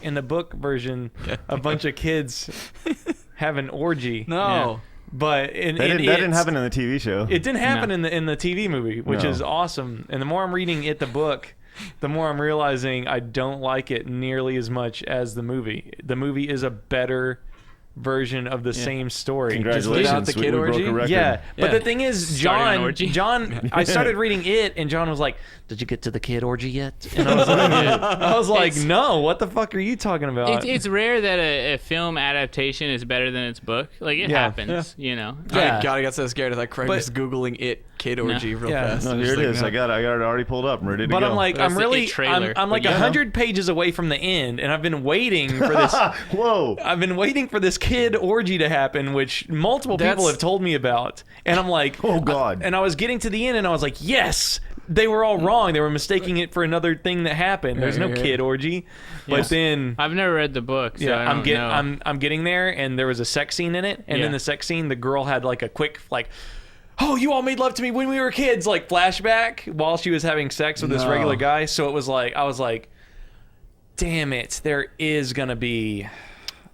in the book version, a bunch of kids have an orgy. No. Yeah. But that didn't happen in the TV show. It didn't happen in the TV movie, which is awesome. And the more I'm reading the book, the more I'm realizing I don't like it nearly as much as the movie. The movie is a better version of the same story. Congratulations. Just without the kid orgy? We broke a record. Yeah, but the thing is, John, I started reading it, and John was like, "Did you get to the kid orgy yet?" And I was like, "No, what the fuck are you talking about?" It's rare that a film adaptation is better than its book. Like, it happens, you know. God, I got so scared. I thought Craig was Googling it kid orgy real fast. No, here it is. I got it already pulled up. I'm ready to go. But I'm like, I'm like 100 pages away from the end, and I've been waiting for this. Whoa! I've been waiting for this kid orgy to happen, which multiple people have told me about, and I'm like, oh god! And I was getting to the end, and I was like, yes, they were all wrong. They were mistaking it for another thing that happened. There's no kid orgy. But then I've never read the book, so I don't know. I'm getting there, and there was a sex scene in it, and in the sex scene, the girl had like a quick oh, you all made love to me when we were kids, like flashback while she was having sex with this regular guy. So it was like, I was like, damn it, there is gonna be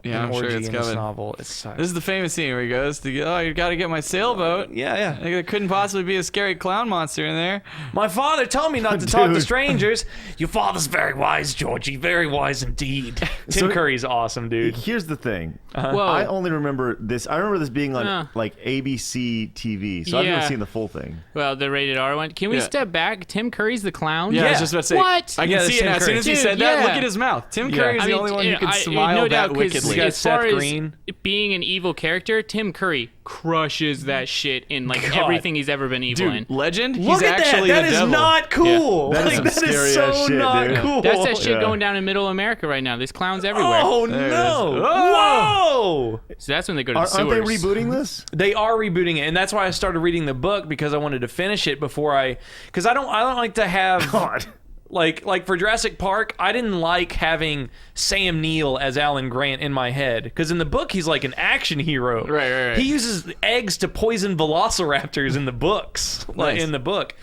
an orgy in this novel. This is the famous scene where he goes, you gotta get my sailboat. Yeah. There couldn't possibly be a scary clown monster in there. My father told me not to talk to strangers. Your father's very wise, Georgie. Very wise indeed. Tim Curry's awesome, dude. Here's the thing. Well, I only remember this. I remember this being on like ABC TV, so I've never seen the full thing. Well, the rated R one. Can we step back? Tim Curry's the clown? Yeah, I was just about to say. What? I can see it as soon as he said that. Look at his mouth. Tim Curry is the only one who can smile that wickedly. As far as being an evil character, Tim Curry crushes that shit in like everything he's ever been evil in. Legend? Look at that. That is not cool. That is so not dude. cool. That's that shit going down in middle America right now. There's clowns everywhere. Oh, no. Whoa. So that's when they go to the sewers. Aren't they rebooting this? They are rebooting it, and that's why I started reading the book, because I wanted to finish it because I don't like to have God. Like for Jurassic Park, I didn't like having Sam Neill as Alan Grant in my head, because in the book he's like an action hero. Right. He uses eggs to poison velociraptors in the books, in the book.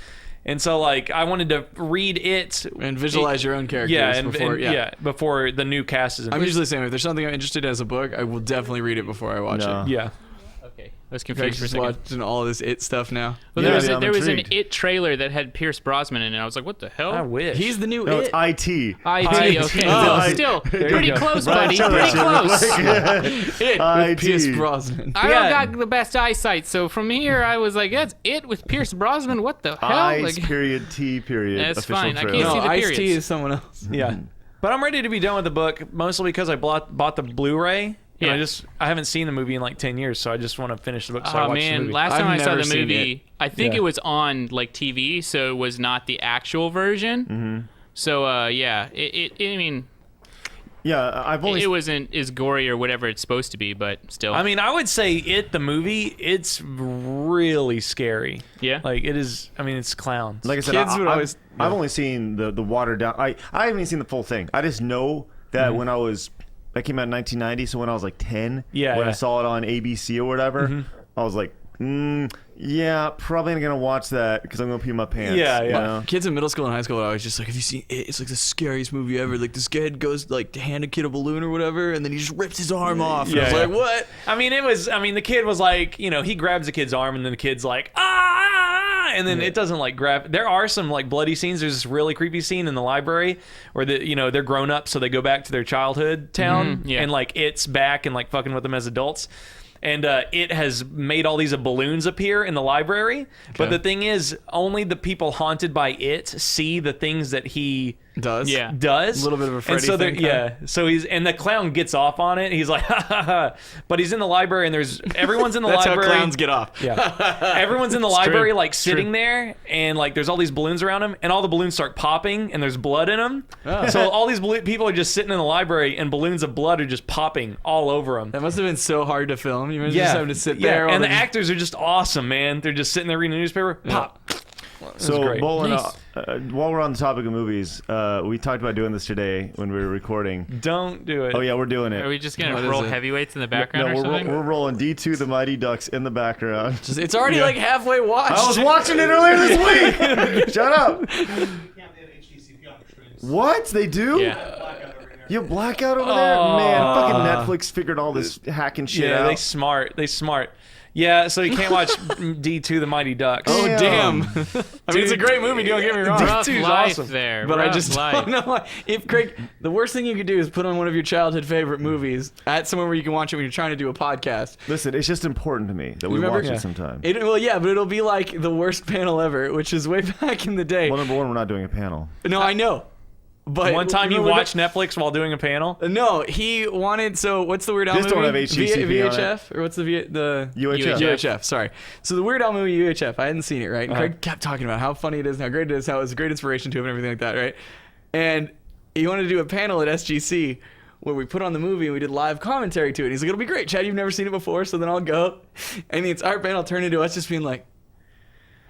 And so, like, I wanted to read it and visualize your own characters before the new cast is in. I'm usually saying if there's something I'm interested in as a book, I will definitely read it before I watch it. Yeah. Okay, I was confused for a second. Watching all this It stuff now. Well, there was an It trailer that had Pierce Brosnan in it. I was like, what the hell? I wish. He's the new No, It. it's IT. Okay. Oh, still pretty close, buddy. Pretty close. It with Pierce Brosnan. I don't got the best eyesight, so from here I was like, that's It with Pierce Brosnan. What the hell? Ice period T period. That's official fine. I trailer. can't see the Ice-T periods. is someone else. Yeah. But I'm ready to be done with the book, mostly because I bought the Blu-ray. And I haven't seen the movie in like 10 years, so I just want to finish the book so I watch the movie. Last time I saw the movie, I think it was on like TV, so it was not the actual version. Mm-hmm. So I mean, it wasn't as gory or whatever it's supposed to be, but still. I mean, I would say the movie, it's really scary. Yeah. Like, it is, I mean, it's clowns. Like I said, I've only seen the watered down. I haven't even seen the full thing. I just know that when that came out in 1990, so when I was like 10, when I saw it on ABC or whatever, I was like, probably not gonna watch that because I'm gonna pee my pants. Yeah. You know? Kids in middle school and high school are always just like, have you seen It? It's like the scariest movie ever. Like, this kid goes like to hand a kid a balloon or whatever, and then he just rips his arm off. And I was like, what? I mean, the kid was like, he grabs the kid's arm, and then the kid's like, and then it doesn't like grab. There are some like bloody scenes. There's this really creepy scene in the library where they're grown up, so they go back to their childhood town, and like It's back and like fucking with them as adults. And It has made all these balloons appear in the library. Okay. But the thing is, only the people haunted by It see the things that he does. Yeah. Does. A little bit of a Freddy thing. Yeah. So and the clown gets off on it. He's like, ha ha ha. But he's in the library, and everyone's in the That's library. That's how clowns get off. Yeah. Everyone's in the library, like sitting there, and like there's all these balloons around him, and all the balloons start popping, and there's blood in them. Oh. So all these people are just sitting in the library, and balloons of blood are just popping all over them. That must have been so hard to film. You were just having to sit there. And the actors are just awesome, man. They're just sitting there reading the newspaper. Pop. So, Bolin, while we're on the topic of movies, we talked about doing this today when we were recording. Don't do it. Oh, yeah, we're doing it. Are we just going to roll heavyweights in the background or something? We're rolling D2 The Mighty Ducks in the background. It's already like halfway watched. I was watching it earlier this week. Shut up. What? They do? Yeah. You have blackout over there? Man, fucking Netflix figured all this hacking shit out. Yeah, they smart. Yeah, so you can't watch D2 The Mighty Ducks. Oh, damn. I mean, it's a great movie, don't get me wrong. Rough D2's life awesome. there. But I rough just life. don't know. If Craig, the worst thing you could do is put on one of your childhood favorite movies at somewhere where you can watch it when you're trying to do a podcast. Listen, it's just important to me that we Remember? watch it sometime. Well, yeah, but it'll be like the worst panel ever, which is way back in the day. Well, number one, we're not doing a panel. No, I know. But One time you remember watched Netflix while doing a panel? No, he wanted. So what's the Weird Al This movie? don't have HGCP on it. VHF or what's the UHF. UHF. Sorry. So the Weird Al movie UHF. I hadn't seen it, right? And Craig kept talking about how funny it is, and how great it is, how it was a great inspiration to him, and everything like that, right? And he wanted to do a panel at SGC where we put on the movie and we did live commentary to it. He's like, "It'll be great, Chad. You've never seen it before, so then I'll go." And the entire panel turned into us just being like.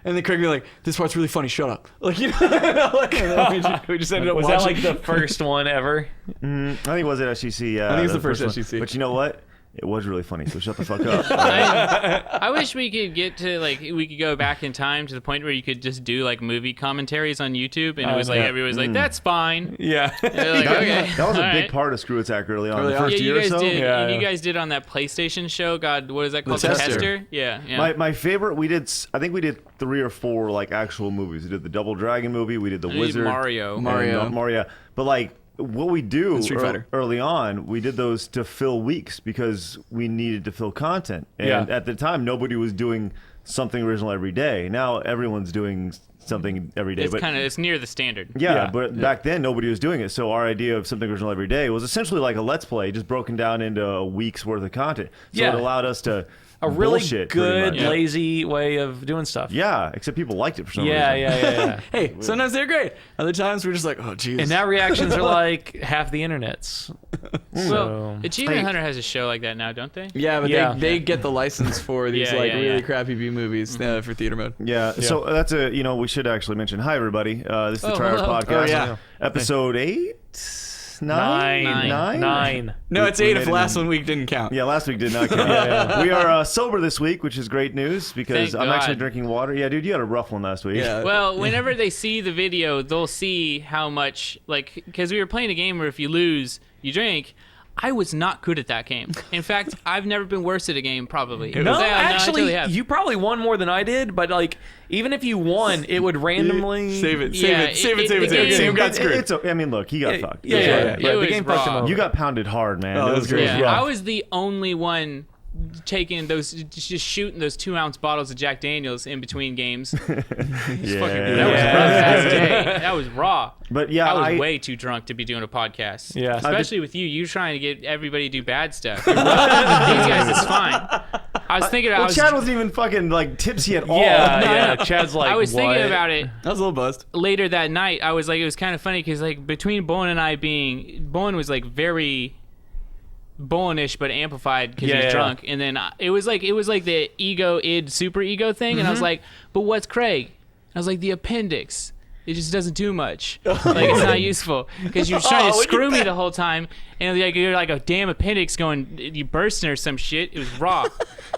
And then Craig would be like, "This part's really funny. Shut up." Like, you know, we just ended up Was watching. that like the first one ever? I think it was at SGC. I think it's the first one. SGC. But you know what? It was really funny, so shut the fuck up. I wish we could get to we could go back in time to the point where you could just do like movie commentaries on YouTube, and it was like everybody's like, "That's fine." Yeah. Like, okay, That was a all big right. part of Screw Attack early on. Early The on. first Yeah, year you or guys so. did. Yeah, And yeah. you guys did on that PlayStation show. God, what is that called? Tester. Yeah. My favorite, I think we did 3 or 4 like actual movies. We did the Double Dragon movie. We did the I did Wizard. Mario. and, Mario. But like what we do Street Fighter. early on, we did those to fill weeks because we needed to fill content. And Yeah. at the time, nobody was doing something original every day. Now everyone's doing something every day. It's near the standard. Yeah, but back then nobody was doing it. So our idea of something original every day was essentially like a Let's Play, just broken down into a week's worth of content. So Yeah. it allowed us to A really bullshit pretty good, much. lazy way of doing stuff. Yeah, except people liked it for some Yeah, reason. yeah. Hey, sometimes they're great. Other times we're just like, "Oh, jeez." And now reactions are like half the internet's. Well, So Achievement Hunter has a show like that now, don't they? Yeah, but Yeah. they get the license for these Yeah, like yeah, really yeah. crappy B movies for theater mode. Yeah, so that's we should actually mention, hi everybody, this is the Tryhards hello. Podcast, Oh, yeah. episode 8? 9? Nine. No, it's We 8 made if it last in- one week didn't count. Yeah, last week did not count. We are sober this week, which is great news because Thank I'm actually God. drinking water. Yeah, dude, you had a rough one last week. Yeah. Well, whenever they see the video, they'll see how much, because we were playing a game where if you lose, you drink. I was not good at that game. In fact, I've never been worse at a game, probably. No, I actually, totally have. you probably won more than I did, but like, even if you won, it would randomly Save it. Yeah, Save it. the game- Sam got screwed. I mean, look, he got fucked. Yeah, It the was game fucked him raw. over. You got pounded hard, man. Oh, It that was great. Yeah, rough. I was the only one taking those, just shooting those 2-ounce bottles of Jack Daniels in between games. That was a rough ass day. That was raw. But yeah, I was way too drunk to be doing a podcast. Yeah. Especially with you. You trying to get everybody to do bad stuff. These guys is fine. I was thinking about Chad wasn't even fucking like tipsy at all. Yeah, Chad's like, I was thinking what? about it I was a little buzzed. later that night. I was like, it was kind of funny because like between Bowen and I Bowen was like very Bowen-ish but amplified because he's drunk, and then it was like the super ego thing, and I was like, but what's Craig? I was like, the appendix. It just doesn't do much. Like, it's not useful. Because you're trying to screw me the whole time. And like, you're like a damn appendix going, you bursting or some shit. It was raw.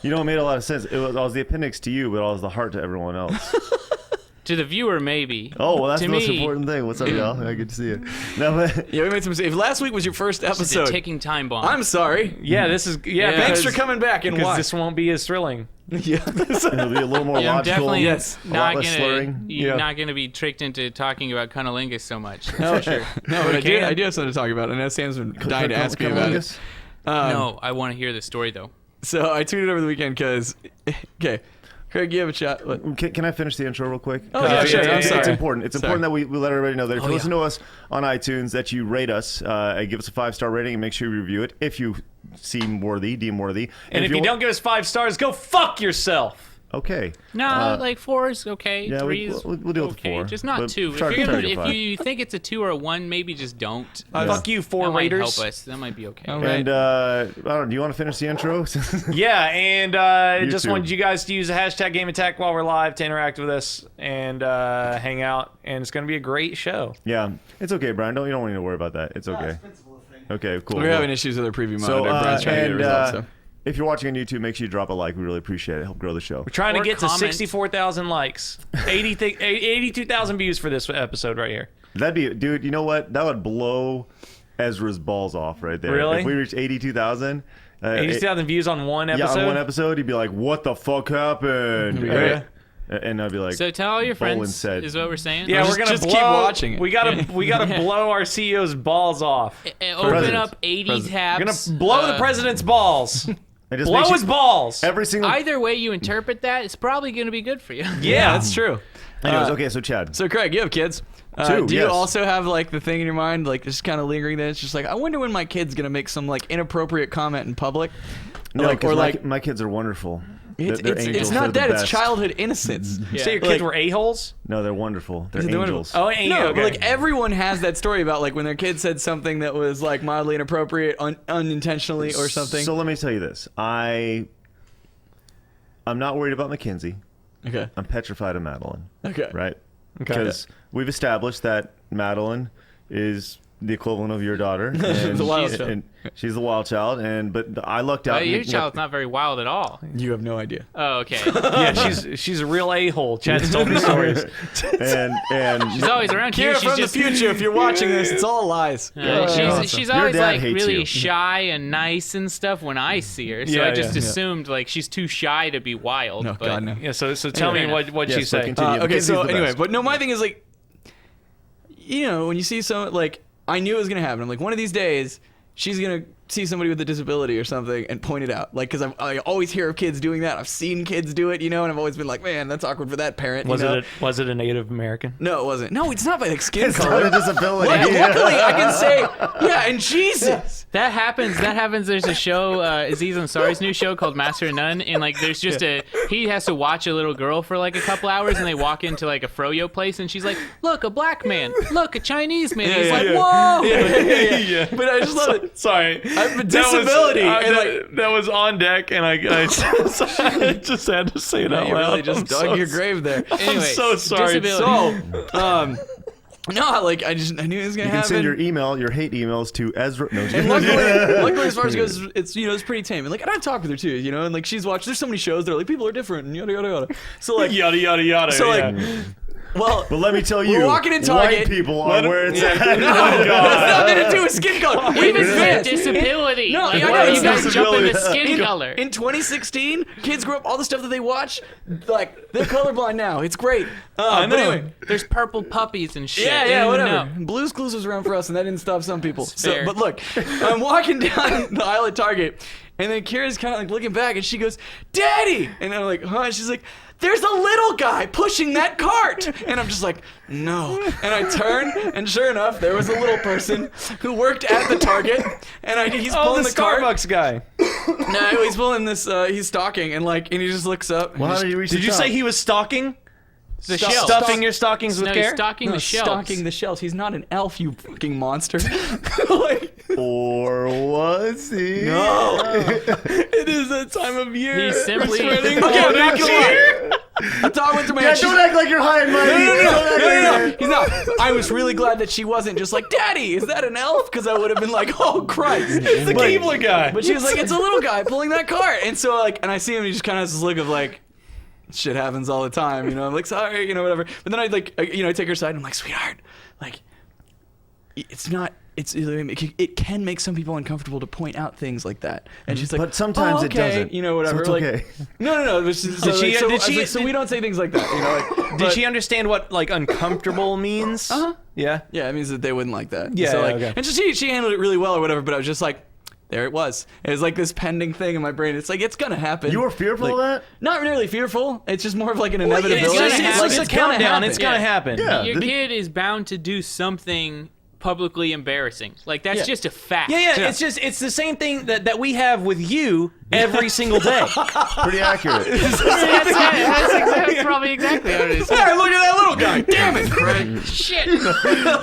You know, it made a lot of sense. I was the appendix to you, but I was the heart to everyone else. To the viewer, maybe. Oh, well, that's To the most me, important thing. What's up, y'all? I get to see it. No, but Yeah, we made some mistakes. If last week was your first It's a episode, ticking time bomb. I'm sorry. Yeah, this is Thanks for coming back and because why? this won't be as thrilling. Yeah. it'll be a little more I'm logical. definitely Yes. a not lot less gonna. slurring. You're not gonna be tricked into talking about cunnilingus so much. No, That's for sure. No, but I can. do have something to talk about. I know Sam's been dying to ask me about it. No, I want to hear the story though. So I tweeted over the weekend because, okay, Craig, you have a chat. What? Can I finish the intro real quick? Oh, yeah, sure. I'm It's sorry. important. It's Sorry. important that we let everybody know that if you listen to us on iTunes, that you rate us, give us a 5-star rating, and make sure you review it if you seem worthy, deem worthy. And if you don't give us 5 stars, go fuck yourself. okay. No, like 4 is okay. yeah, 3 is we'll deal with okay. 4, Just not but 2. try If, to you're gonna, get if 5. you think it's a 2 or a 1, maybe just don't. Fuck you, 4 That might raters. help us. That might be okay. All right. And I don't know, do you want to finish the intro? Yeah, and just YouTube. wanted you guys to use the hashtag Game Attack while we're live to interact with us and hang out. And it's going to be a great show. Yeah, it's okay, Brian. You don't want to worry about that. It's okay. Okay, cool. We're having issues with our preview So, monitor. Brian's trying to get it resolved. So. if you're watching on YouTube, make sure you drop a like. We really appreciate it. Help grow the show. We're trying Or to get to comment. 64,000 likes, 82,000 views for this episode right here. That'd be, dude. You know what? That would blow Ezra's balls off right there. Really? If we reached 82,000. 82,000 views on one episode? Yeah, on one episode, he'd be like, "What the fuck happened?" Yeah. And I'd be like, So tell all your friends. said. Is what we're saying. Yeah, we're gonna just blow, keep watching it. We gotta blow our CEO's balls off. Open President. up 80 President. tabs. We're gonna blow the president's balls. It just Blow makes his balls. every single. Either way you interpret that, it's probably going to be good for you. Yeah, that's true. Anyways, okay, so Chad. So Craig, you have kids. Two, do you yes. also have like the thing in your mind, like just kind of lingering there? It's just like, I wonder when my kid's gonna make some like inappropriate comment in public. No, like, because my kids are wonderful. it's, They're it's, angels. it's They're not the that. It's best. childhood innocence. Yeah. So your kids were a-holes? No, they're wonderful. They're They're angels. Oh, No, okay. but like everyone has that story about like when their kid said something that was like mildly inappropriate, unintentionally or something. So let me tell you this. I'm not worried about Mackenzie. Okay. I'm petrified of Madeline. Okay. Right? Okay. Because we've established that Madeline is the equivalent of your daughter. And The wild she's, child. and she's the wild child. But I lucked out. Your child's not very wild at all. You have no idea. Oh, okay. Yeah, she's a real a-hole. Chad's told me stories. and She's always around Kira here. She's from just the future, if you're watching this, it's all lies. she's Your always dad like hates really you. shy and nice and stuff when I see her. So Yeah, I just yeah. assumed like she's too shy to be wild. No, but God, no. Yeah, so tell me what'd Yes, she so say? continue. Okay, Mackenzie's so the anyway, best. but no, my thing is like, you know, when you see someone like, I knew it was gonna happen. I'm like, one of these days, she's gonna see somebody with a disability or something and point it out. Like, because I always hear of kids doing that. I've seen kids do it, you know, and I've always been like, man, that's awkward for that parent. Was you know? was it a Native American? No, it wasn't. No, it's not by like skin it's color. not a disability. Luckily, I can say, yeah, and Jesus. that happens. There's a show, Aziz Ansari's new show called Master of None, and like there's just he has to watch a little girl for like a couple hours, and they walk into like a froyo place, and she's like, look, a black man, look, a Chinese man. He's like, whoa. Yeah. But I just love it. Sorry. I have a disability. And, like, that was on deck, and I just had to say it out you loud. really just I'm dug so your grave there. Anyway, so sorry. disability. So, no, like I knew it was gonna You can happen. send your hate emails to Ezra. No, And luckily, as far as it goes, it's it's pretty tame. And like, and I talk with her too, you know. And like, she's watched. There's so many shows that are like people are different and yada yada yada. So like, Yada yada yada. so yeah. like, well, But let me tell you, We're walking in Target. white people are where it's at. no, that's nothing to do with skin color. Even Even said disability. No, like, I why know, are you guys disability. jumping to skin color? in 2016, kids grow up all the stuff that they watch, like they're colorblind now. It's great. I But know. anyway, There's purple puppies and shit. yeah, I didn't whatever. know. Blue's Clues was around for us, and that didn't stop some people. So, fair. but look, I'm walking down the aisle at Target, and then Kira's kind of like looking back, and she goes, "Daddy!" And I'm like, "Huh?" And she's like, "There's a little guy pushing that cart," and I'm just like, "No." And I turn, and sure enough, there was a little person who worked at the Target, and he's Oh, pulling the the cart. Starbucks guy. No, he's pulling this. He's stalking, and he just looks up. and Well, how just- did you reach Did the you top? say he was stalking? The Stop- shelves. Stuffing your stockings with No, care? he's stocking No, the shelves. stalking the shelves. He's not an elf, you fucking monster. Like, Or was he? no, it is that time of year. He's simply. Okay, I'm not gonna lie. I thought I went through my Yeah, head. don't act like you're high and mighty. No. He's not. I was really glad that she wasn't just like, "Daddy, is that an elf?" Because I would have been like, "Oh Christ!" It's the Keebler guy. But she was like, "It's a little guy pulling that cart," and so like, and I see him, he just kind of has this look of like, shit happens all the time, you know. I'm like, sorry, you know, whatever. But then I I take her aside and I'm like, sweetheart, like, it's not. It can make some people uncomfortable to point out things like that, and she's like, But sometimes "Oh, it okay," doesn't. you know, whatever. So it's like, okay. no. But so we don't say things like that, you know. Like, Did she understand what like uncomfortable means? Uh-huh. Yeah. Yeah, it means that they wouldn't like that. Yeah, So yeah, like, okay. and she handled it really well or whatever. But I was just like, there it was. It was like this pending thing in my brain. It's like it's gonna happen. You were fearful of that? Not really fearful. It's just more of like an Well, inevitability. it's gonna just happen. a countdown. happen. It's gonna happen. Yeah. Your kid is bound to do something publicly embarrassing. Like that's Yeah. just a fact. Yeah. It's the same thing that we have with you every single day. Pretty accurate. That's probably exactly how it is. Hey, look at that little guy! Damn it, Craig! Shit.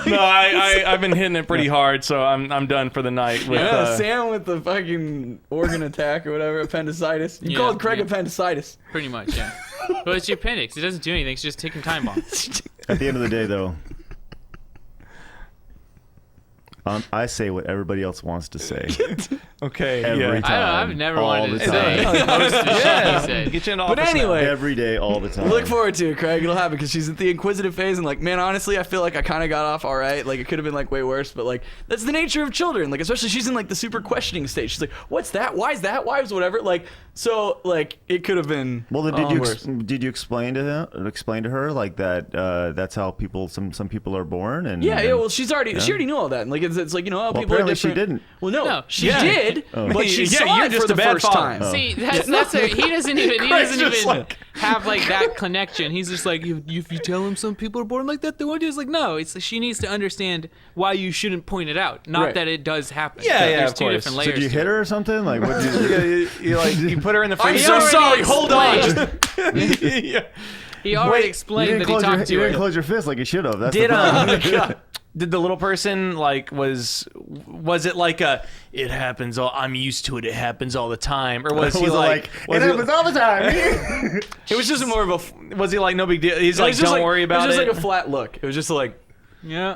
No, I've been hitting it pretty hard, so I'm done for the night. With, Yeah, Sam with the fucking organ attack or whatever, appendicitis. You Yeah, called Craig yeah. appendicitis. Pretty much, yeah. But it's your appendix. It doesn't do anything. It's just taking time bombs. At the end of the day, though, I say what everybody else wants to say. Okay. Every time. I've never all wanted the to time. say. Get you into But office now. anyway, Every day, all the time. look forward to it, Craig. It'll happen because she's at the inquisitive phase, and like, man, honestly, I feel like I kind of got off all right. Like, it could have been like way worse, but like, that's the nature of children. Like, especially she's in like the super questioning stage. She's like, what's that? Why is that? Why is whatever? Like, so like, it could have been. Well, then worse. did you explain to her like that? That's how people some people are born, and Yeah. Well, she already knew all that. And like, it's like, you know, Well, people are apparently she different. didn't. Well, no, she Yeah. did, but she Yeah, saw you're it just for the a bad first father. time. See, he doesn't even just like- have like that connection. He's just like, if you tell him some people are born like that, they won't do. It's like, no, it's she needs to understand why you shouldn't point it out, not Right. that it does happen. Yeah, yeah, There's of two course. different So layers. did you to hit it. her or something? Like, what did you? you put her in the I'm freezer. so already sorry. Hold on. explained- Yeah. He already You explained didn't that he close talked to you her. didn't close your fist like you should have. That's Did the problem. did the little person like was it like a it happens all I'm used to it, it happens all the time, or was he Was it like it happens all the time? It was just more of a. was he like no big deal? He's It like was just don't worry about It was just it. like a flat look. It was just like Yeah.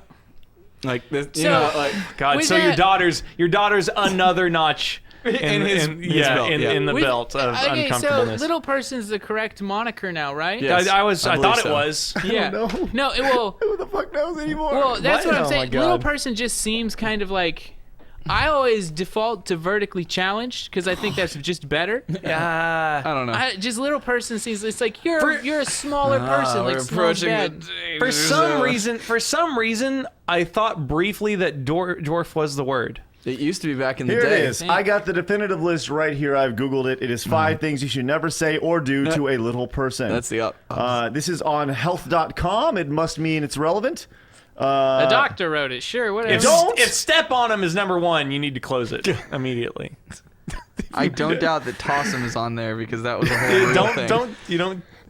this, you So- know, like. God, With so your that- daughter's another notch In his belt, yeah. in the With- belt of okay, so uncomfortableness. little person's the correct moniker now, right? Yeah. Yes, I I thought believe it so. was. Yeah. know. No, well, Who the fuck knows anymore? well, that's What? what I'm Oh saying. my Little God. person just seems kind of like. I always default to vertically challenged because I think that's just better. I don't know. Just little person seems it's like you're a smaller person, like we're small approaching dad. For some reason, I thought briefly that dwarf was the word. It used to be back in the Here day. it is. I got the definitive list right here. I've Googled it. It is 5 things you should never say or do to a little person. That's the up. This is on health.com. It must mean it's relevant. A doctor wrote it. Sure, whatever. If step on him is number 1, you need to close it immediately. I don't doubt that Tossum is on there because that was a whole real thing.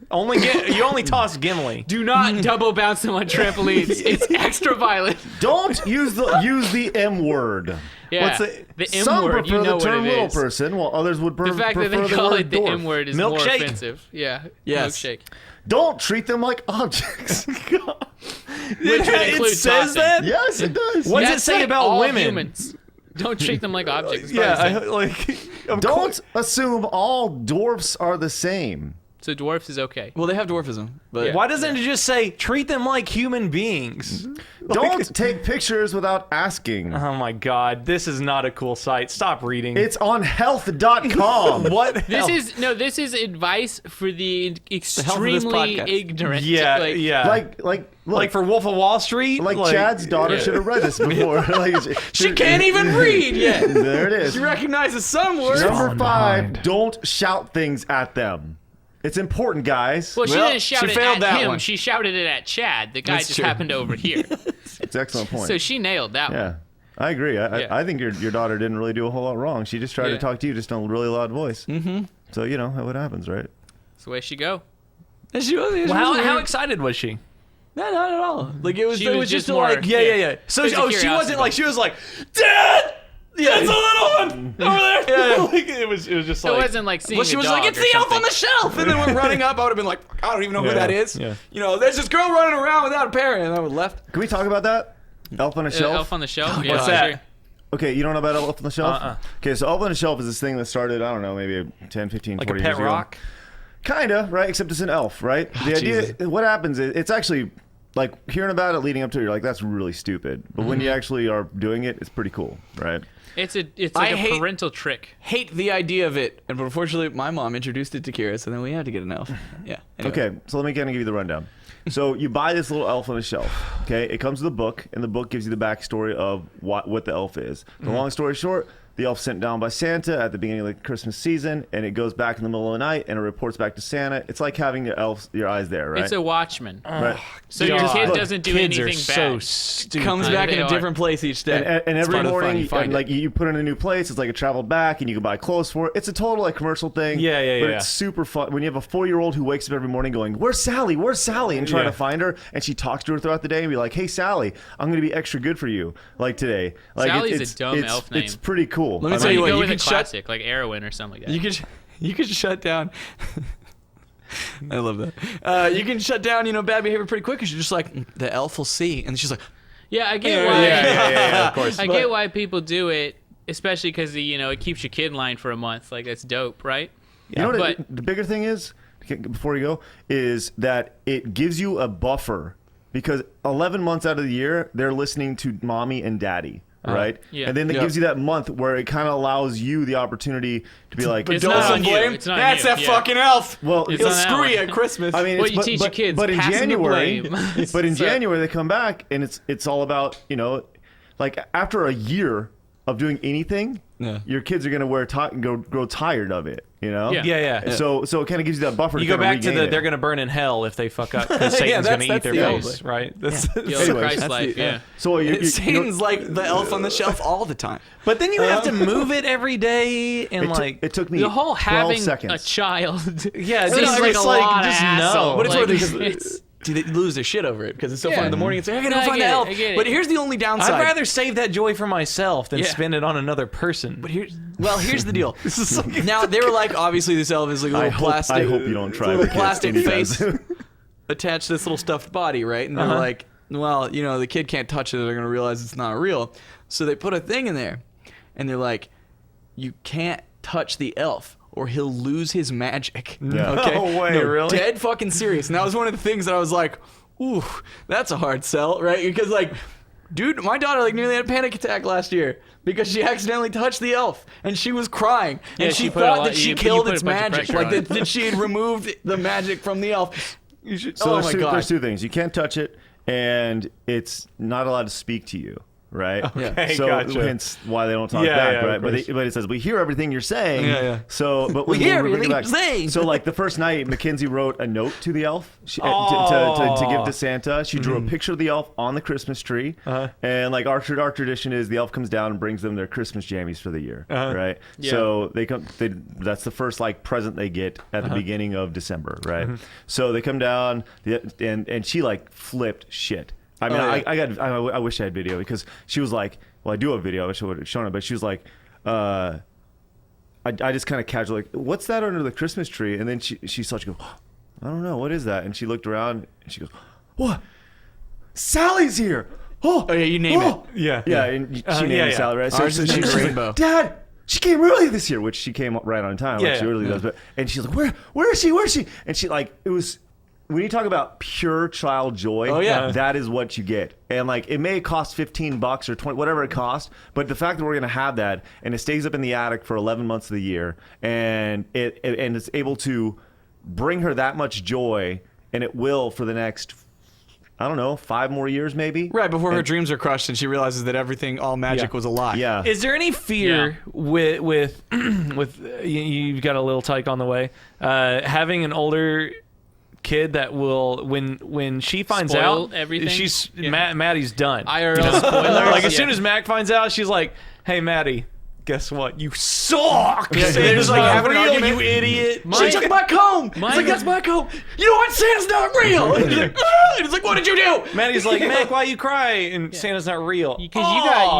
You only toss Gimli. Do not double bounce them on trampolines. It's extra violent. Don't use the M word. Yeah. What's the M Some word? prefer You know the term what it little is. person, while others would The prefer fact that they the call word it the dwarf. M word is more Milkshake? offensive. Yeah. Yes. Milkshake. Don't treat them like objects. Which would It include says tossing. that? Yes, it does. What does Yeah, it say like about all women? Humans. Don't treat them like objects. Yeah, Don't assume all dwarfs are the same. So dwarfs is okay. Well, they have dwarfism, but Yeah. Why doesn't it just say treat them like human beings? Don't take pictures without asking. Oh my God, this is not a cool site. Stop reading. It's on health.com. what? This is advice for the health of this extremely podcast. ignorant. Yeah, like, yeah. Look, like for Wolf of Wall Street. like Chad's daughter Yeah. should have read this before. she can't even read yet. There it is. She recognizes some words. Number 5, don't shout things at them. It's important, guys. Well, she Well, didn't shout she it failed at that him. one. She shouted it at Chad. The guy That's just true. happened to overhear. It's an excellent point. So she nailed that one. Yeah, I agree. Yeah. I think your daughter didn't really do a whole lot wrong. She just tried to Yeah. talk to you just in a really loud voice. Mm-hmm. So, you know, what happens, right? That's the way she go. And she was. How excited was she? No, not at all. Like it was. She it was was just just more- like. Yeah. So There's a she curiosity wasn't like about she was like, Dad, yeah, it's a little one over there. Like, it was just It like wasn't like seeing Well, she a was dog like, "It's or the elf something. on the shelf," and then went running up. I would have been like, "I don't even know who Yeah, that is." yeah. You know, there's this girl running around without a parent, and I would left. Can we talk about that? Elf on a Shelf? Elf on the Shelf? Yeah, What's that? sure. Okay, you don't know about Elf on the Shelf? Uh-uh. Okay, so Elf on the Shelf is this thing that started, I don't know, maybe 10, 15, like a 40 pet years ago. rock. Kinda, right? Except it's an elf, right? The idea, what happens is, it's actually, like, hearing about it leading up to it, you're like, that's really stupid. But when you actually are doing it, it's pretty cool, right? It's like I a hate- parental trick. Hate the idea of it, and unfortunately, my mom introduced it to Kira, so then we had to get an elf. Yeah. Anyway. Okay, so let me kind of give you the rundown. So you buy this little elf on a shelf. Okay, it comes with a book, and the book gives you the backstory of what the elf is. The long story short, the elf's sent down by Santa at the beginning of the Christmas season, and it goes back in the middle of the night, and it reports back to Santa. It's like having your eyes there, right? It's a Watchman. Right. So your God. kid Look, doesn't do Kids anything are so bad. stupid. Comes I back know in a they different place each day. And It's every part of the fun. morning, You find and it. like you put it in a new place. It's like a traveled back, and you can buy clothes for it. It's a total like commercial thing. Yeah, But yeah. it's super fun when you have a 4-year-old who wakes up every morning going, "Where's Sally? Where's Sally?" and trying Yeah. to find her, and she talks to her throughout the day and be like, "Hey, Sally, I'm going to be extra good for you, like today." Like Sally's a dumb it's, elf name. It's pretty cool. Let me I tell mean, you what, go you with a can shut- classic like Arrowin or something like that. You could shut down. I love that. You can shut down, bad behavior pretty quick because you're just like, the elf will see. And she's like, Yeah, I get why. Yeah, of course. I get why people do it, especially because it keeps your kid in line for a month. Like that's dope, right? You know what the bigger thing is, before you go, is that it gives you a buffer because 11 months out of the year they're listening to mommy and daddy. Right? Yeah. And then it gives you that month where it kind of allows you the opportunity to be like, It's not on you. blame. It's not That's you. that Yeah. fucking elf. well, It's He'll on that screw one. you at Christmas. I mean, What it's, you teach your kids, but in passing the January, blame. but in So- January they come back and it's all about like after a year of doing anything, your kids are gonna grow tired of it. Yeah. Yeah. So it kind of gives you that buffer. You to go kinda back to regain the it. they're going to burn in hell if they fuck up because Satan's going to eat their the face, old- right? That's, Yo, Anyways, Christ that's life, the- yeah. So Satan's like the elf on the shelf all the time. But then you have to move it every day and it took me The whole 12 having seconds. a child. yeah, It's just like a lot of just hassle. no. But it's Like, one of these. it's- Dude, they lose their shit over it because it's so Yeah. fun in the morning. It's like, I gotta No, go I find get the it, elf. I get it. But here's the only downside. I'd rather save that joy for myself than Yeah. spend it on another person. But here's the deal. Now they were like, obviously this elf is like a little plastic. I hope you don't try little the kids, plastic and you face guys- attached to this little stuffed body, right? And they're like, well, the kid can't touch it. They're gonna realize it's not real. So they put a thing in there, and they're like, you can't touch the elf, or he'll lose his magic. Yeah. Okay? No way, really? Dead fucking serious. And that was one of the things that I was like, ooh, that's a hard sell, right? Because like, dude, my daughter nearly had a panic attack last year because she accidentally touched the elf and she was crying Yeah, and she she put a thought lot- that she you killed put a its bunch of magic, pressure like on it. that she had removed the magic from the elf. So oh my god! there's two things. You can't touch it, and it's not allowed to speak to you. Right. Okay, So gotcha. hence why they don't talk Yeah, back. yeah, Right. of But course. it says we hear everything you're saying. Yeah, yeah. So, but We when hear we bring it everything back- you're saying. So like the first night, Mackenzie wrote a note to the elf to give to Santa. She drew a picture of the elf on the Christmas tree, and like our tradition is the elf comes down and brings them their Christmas jammies for the year. Right. Yeah. So they come. That's the first like present they get at the beginning of December. Right. So they come down, and she like flipped shit. I mean, Oh, yeah. I wish I had video because she was like, well, I do have video. I wish I would have shown it, but she was like, I just kind of casually like, what's that under the Christmas tree? And then she saw, she goes, I don't know, what is that? And she looked around and she goes, what? Sally's here. Oh yeah, you name it. Yeah. Yeah, and she named yeah, it yeah. Sally, right? Ours is named she's like, Rainbow. Dad, she came early this year, which she came right on time, like Yeah, she really yeah. does. But and she's like, where is she? Where is she? And she like, it was. When you talk about pure child joy, Oh, yeah. that is what you get. And like it may cost $15 or 20, whatever it costs, but the fact that we're gonna have that and it stays up in the attic for 11 months of the year, and it's able to bring her that much joy, and it will for the next, I don't know, 5 more years maybe. Right before her dreams are crushed and she realizes that everything, all magic, Yeah. was a lie. Yeah. Is there any fear with you've got a little tyke on the way, having an older kid that will when she finds Spoil out everything? she's Yeah. Maddie's done. IRL spoilers. Like as soon Yeah. as Mac finds out, she's like, "Hey, Maddie, guess what? You suck. Yeah, Santa's they're just, like, not having an real, argument. you idiot." She took my comb. It's like, that's my comb. You know what? Santa's not real. And he's like, "Ah!" And it's like, what did you do? Maddie's like, "Mac, why you cry?" And Santa's not real. Because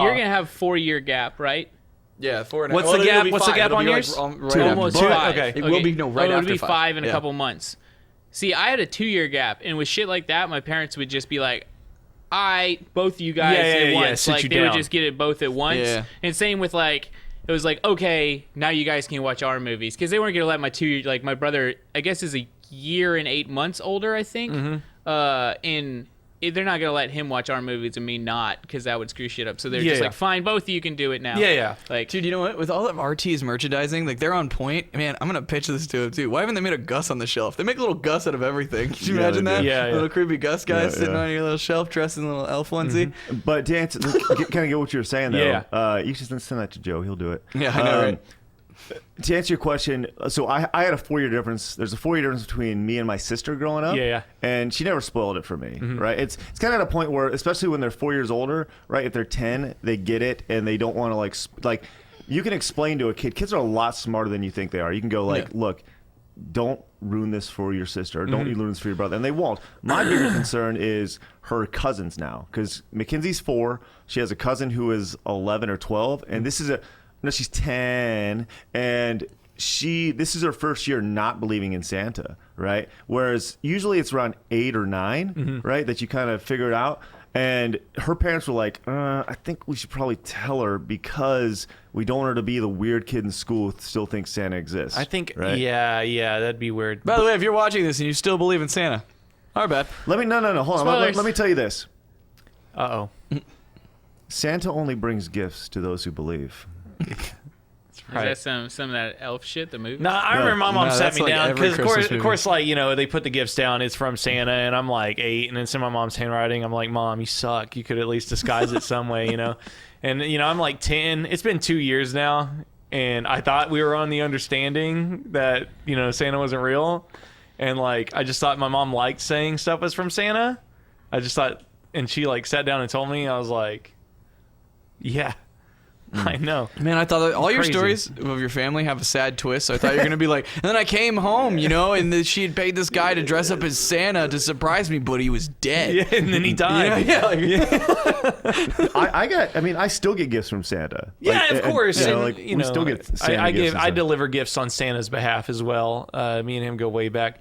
you're gonna have 4-year gap, right? Yeah, 4.5. What's the gap? What's the gap on yours? Almost But- 5. okay. It will be, no, right it'll after be 5. 5 in a Yeah. couple months. See, I had a 2-year gap, and with shit like that, my parents would just be like, both of you guys at once. sit Like you they would down. just get it both at once. Yeah. And same with like, it was like, okay, now you guys can watch our movies, because they weren't gonna let my brother, I guess, is a year and 8 months older, I think. And they're not gonna let him watch our movies and me not, because that would screw shit up. So they're just Yeah. like, fine, both of you can do it now. Yeah. Like, Dude, you know what? With all of RT's merchandising, like they're on point. Man, I'm gonna pitch this to him too. Why haven't they made a Gus on the shelf? They make a little Gus out of everything. Can you Yeah, imagine they that? do. Yeah, yeah. Little creepy Gus guy Yeah, sitting yeah. on your little shelf, dressed in a little elf onesie. But to answer, kind of get what you were saying though. Yeah. You should send that to Joe. He'll do it. Yeah, I know, right? To answer your question, so I had a 4-year difference. There's a 4-year difference between me and my sister growing up. Yeah. And she never spoiled it for me, right? It's kind of at a point where, especially when they're 4 years older, right? If they're 10, they get it and they don't want to like. You can explain to a kid. Kids are a lot smarter than you think they are. You can go like, look, don't ruin this for your sister. Don't ruin this for your brother. And they won't. My bigger concern is her cousins now, because Mackenzie's 4. She has a cousin who is 11 or 12, and this is no, she's 10, and this is her first year not believing in Santa, right? Whereas usually it's around 8 or 9, right, that you kind of figure it out. And her parents were like, I think we should probably tell her because we don't want her to be the weird kid in school who still thinks Santa exists. I think, right? yeah, that'd be weird. By the way, if you're watching this and you still believe in Santa, our bad. No, hold on. Let me tell you this. Uh-oh. Santa only brings gifts to those who believe. Right. Is that some of that elf shit, the movie? No, I remember my mom sat that's me like down every because, Christmas of course, like, you know, they put the gifts down. It's from Santa, and I'm like 8, and it's in my mom's handwriting. I'm like, Mom, you suck. You could at least disguise it some way, you know. And you know, I'm like 10. It's been 2 years now, and I thought we were on the understanding that, you know, Santa wasn't real, and like I just thought my mom liked saying stuff was from Santa. I just thought, and she like sat down and told me. I was like, yeah. I know. Man, I thought that all your Crazy. stories of your family have a sad twist. So I thought you were going to be like, and then I came home, you know, and then she had paid this guy to dress up as Santa to surprise me, but he was dead. Yeah, and then he died. I still get gifts from Santa. Yeah, Like, of course. You know, and, like, you we know, still get Santa I gifts and I stuff. deliver gifts on Santa's behalf as well. Me and him go way back.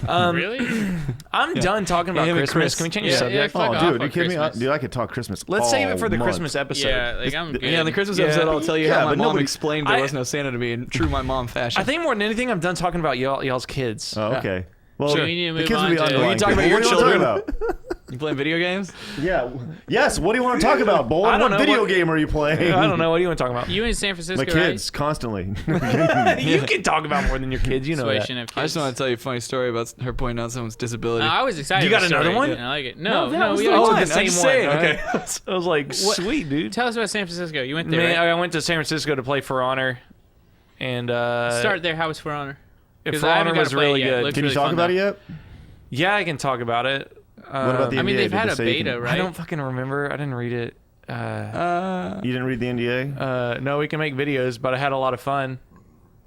Really? I'm done talking about him and Christmas. Chris. Can we change the Yeah, subject? fuck Oh, off dude, on are you kidding me? Christmas. Dude, I could talk Christmas. Let's save it for the all month. Christmas episode. Yeah, like I'm good. Yeah, in the Christmas Yeah. episode, I'll tell you Yeah, how my but mom nobody- explained there I- was no Santa to me in true my mom fashion. I think more than anything, I'm done talking about y'all's kids. Oh, okay. Well, So we need to the move kids will on be to- underlying You talking about kids. your What do you children? want to talk about? You playing video games? Yeah. Yes. What do you want to talk about, Bold? I don't What know, video what- game are you playing? I don't know. What do you want to talk about? You in San Francisco, My kids constantly. You can talk about more than your kids. You know right? that. Situation of kids. I just want to tell you a funny story about her pointing out someone's disability. No, I was excited. You got for the another story. one? I like it. No, that was we the got- one. one. The same I'm just one. saying, Okay. I was like, sweet, dude. Tell us about San Francisco. You went there. Man, right? I went to San Francisco to play For Honor, and Start there. How was For Honor? For I haven't Honor got was to play it really yet. good. Looks Can you really talk fun, about though. it yet? Yeah, I can talk about it. What about the I mean, NDA? they've Did had they a say you beta, can- right? I don't fucking remember. I didn't read it. You didn't read the NDA? No, we can make videos, but I had a lot of fun,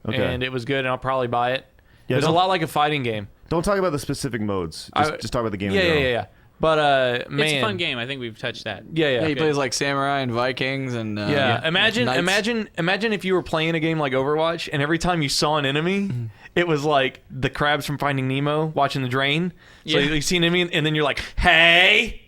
Okay. and it was good, and I'll probably buy it. Yeah, It was a don't- lot like a fighting game. Don't talk about the specific modes. Just talk about the game. Yeah, in yeah, general. yeah. But man, It's a fun game. I think we've touched that. Yeah. he plays like samurai and Vikings and Yeah, imagine knights. if you were playing a game like Overwatch, and every time you saw an enemy, it was like the crabs from Finding Nemo watching the drain. So Yeah. you see an enemy, and then you're like, hey,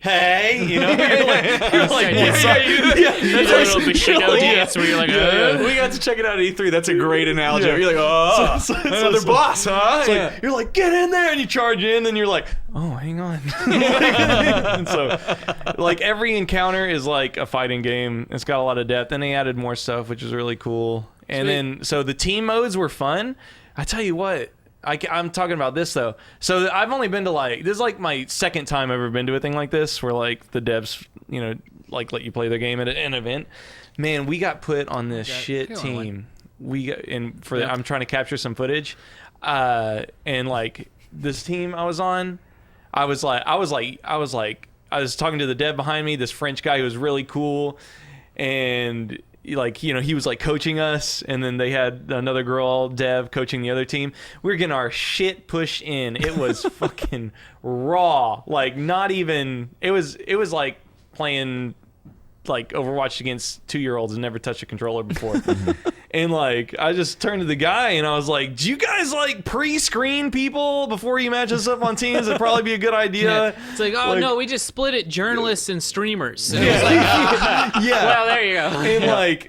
you know, you're like, what's up? There's a little Bushido dance where you're like, We got to check it out at E3. That's a great analogy. Yeah. You're like, oh, another boss, huh? It's like, you're like, get in there, and you charge in, and you're like, oh, hang on. And so, like, every encounter is like a fighting game. It's got a lot of depth, and they added more stuff, which is really cool. And then, so the team modes were fun. I tell you what, I'm talking about this though. So I've only been to like, this is like my second time I've ever been to a thing like this, where like the devs, you know, like let you play their game at an event. Man, we got put on this shit kill team. We got, and for I'm trying to capture some footage, and like this team I was on, I was talking to the dev behind me, this French guy who was really cool, and like, you know, he was like coaching us, and then they had another girl dev coaching the other team. We were getting our shit pushed in. It was fucking raw. Like, not even, it was like playing like Overwatch against 2-year-olds and never touched a controller before. And like, I just turned to the guy and I was like, do you guys like pre-screen people before you match us up on teams? It'd probably be a good idea. It's like, oh Like- no, we just split it journalists and streamers. And it was like, Yeah. well, there you go. And like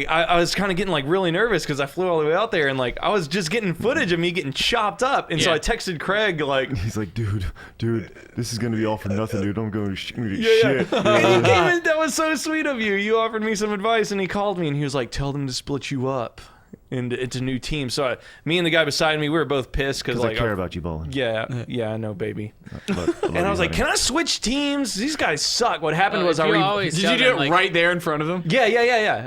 I was kind of getting like really nervous because I flew all the way out there, and like I was just getting footage of me getting chopped up, and so Yeah. I texted Craig like, He's like, dude, this is gonna be all for nothing, dude. I'm going to shit. and he came in, that was so sweet of you. You offered me some advice, and he called me and he was like, tell them to split you up into new teams. So me and the guy beside me, we were both pissed because Because like I care about you, Bolin. yeah, I know, baby. But And I was like, can I switch teams? These guys suck. What happened was If I you always Did tell you do them, it like, right there in front of them? yeah. I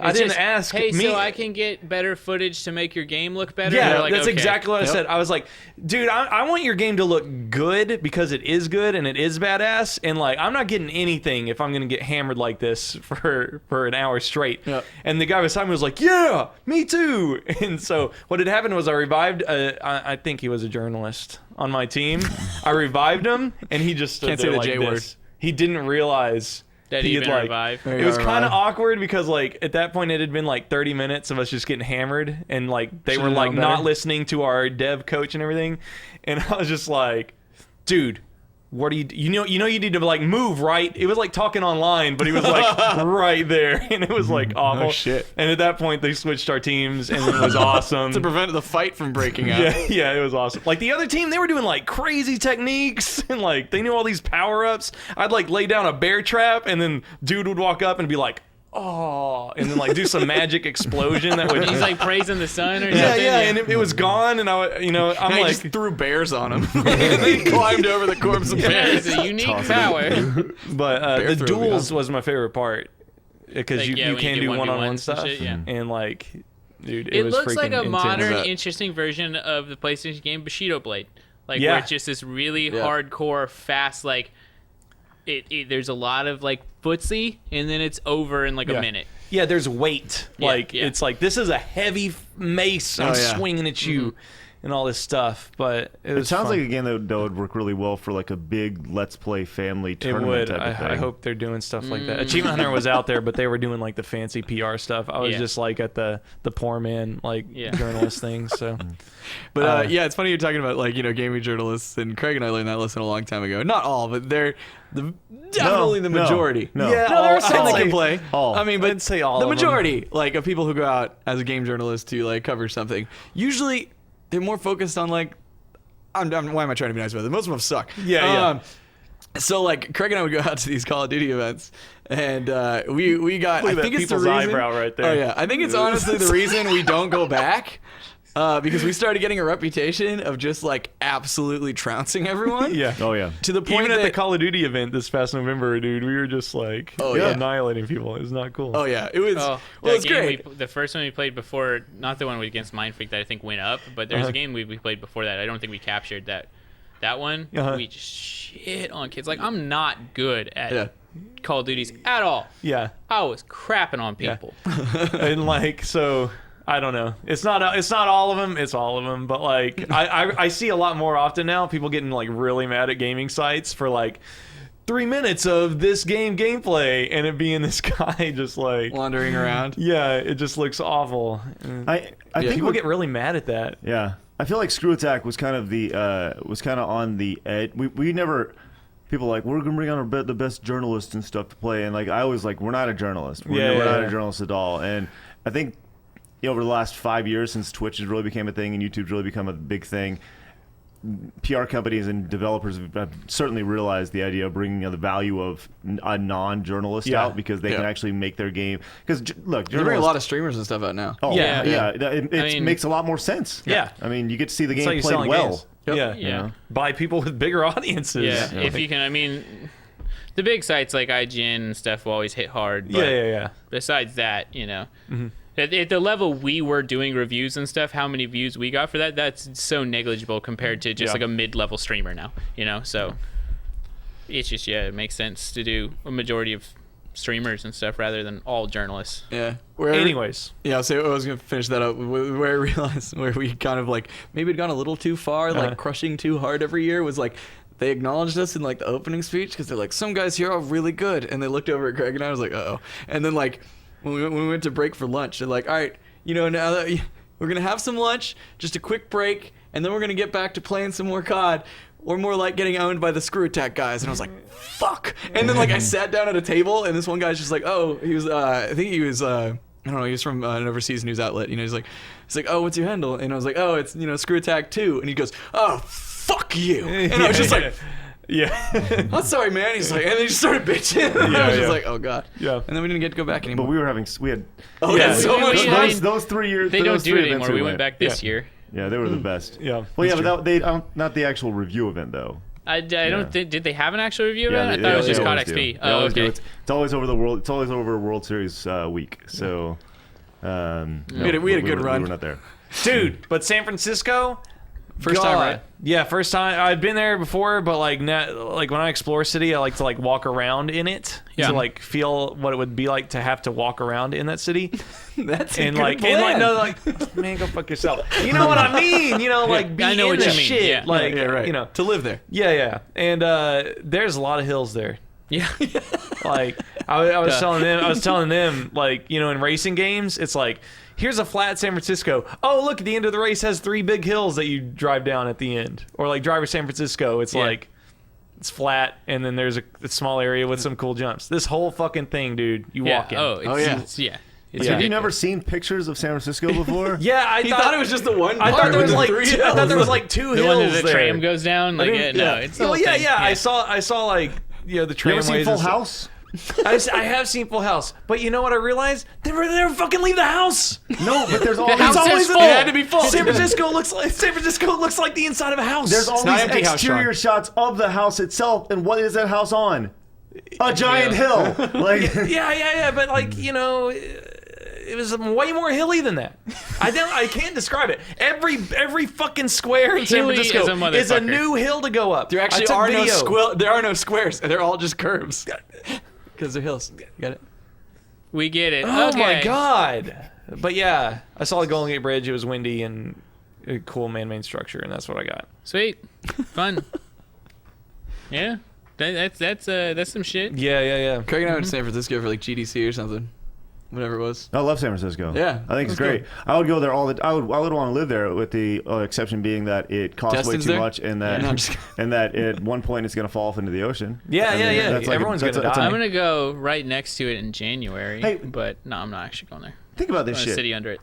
it's didn't just, ask. Hey, me. so I can get better footage to make your game look better. Yeah, They're like, that's okay. exactly what I Yep. said. I was like, dude, I want your game to look good because it is good and it is badass. And like, I'm not getting anything if I'm gonna get hammered like this for an hour straight. Yep. And the guy beside me was like, yeah, me too. And so what had happened was I revived. I think he was a journalist on my team. I revived him, and he just stood Can't say there the like J this. word. He didn't realize That he he'd had been like. revived. There It you was are, kind of Ryan. awkward because like at that point it had been like 30 minutes of us just getting hammered, and like they Should've were like known not better. listening to our dev coach and everything, and I was just like, dude, what do you need to like move right. It was like talking online, but he was like right there, and it was like awful. Oh, shit. And at that point they switched our teams, and it was awesome. To prevent the fight from breaking out. Yeah, it was awesome. Like the other team, they were doing like crazy techniques, and like they knew all these power-ups. I'd like lay down a bear trap, and then dude would walk up and be like, oh, and then like do some magic explosion that would. He's like praising the sun or Yeah, something. and it was gone, and I'm I like, just threw bears on him. And he climbed over the corpse of bears. It's a unique power. but the throw duels was my favorite part because Like, you when can you do 1v1s one-on-one and stuff, shit, yeah. and like, dude, it It was looks freaking like a intense. modern, That- interesting version of the PlayStation game Bushido Blade. Like Yeah. where it's just this really hardcore, fast, like there's a lot of like footsie, and then it's over in like a minute. Yeah, there's weight. Like yeah. it's like this is a heavy mace I'm swinging at you, and all this stuff. But it It sounds fun. like a game that would work really well for like a big Let's Play family It tournament would. type of thing. I hope they're doing stuff like that. Achievement Hunter was out there, but they were doing like the fancy PR stuff. I was Yeah. just like at the poor man journalist thing. So, But yeah, it's funny you're talking about like gaming journalists, and Craig and I learned that lesson a long time ago. Not all, but they're definitely the majority. No. Yeah, No, there are I'd some that say can play. all. I mean, but I'd say all the of them. majority, like of people who go out as a game journalist to like cover something, usually they're more focused on like, why am I trying to be nice about it? Most of them suck. Yeah. So like Craig and I would go out to these Call of Duty events, and we got. Look at I think that it's the people's reason. eyebrow right there. Oh yeah, I think it's honestly the reason we don't go back. Because we started getting a reputation of just like absolutely trouncing everyone. yeah. Oh yeah. To the point Even at that the Call of Duty event this past November, dude, we were just like annihilating people. It was not cool. Oh yeah, it was. Oh, well, it's that game great. the first one we played before, not the one against Mind Freak that I think went up, but there's a game we played before that. I don't think we captured that. That one, we just shit on kids. Like, I'm not good at Call of Duties at all. Yeah. I was crapping on people. And like, so I don't know. It's not all of them. It's all of them. But like, I see a lot more often now people getting like really mad at gaming sites for like 3 minutes of this game gameplay, and it being this guy just like Wandering around. Yeah, it just looks awful. I think People get really mad at that. Yeah, I feel like Screw Attack was kind of on the edge. We never. People are like, we're gonna bring on the best journalists and stuff to play, and like I was like, we're not a journalist. We're not a journalist at all. And I think over the last 5 years since Twitch has really became a thing and YouTube's really become a big thing, PR companies and developers have certainly realized the idea of bringing the value of a non-journalist out, because they can actually make their game. Because look, They bring a lot of streamers and stuff out now. Oh Yeah. it makes a lot more sense. Yeah. I mean, you get to see the It's game how you played selling well. games. Yep. Yeah. Yeah. By people with bigger audiences. Yeah, if you can, I mean, the big sites like IGN and stuff will always hit hard. But Yeah. besides that, at the level we were doing reviews and stuff, how many views we got for that, that's so negligible compared to just like a mid-level streamer now, so it's just, it makes sense to do a majority of streamers and stuff rather than all journalists. Yeah. Anyways. Yeah, so I was going to finish that up where I realized where we kind of like maybe had gone a little too far, like crushing too hard every year, was like they acknowledged us in like the opening speech because they're like, some guys here are really good, and they looked over at Craig and I was like, uh-oh. And then like when we went to break for lunch, they're like, all right, now that we're going to have some lunch, just a quick break, and then we're going to get back to playing some more COD. Or more like getting owned by the Screw Attack guys. And I was like, fuck. And then like I sat down at a table, and this one guy's just like, oh, he was, I think he was, I don't know, he was from an overseas news outlet. He's like, oh, what's your handle? And I was like, oh, it's, Screw Attack 2. And he goes, oh, fuck you. And I was just like, yeah. I'm sorry, man. He's like, and then he just started bitching. And I was just like, oh god. Yeah. And then we didn't get to go back anymore. But we had so much. those 3 years. They don't those do three it events anymore. We went back this year. Yeah, they were the best. Yeah. Well, yeah, but they not the actual review event though. I don't think. Did they have an actual review of it? I they thought it was just COD always do. XP. They Oh, always do. okay. It's always over the world. It's always over World Series week. So We had a good run. We were not there. Dude, but San Francisco, First time, right? Yeah, first time. I'd been there before, but like when I explore a city, I like to like walk around in it to like feel what it would be like to have to walk around in that city. That's a and good like plan. no, like man, go fuck yourself. You know what I mean? Like be I know in what the you mean, shit. yeah. Like yeah, right. To live there. Yeah. And there's a lot of hills there. Yeah. Like I was telling them like in racing games, it's like, here's a flat San Francisco. Oh, look, at the end of the race has 3 big hills that you drive down at the end. Or like Driver San Francisco, it's like It's flat, and then there's a small area with some cool jumps. This whole fucking thing, dude. You walk in. It's Have you never seen pictures of San Francisco before? Yeah, I thought it was just the one. I thought there was like three two, I thought there was like two the hills one that the there. tram goes down. Like, it's the whole thing. I saw like the You ever tramways. seen and Full stuff. House? I have seen Full House, but you know what I realized? They never fucking leave the house. No, but there's always, house is full. It had to be full. San Francisco looks like the inside of a house. there's not always empty house, exterior shots of the house itself, and what is that house on? A giant hill. Like yeah, but like it was way more hilly than that. I can't describe it. Every fucking square in San Hilly Francisco is a is a new hill to go up. There actually are there are no squares. They're all just curves. Because they're hills. Got it? We get it. Oh okay. my god! But yeah, I saw the Golden Gate Bridge. It was windy and a cool man-made structure, and that's what I got. Sweet. Fun. Yeah. That's some shit. Yeah. Craig and I went to San Francisco for like GDC or something. Whatever it was. I love San Francisco. Yeah, I think it's let's great. go. I would go there I would want to live there, with the exception being that it costs Justin's way too there? much, and that Yeah, no, I'm just and that at one point it's going to fall off into the ocean. Yeah. that's like Everyone's that's gonna that's die. I'm gonna go right next to it in January. Hey. But no, I'm not actually going there. Think about this I'm shit. a city under it.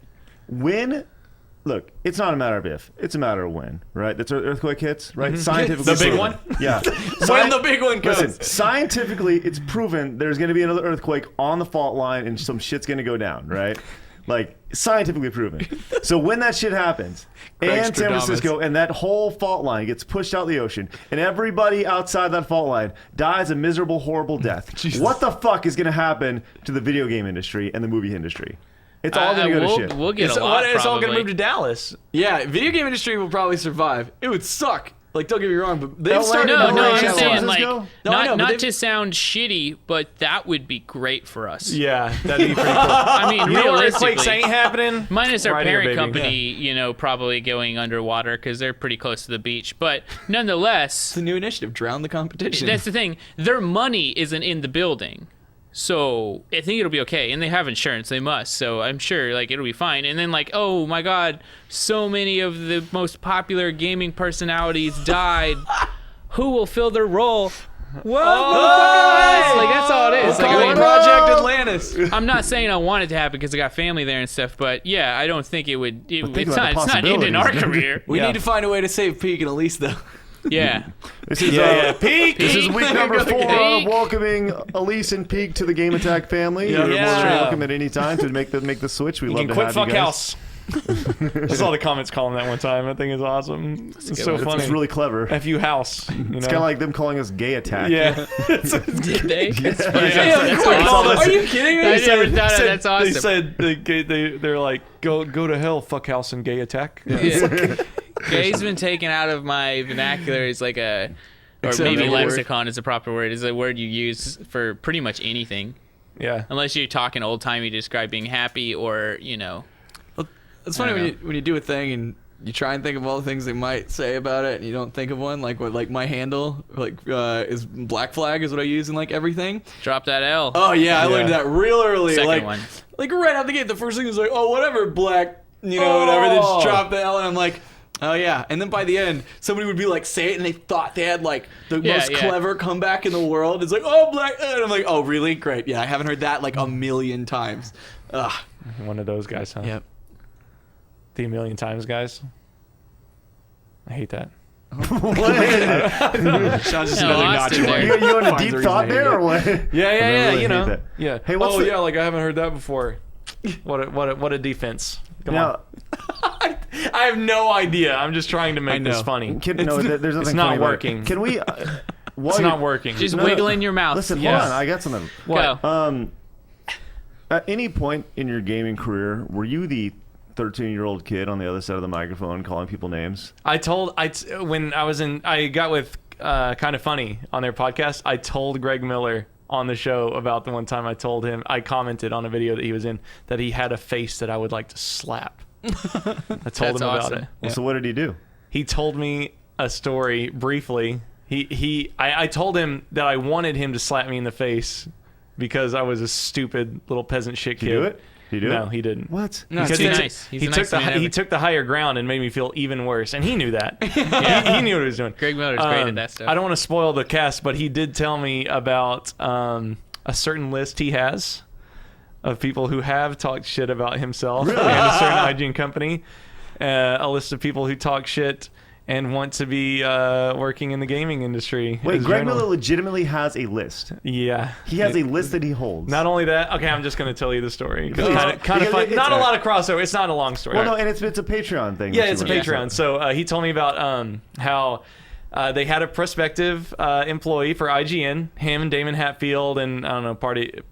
Look, it's not a matter of if, it's a matter of when, right? That's earthquake hits, right? Scientifically The big proven. one? Yeah. When the big one comes. Listen, scientifically, it's proven there's going to be another earthquake on the fault line and some shit's going to go down, right? Like, scientifically proven. So when that shit happens, and San Francisco and that whole fault line gets pushed out the ocean, and everybody outside that fault line dies a miserable, horrible death, what the fuck is going to happen to the video game industry and the movie industry? It's all going to go to shit. We'll get It's a lot. all Probably. gonna move to Dallas. Yeah, video game industry will probably survive. It would suck. Like, don't get me wrong, but they've LA started. No, LA, I'm San saying like Francisco? No, I know, but not they've- to sound shitty, but that would be great for us. Yeah, that'd be pretty cool. I mean, You know where realistically, earthquakes ain't happening? minus our Right here, parent baby. company, probably going underwater because they're pretty close to the beach. But nonetheless, It's a new initiative. Drown the competition. that's the thing. Their money isn't in the building. So I think it'll be okay. And they have insurance. They must. So I'm sure like it'll be fine. And then like, oh my God, so many of the most popular gaming personalities died. Who will fill their role? What? Like that's all it is. Like, I mean, Project Atlantis. I'm not saying I want it to happen because I got family there and stuff, but yeah, I don't think it would. think It's about the not ending our possibilities. career. We Yeah. need to find a way to save Peak and Elise, though. Yeah. This is Peak. This is week number 4 Peak. of welcoming Elise and Peak to the Game Attack family. You're more than Yeah. welcome at any time to make the switch. We You love can to quit have fuck you guys. house. I saw the comments calling that one time. I think it's awesome. It's so one. funny. It's really clever. FU house. You know? It's kind of like them calling us Gay Attack. Yeah. Did they? That's That's awesome. Are you kidding me? I never thought of that's awesome. They said they're like go to hell, fuck house and gay attack. Yeah. Gay's been taken out of my vernacular as like a, or Except maybe for the word. lexicon is a proper word. Is a word you use for pretty much anything, Yeah. unless you're talking old timey to describe being happy or It's funny I don't when you do a thing and you try and think of all the things they might say about it and you don't think of one. Like what, like my handle, is Black Flag is what I use in like everything. drop that L. Oh yeah, I learned that real early. Second like, one. like right out the gate, the first thing was like, oh whatever, black, whatever. They just drop the L and I'm like, oh yeah. And then by the end, somebody would be like, say it, and they thought they had like the most clever comeback in the world. It's like, oh black, and I'm like, oh really? Great. Yeah, I haven't heard that like a million times. Ugh. One of those guys, huh? Yep. The a million times guys. I hate that. Sean's just Yeah, another lost notch it away. there. You on a Finds deep a reason thought to hate there, it. or what? Yeah, I really you hate know. that. Yeah. Hey, what's the- yeah, like I haven't heard that before. What a defense. Come Now, on. I have no idea. I'm just trying to make this funny. no, there's nothing It's not funny about it. working. Can we? It's not working. Just No, wiggle in your mouth. Listen, Yeah. hold on. I got something. What? Go. At any point in your gaming career, were you the 13-year-old kid on the other side of the microphone calling people names? When I got with Kind of Funny on their podcast, I told Greg Miller on the show about the one time I commented on a video that he was in that he had a face that I would like to slap. I told him about awesome. it. Well, so what did he do? He told me a story briefly. I told him that I wanted him to slap me in the face because I was a stupid little peasant shit kid. Did you do it? He did? No, he didn't. What? No, He's Because too he, nice. He's he the took nicest the man ever. he took the higher ground and made me feel even worse, and he knew that. he knew what he was doing. Greg Miller's great at that stuff. I don't want to spoil the cast, but he did tell me about a certain list he has of people who have talked shit about himself and a certain hygiene company. A list of people who talk shit and want to be working in the gaming industry. Wait, as Greg journal- Miller legitimately has a list. Yeah. He has a list that he holds. Not only that, okay, I'm just going to tell you the story. Please. Kind of Because fun. it's Not a a- lot of crossover. It's not a long story. Well, no, and it's a Patreon thing. Yeah, that it's a you run. Patreon. So he told me about how they had a prospective employee for IGN, him and Damon Hatfield and I don't know,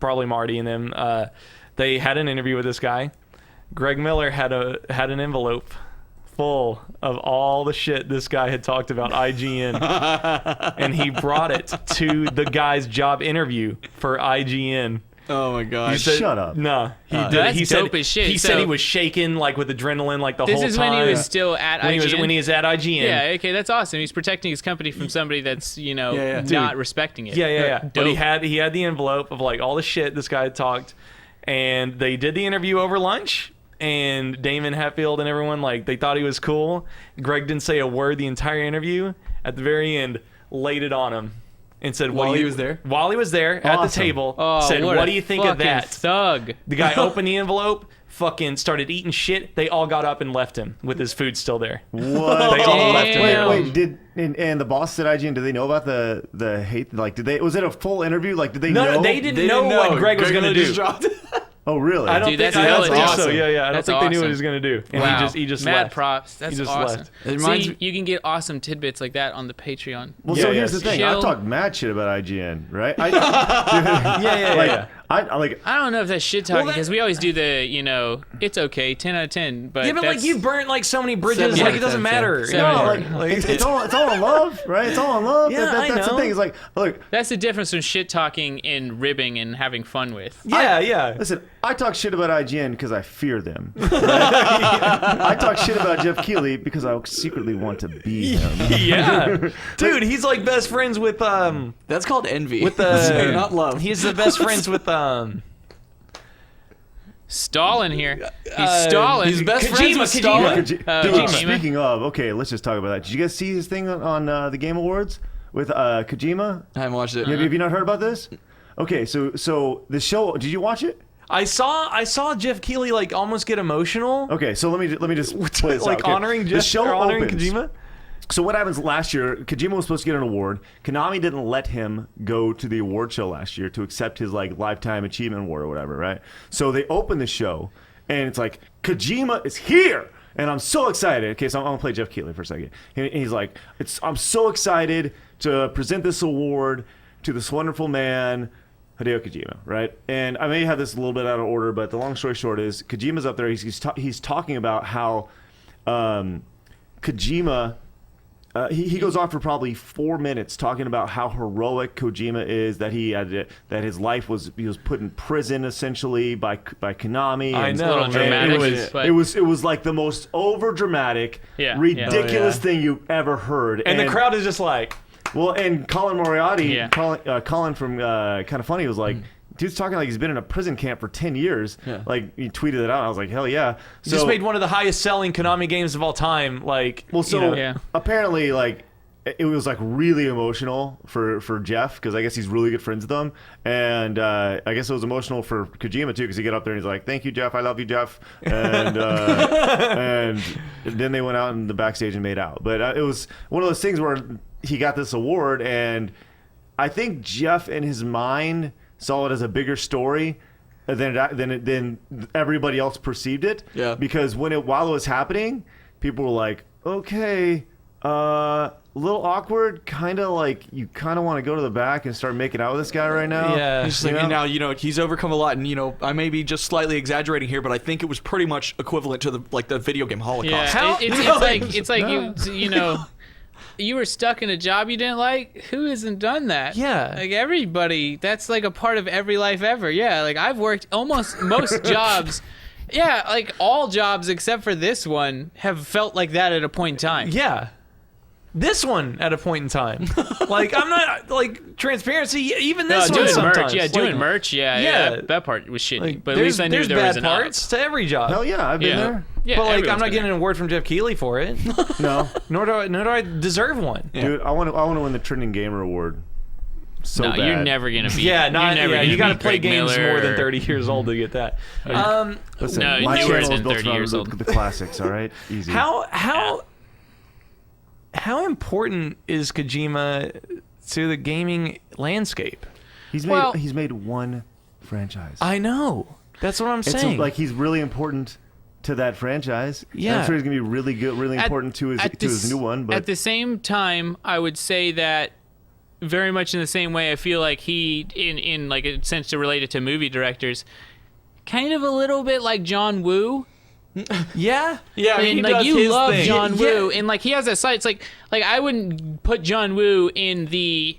probably Marty and them. They had an interview with this guy. Greg Miller had an envelope full of all the shit this guy had talked about IGN, and he brought it to the guy's job interview for IGN. Oh my god. You said- Shut up. No, he did. That's He said dope as shit. he said So- he was shaking like with adrenaline like the This whole is time. when he was still at IGN. when he was at IGN. Yeah, okay, that's awesome. He's protecting his company from somebody that's, yeah. not Dude. respecting it. Yeah. But he Dope. had the envelope of like all the shit this guy had talked, and they did the interview over lunch. And Damon Hatfield and everyone, like, they thought he was cool. Greg didn't say a word the entire interview. At the very end, laid it on him and said, While he was there? While he was there at the Awesome. table, Oh, said, what "What a do you think of fucking that?" Thug. The guy opened the envelope, fucking started eating shit. They all got up and left him with his food still there. What? They all left him there. Wait, and the boss at IGN, did they know about the hate? Like, was it a full interview? Like, did they know? No, they didn't know what Greg was going to Miller do. just dropped it. Oh, really? I don't Dude, think, that's I don't hella think so. awesome. Yeah. I don't That's think they knew what awesome. he was going to do. And Wow. he just Mad left. props. That's He just awesome. left. It reminds See, me- you can get awesome tidbits like that on the Patreon. Well, Yeah, so yeah. here's the thing. Chill. I've talked mad shit about IGN, right? Yeah. Like, I like. I don't know if that's shit talking Well, that- because we always do the, it's okay, 10 out of 10. But Yeah, but like that's- you burnt like so many bridges, Seven like out it doesn't of 10, matter. Seven. No, Yeah. like it's all in love, right? It's all in love. Yeah, I That's the know. thing. It's like, look, That's the difference from shit talking and ribbing and having fun with. Yeah. listen. I talk shit about IGN because I fear them. Right? I talk shit about Jeff Keighley because I secretly want to be him. Yeah, dude, he's like best friends with That's called envy. with the not love. He's the best friends with Stalin here. He's stalling. He's best Kojima, friends with Kojima. Stalin. Dude, Kojima. speaking of, okay, let's just talk about that. Did you guys see his thing on the Game Awards with Kojima? I haven't watched it. Have you not heard about this? Okay, so the show. Did you watch it? I saw Jeff Keighley like almost get emotional, Okay, so let me just play this like out. Okay. honoring The Jeff show or honoring opens. Kojima. So what happens last year? Kojima was supposed to get an award. Konami didn't let him go to the award show last year to accept his like lifetime achievement award or whatever, right? So they open the show, and it's like Kojima is here, and I'm so excited. Okay, so I'm gonna play Jeff Keighley for a second. And he's like, I'm so excited to present this award to this wonderful man, Hideo Kojima, right? And I may have this a little bit out of order, but the long story short is Kojima's up there. He's talking about how Kojima. He goes on for probably 4 minutes talking about how heroic Kojima is, that that his life he was put in prison essentially by Konami. I and- know, a little man. dramatic. It was like the most over dramatic, Yeah, ridiculous yeah. thing you've ever heard. And the crowd is just like, Well, and Colin Moriarty, Yeah. Colin from Kind of Funny was like, dude's talking like he's been in a prison camp for 10 years. Yeah. Like, he tweeted it out. I was like, hell yeah. he just made one of the highest selling Konami games of all time. Like, Well, so you know, Yeah. apparently, like, it was like really emotional for Jeff because I guess he's really good friends with him, and I guess it was emotional for Kojima too because he got up there and he's like, "Thank you, Jeff. I love you, Jeff," and and then they went out in the backstage and made out. But it was one of those things where he got this award, and I think Jeff in his mind saw it as a bigger story than everybody else perceived it. Yeah. Because while it was happening, people were like, "Okay, a little awkward, kind of like you kind of want to go to the back and start making out with this guy right now." Yeah. He's just like, You know? now, he's overcome a lot, and, I may be just slightly exaggerating here, but I think it was pretty much equivalent to the video game Holocaust. Yeah, it's like you were stuck in a job you didn't like. Who hasn't done that? Yeah. Like everybody. That's like a part of every life ever. Yeah, like I've worked almost most jobs. Yeah, like all jobs except for this one have felt like that at a point in time. yeah. this one at a point in time. Like, I'm not like transparency. Even this one doing sometimes. merch, doing merch, yeah. That part was shitty. Like, but at least I knew there's there was bad an parts to every job. Hell yeah, I've been there. Yeah, but like, everyone's I'm not been getting there. an award from Jeff Keighley for it. No, nor do I deserve one. dude, I want to win the Trending Gamer Award. So No, bad. you're never gonna be. Yeah, you got to beat play Greg games Miller more than or- 30 years old to get that. Listen, No, my newer channel is than built 30 around years old. the classics. All right, easy. How important is Kojima to the gaming landscape? He's made one franchise. I know. That's what I'm It's saying. like he's really important to that franchise. Yeah. And I'm sure he's gonna be really good, really important to his new one. But At the same time, I would say that very much in the same way, I feel like he, in like a sense to relate it to movie directors, kind of a little bit like John Woo. yeah. I mean, he like does you his love thing. John Woo, Yeah. and like he has that site. It's like I wouldn't put John Woo in the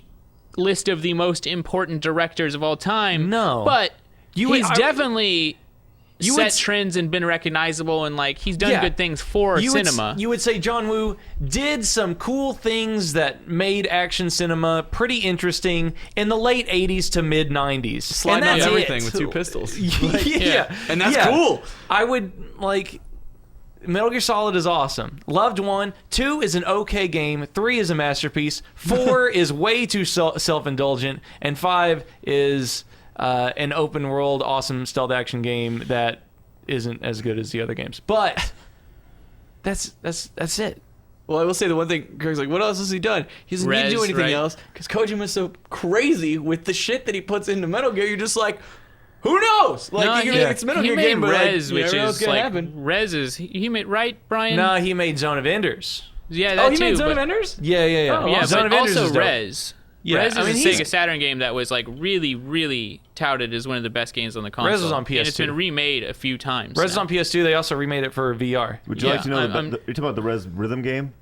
list of the most important directors of all time. No. but You would- he's definitely You set would- trends and been recognizable, and like he's done Yeah. good things for cinema. You would say John Woo did some cool things that made action cinema pretty interesting in the late 80s to mid 90s. Sliding and on that's everything it. with two pistols. yeah. And that's cool. I would like Metal Gear Solid is awesome. Loved 1. 2 is an okay game. 3 is a masterpiece. 4 is way too self-indulgent. And 5 is an open world, awesome stealth action game that isn't as good as the other games. But that's it. Well, I will say the one thing, Greg's like, what else has he done? He doesn't need to do Rez, anything right? else because Kojima's so crazy with the shit that he puts into Metal Gear. You're just like, who knows? Like, No, you can he- make it's a Metal he Gear made game, but Rez, like, which you never know is what's gonna like happen. Rez is he made right, Brian? No, he made Zone of Enders. Yeah, that Oh, he too. made Zone but, of Enders? Yeah. Oh, Yeah, Zone but of Enders also is dope. Rez. Yeah, Rez is I mean, a he's- Sega Saturn game that was like really, really touted as one of the best games on the console. Rez was on And it's PS2. been remade a few times. Res is now. on PS2. They also remade it for VR. would you Yeah, like to know? I'm- You're talking about the Res rhythm game.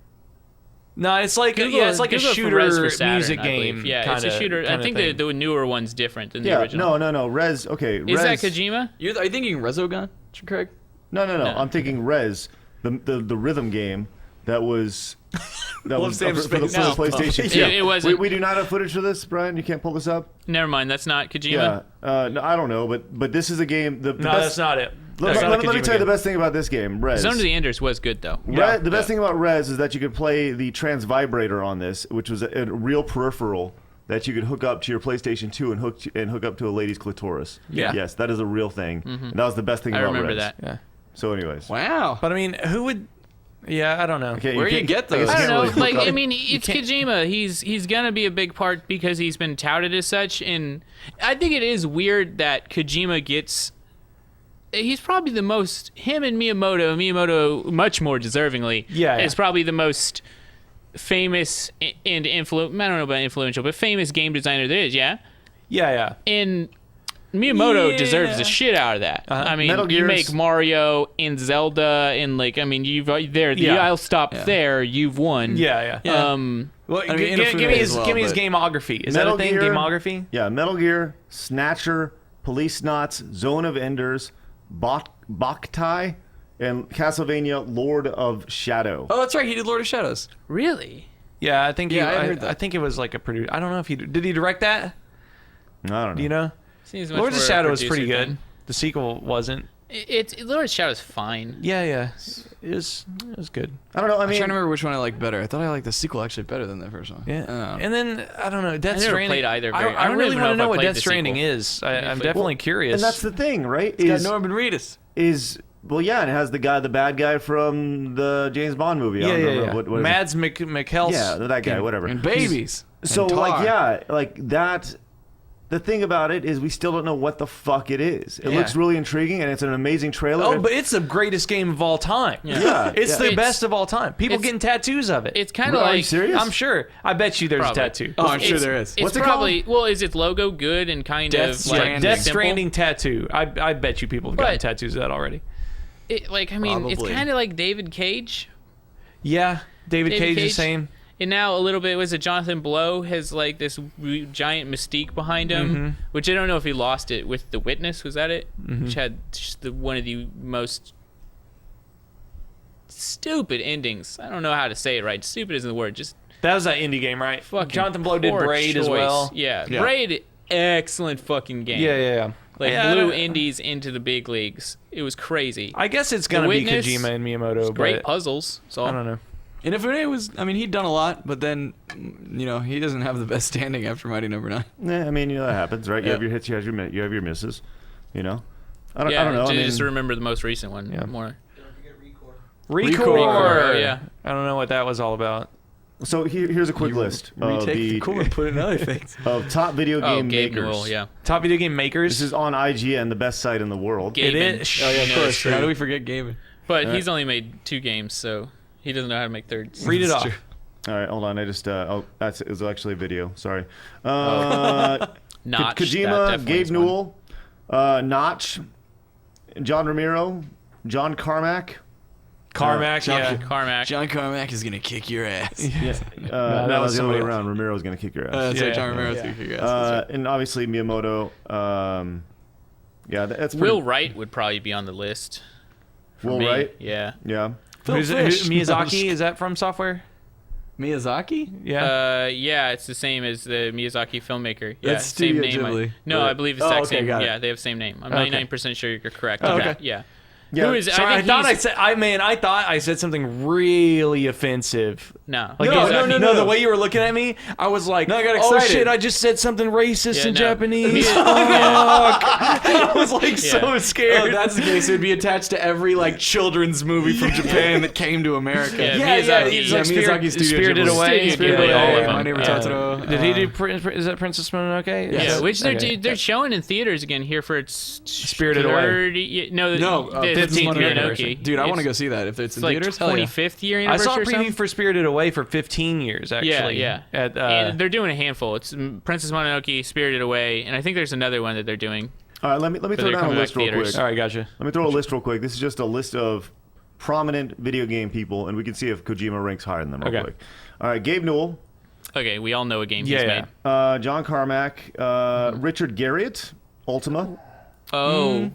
No, it's like Google- it's like a Google for shooter Rez for Saturn, music I game. believe. Yeah, it's kinda- a shooter. I kinda think thing. the newer one's different than the Yeah, original. no. Res. Okay, Is Res. that Kojima? Are you thinking Resogun, Craig? No. I'm thinking Res, the rhythm game that was Sam's for the face now. PlayStation. It wasn't- We do not have footage for this, Brian. You can't pull this up. Never mind, that's not Kojima. Yeah. No, I don't know, but this is a game. The No, best, that's not it. Let, That's not let a me Kojima tell you the game. best thing about this game, Res. Zone of the Enders was good though. Yeah. The best thing about Res is that you could play the trans vibrator on this, which was a real peripheral that you could hook up to your PlayStation 2 and hook up to a lady's clitoris. Yeah. Yes, that is a real thing. And that was the best thing I about remember Res. that. Yeah, So, anyways. Wow. but I mean, who would? Yeah, I don't know. Okay, Where do you can't- get I guess those? you I can't don't know. really hook Like, up- I mean, it's Kojima. He's gonna be a big part because he's been touted as such. And I think it is weird that Kojima gets. He's probably the most. Him and Miyamoto much more deservingly. Yeah. Is probably the most famous and I don't know about influential, but famous game designer there is. Yeah. Yeah. And Miyamoto Yeah. deserves the shit out of that. I mean, Metal you Gear's- make Mario and Zelda, and like, I mean, you've Yeah. I'll stop there. You've won. Yeah. I Well, mean, give Infinite me his as well, give me his but- gamography. Is Metal that a thing? Gear- Gamography? Yeah, Metal Gear, Snatcher, Police Knots, Zone of Enders, Boktai, and Castlevania Lord of Shadow. Oh, that's right. He did Lord of Shadows. Really? Yeah, I think. Yeah, I I heard that. I think it was like a producer. I don't know if he did. He direct that? I don't know. Do you know? Seems much Lord of more Shadow a is pretty producer good. thing. The sequel wasn't. It's Lord of Shadow's fine. Yeah. It was good. I don't know. I I'm mean, trying to remember which one I liked better. I thought I liked the sequel actually better than the first one. Yeah. Oh. And then I don't know. Death I never Stranding. played either I very- I don't really even want to know know if I what played Death the Stranding sequel. is. I'm played- definitely curious. and that's the thing, right? It's got Norman Reedus. Well, yeah, and it has the bad guy from the James Bond movie. I don't remember what is it? Mads Mikkelsen. Yeah, that guy, whatever. And babies. So, And like, tar. yeah, like that. The thing about it is we still don't know what the fuck it is. It Yeah. looks really intriguing, and it's an amazing trailer. Oh, but it's the greatest game of all time. Yeah. It's Yeah. the It's- best of all time. People it's- getting tattoos of it. It's kind of Are you like serious? I'm sure. I bet you there's Probably. a tattoo. Oh, I'm sure it's- there is. It's What's it probably well. Is its logo good and kind Death of Stranding. like Death simple? Stranding tattoo. I bet you people have gotten But- tattoos of that already. Like I mean, it's Probably. kind of like David Cage. Yeah, David Cage Cage. is same. And now a little bit was it Jonathan Blow has like this giant mystique behind him, which I don't know if he lost it with The Witness. Was that it? Which had just one of the most stupid endings. I don't know how to say it right. Stupid isn't the word. Just That was that indie game, right? Fucking Jonathan Blow did poor Braid choice. as well. Yeah, Braid, excellent fucking game. Yeah. Like Yeah, blew indies into the big leagues. It was crazy. I guess it's gonna be Witness, Kojima and Miyamoto. Great but puzzles. So I don't know. Inafune was, I mean, he'd done a lot, but then, he doesn't have the best standing after Mighty Number 9. Yeah, I mean, that happens, right? You Yeah. have your hits, you have your misses. I don't know. Just remember the most recent one more. Recore. Yeah. I don't know what that was all about. So here's a quick list of Retake the core and put it in other things. of top video game Gabe makers. Newell, yeah. Top video game makers. This is on IGN, the best site in the world. Gabe It is. Oh, yeah, of You know, course. it's true. How do we forget Gabe? But he's only made 2 games, so he doesn't know how to make thirds. Read it off. All right, hold on. I just that's it was actually a video. Sorry. Notch. that Kojima, definitely Gabe is one. Newell, Notch, John Romero, John Carmack. Carmack, yeah. Carmack. John Carmack is going to kick your ass. No, that was the other way around. Romero's gonna kick your ass. So Yeah. John Romero's going to kick your ass. That's right. And obviously Miyamoto. That's pretty, Will Wright would probably be on the list. for Will me. Wright. Yeah. Yeah. Who's it? Miyazaki? Is that from Software? Miyazaki? Yeah. Yeah, it's the same as the Miyazaki filmmaker. Yeah, That's same Studio name. Ghibli. No, Right. I believe the Oh, exact okay, same. got it. Yeah, they have the same name. I'm Okay. 99% sure you're correct. Oh, on okay. that. Yeah. Yeah. Who is? Sorry, I think thought he's- I thought I said something really offensive. No. Like, Miyazaki- no, the way you were looking at me, I was like, No, I got oh excited. shit, I just said something racist Yeah, in no. Japanese. Yeah. I was like so Oh, scared. that's the case. It would be attached to every children's movie from Japan that came to America. Yeah, yeah, Miyazaki. he's Yeah, like Miyazaki Studio Spirited Ghibli. Away. Spirited Away, Away, all of them. My Neighbor Totoro. Did he do? Is that Princess Mononoke? Yeah, Yes. which they're Okay. they're showing in theaters again here for its Spirited Away. 30 No, No, the 15th year Mononoke. anniversary. Dude, I want to It's- go see that. If it's It's in like theaters, hell yeah. 25th year I anniversary. saw a or preview something. for Spirited Away for 15 years, actually. Yeah. At, And they're doing a handful. It's Princess Mononoke, Spirited Away, and I think there's another one that they're doing. All right. Let me throw they're down a coming list back real theaters. quick. all right, gotcha. Let me throw a list real quick. This is just a list of prominent video game people, and we can see if Kojima ranks higher than them real Okay. quick. All right. Gabe Newell, Okay, we all know a game Yeah, he's yeah. made. John Carmack, Richard Garriott, Ultima, Oh,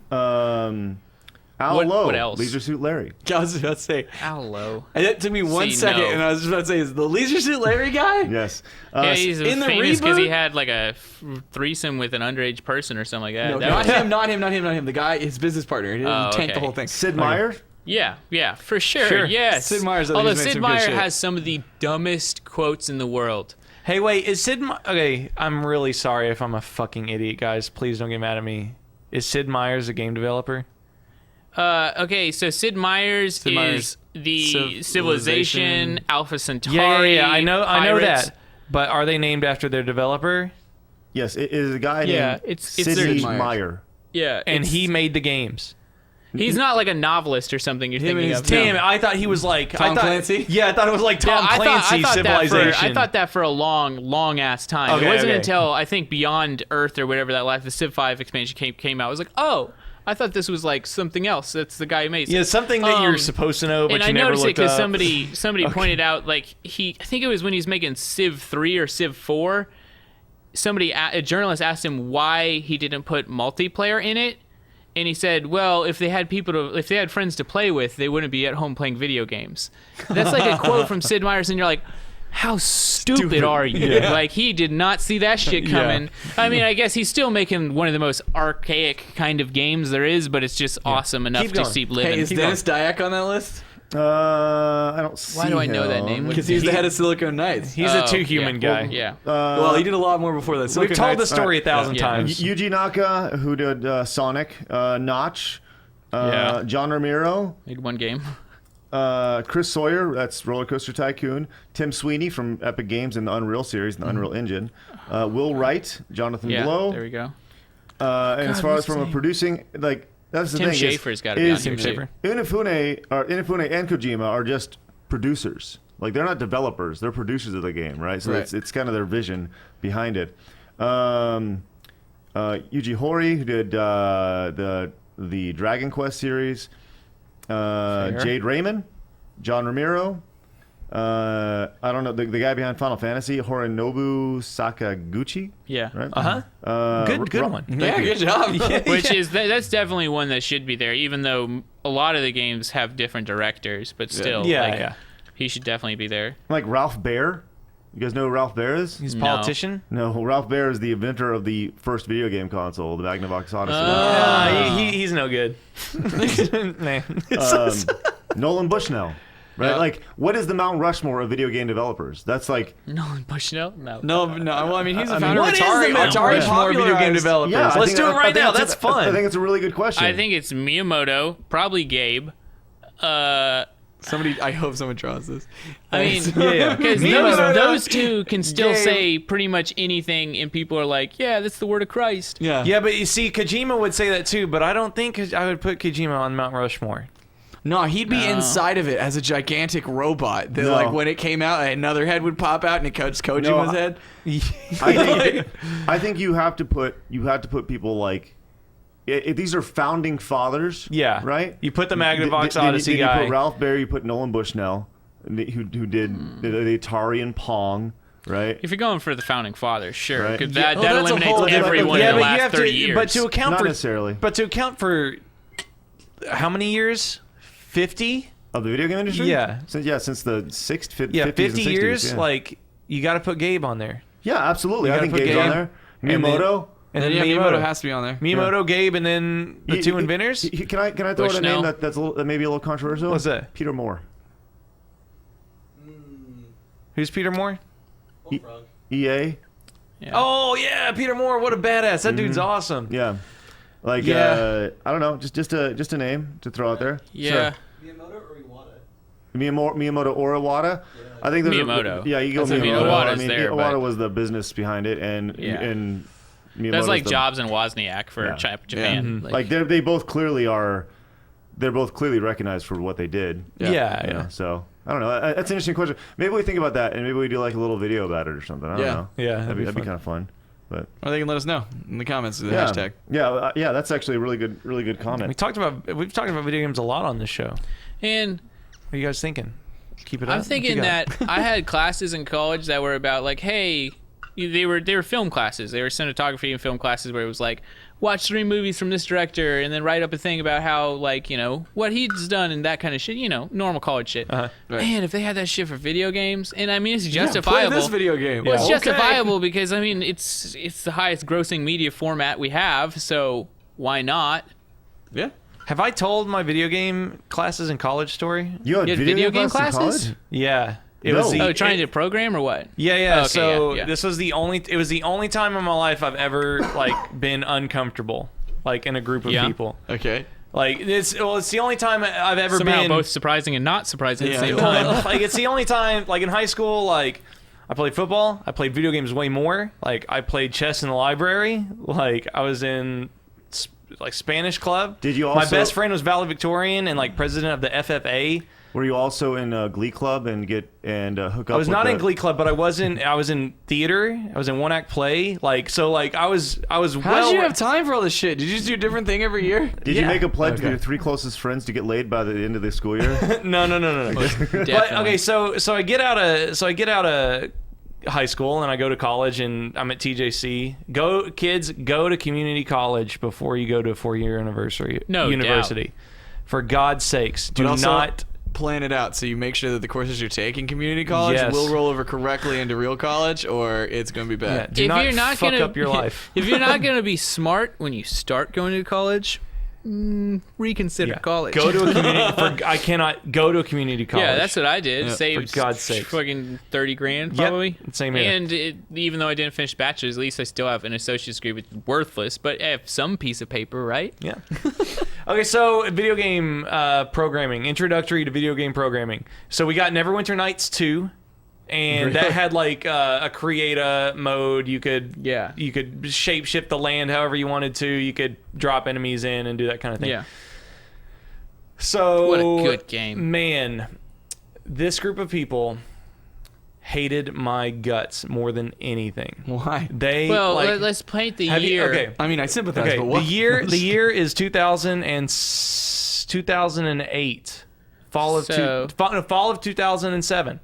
Al What- Lowe, what else? Leisure Suit Larry. I was about to say. hello. And it took me one See, second, no. and I was just about to say, is the Leisure Suit Larry guy? Yes. Yeah, he's in the famous because he reboot? had like a threesome with an underage person or something like that. No, That not was- him, not him, not him, not him. The guy, his business partner. He didn't Oh, tank the okay. whole thing. Sid Meier. Yeah, for sure. Sure. Yes. Sid Meier's at Although least made Sid some good Meier shit. has some of the dumbest quotes in the world. Hey, wait, is okay, I'm really sorry if I'm a fucking idiot, guys. Please don't get mad at me. Is Sid Meier's a game developer? Okay, so Sid Meier's Meier's is the Civilization. Civilization, Alpha Centauri. Yeah, I know Pirates. that. But are they named after their developer? Yes, it is a guy Yeah, named it's Sidney Sid Meier. Meyer. Yeah, And it's- he made the games. he's not like a novelist or something you're Him and thinking his of. team. Damn it, I thought he was like Tom Clancy? Yeah, I thought it was like Tom I Clancy thought Civilization. I thought that for a long ass time. Okay, It wasn't okay. until I think Beyond Earth or whatever that the Civ 5 expansion came out. I was like, oh, I thought this was like something else. That's the guy who made it. Yeah, something that you're Um, supposed to know, but And you I never noticed it looked because up. somebody pointed out like I think it was when he was making Civ 3 or Civ 4. A journalist asked him why he didn't put multiplayer in it, and he said, "Well, if they had friends to play with, they wouldn't be at home playing video games." That's like a quote from Sid Meier's, and you're like, "How stupid are you?" Yeah. Like he did not see that shit coming. I mean, I guess he's still making one of the most archaic kind of games there is, but it's just awesome enough Keep to going. keep living. Hey, is Dennis Dyack on that list? I don't see Why do I know that him. name? Because he was the head of Silicon Knights. He's a two human guy. Yeah. Well, he did a lot more before that. We've Silicon told the Knights- story 1,000 Yeah. times. Yuji Naka, who did Sonic, Notch, Yeah. John Romero, Made one game. Chris Sawyer, that's Roller Coaster Tycoon, Tim Sweeney from Epic Games and the Unreal series and the Unreal Engine, Will Wright, Jonathan Yeah. Blow, There we go. and as far what's as from his a name? producing, like that's the Tim thing. Schafer's gotta be on is here, too. Inafune and Kojima are just producers. Like they're not developers; they're producers of the game, right? So Right. it's kind of their vision behind it. Yuji Horii, who did the Dragon Quest series, Jade Raymond, John Romero. I don't know the guy behind Final Fantasy, Horinobu Sakaguchi, Yeah. right? Good one. Yeah, good job. Which is that's definitely one that should be there, even though a lot of the games have different directors, but still, Yeah, like, yeah. he should definitely be there. Like Ralph Baer, You guys know who Ralph Baer is? He's a No. politician. No, Ralph Baer is the inventor of the first video game console, the Magnavox Odyssey. He's no good. Man. Nolan Bushnell. Right? Yeah. Like, what is the Mount Rushmore of video game developers? That's like... Nolan Bushnell? No. No. Well, I mean, he's the mean, founder of what is the Atari. Mount Atari Rushmore of video game popularized- developers? Yeah, I Let's think- do it I right think now. it's That's a- fun. I think it's a really good question. I think it's Miyamoto, probably Gabe. Somebody, I hope someone draws this. I mean, Yeah. because Miyamoto. those two can still Gabe. say pretty much anything, and people are like, yeah, that's the word of Christ. Yeah. Yeah, but you see, Kojima would say that too, but I don't think I would put Kojima on Mount Rushmore. No, he'd be No. inside of it as a gigantic robot. That, No. like, when it came out, another head would pop out and it cuts Kojima's head. I think you have to put people like... these are founding fathers. Yeah. Right? You put the Magnavox Odyssey you guy. put Ralph Baer, you put Nolan Bushnell, who did the Atari and Pong, right? If you're going for the founding fathers, sure, Right. because Yeah, that, oh, that that's a eliminates whole different- everyone yeah, in the but you last have 30 to, years. but to account Not for necessarily. But to account for how many years? 50? Of the video game industry? Yeah. Since the 50s Yeah, and 50 60s. years. Yeah, Like, you got to put Gabe on there. yeah, absolutely. You I gotta think put Gabe's on Gabe, there. and then- Miyamoto. And then yeah, Miyamoto. Miyamoto has to be on there. Miyamoto, Gabe, and then the two inventors. Can I throw out a Bushnell. name that may be a little controversial? What's that? Peter Moore. Who's Peter Moore? EA. Yeah. Oh yeah, Peter Moore. What a badass. That dude's awesome. Yeah. Like Yeah. I don't know, just a name to throw out there. Yeah. Miyamoto or Iwata. I think there's Miyamoto. Yeah, you go That's- I mean, Miyamoto. Iwata's there, Iwata but- was the business behind it, and Yeah. and Miyamoto's That's like the, Jobs and Wozniak for Yeah. Japan. Like they both clearly are. They're both clearly recognized for what they did. Yeah. You know, so I don't know. That's an interesting question. Maybe we think about that, and maybe we do like a little video about it or something. I don't Yeah. know. Yeah, that'd be fun. kind of fun. But Or they can let us know in the comments with the yeah, hashtag. yeah, that's actually a really good We've comment. talked about video games a lot on this show. And What are you guys thinking? Keep it up. I'm What you thinking got? that I had classes in college that were about like, hey, they were film classes. They were cinematography and film classes where it was like, watch 3 movies from this director and then write up a thing about how, like, you know, what he's done and that kind of shit. You know, normal college shit. Uh-huh. Right. Man, if they had that shit for video games, and I mean, it's Play justifiable. this video game. Well, it's Yeah. justifiable because I mean, it's the highest grossing media format we have, so why not? Yeah. Have I told my video game classes in college story? You had You had video, game classes? in classes? college? Yeah. It No. was the, Oh, trying to program or what? Yeah, yeah. Oh, okay, so yeah. this was the only time in my life I've ever like been uncomfortable, like in a group of Yeah. people. Okay. Like it's the only time I've ever Somehow been both surprising and not surprising at the same Well, time. like it's the only time, like in high school, like I played football. I played video games way more. Like I played chess in the library. Like I was in like Spanish club. Did you My also- best friend was valedictorian and like president of the FFA. Were you also in Glee Club and hook up? I was with not the, in Glee Club, but I was in theater. I was in one act play. Like so, like I was How well. did you have time for all this shit? Did you just do a different thing every year? Did you Yeah. make a pledge to Okay. your 3 closest friends to get laid by the end of the school year? No. But okay, so I get out of high school and I go to college and I'm at TJC. Go to community college before you go to a 4-year university. For God's sakes, do But also not. plan it out so you make sure that the courses you're taking community college Yes. will roll over correctly into real college, or it's going to be Yeah, bad. do not fuck up your life. If you're not gonna be smart when you start going to college, reconsider college. Go to a community. I cannot go to a community college. Yeah, that's what I did. Yeah, Saved for God's sakes. fucking 30 grand Yep, probably. same here. And even though I didn't finish bachelor's, at least I still have an associate's degree, which is worthless. But I have some piece of paper, right? Yeah. Okay, so video game programming, introductory to video game programming. So we got Neverwinter Nights 2, and that had like a create-a mode. You could shape shift the land however you wanted to. You could drop enemies in and do that kind of thing. Yeah. So What a good game. Man, this group of people hated my guts more than anything. Why? They Well, like, let's paint the have you- year. okay. I mean, I sympathize, Okay, but what? the year is 2008. Fall of fall of 2007.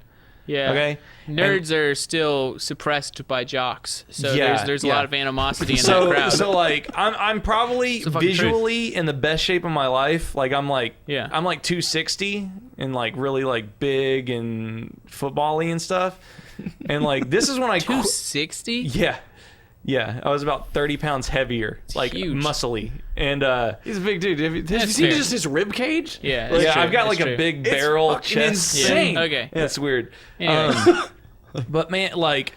Yeah. Okay. Nerds are still suppressed by jocks, so Yeah, there's a yeah. lot of animosity in that So crowd. so like I'm probably the fucking visually in the best shape of my life. Like I'm like Yeah. I'm like 260 and like really like big and football-y and stuff. And like this is when I 260. Yeah, I was about 30 pounds heavier, like huge. muscly, and He's a big dude. Have you That's seen fair. just his rib cage? Yeah, yeah, that's true, I've got that's like true. a big It's barrel fucking chest. insane. Yeah. Okay. That's weird. Anyway. But man, like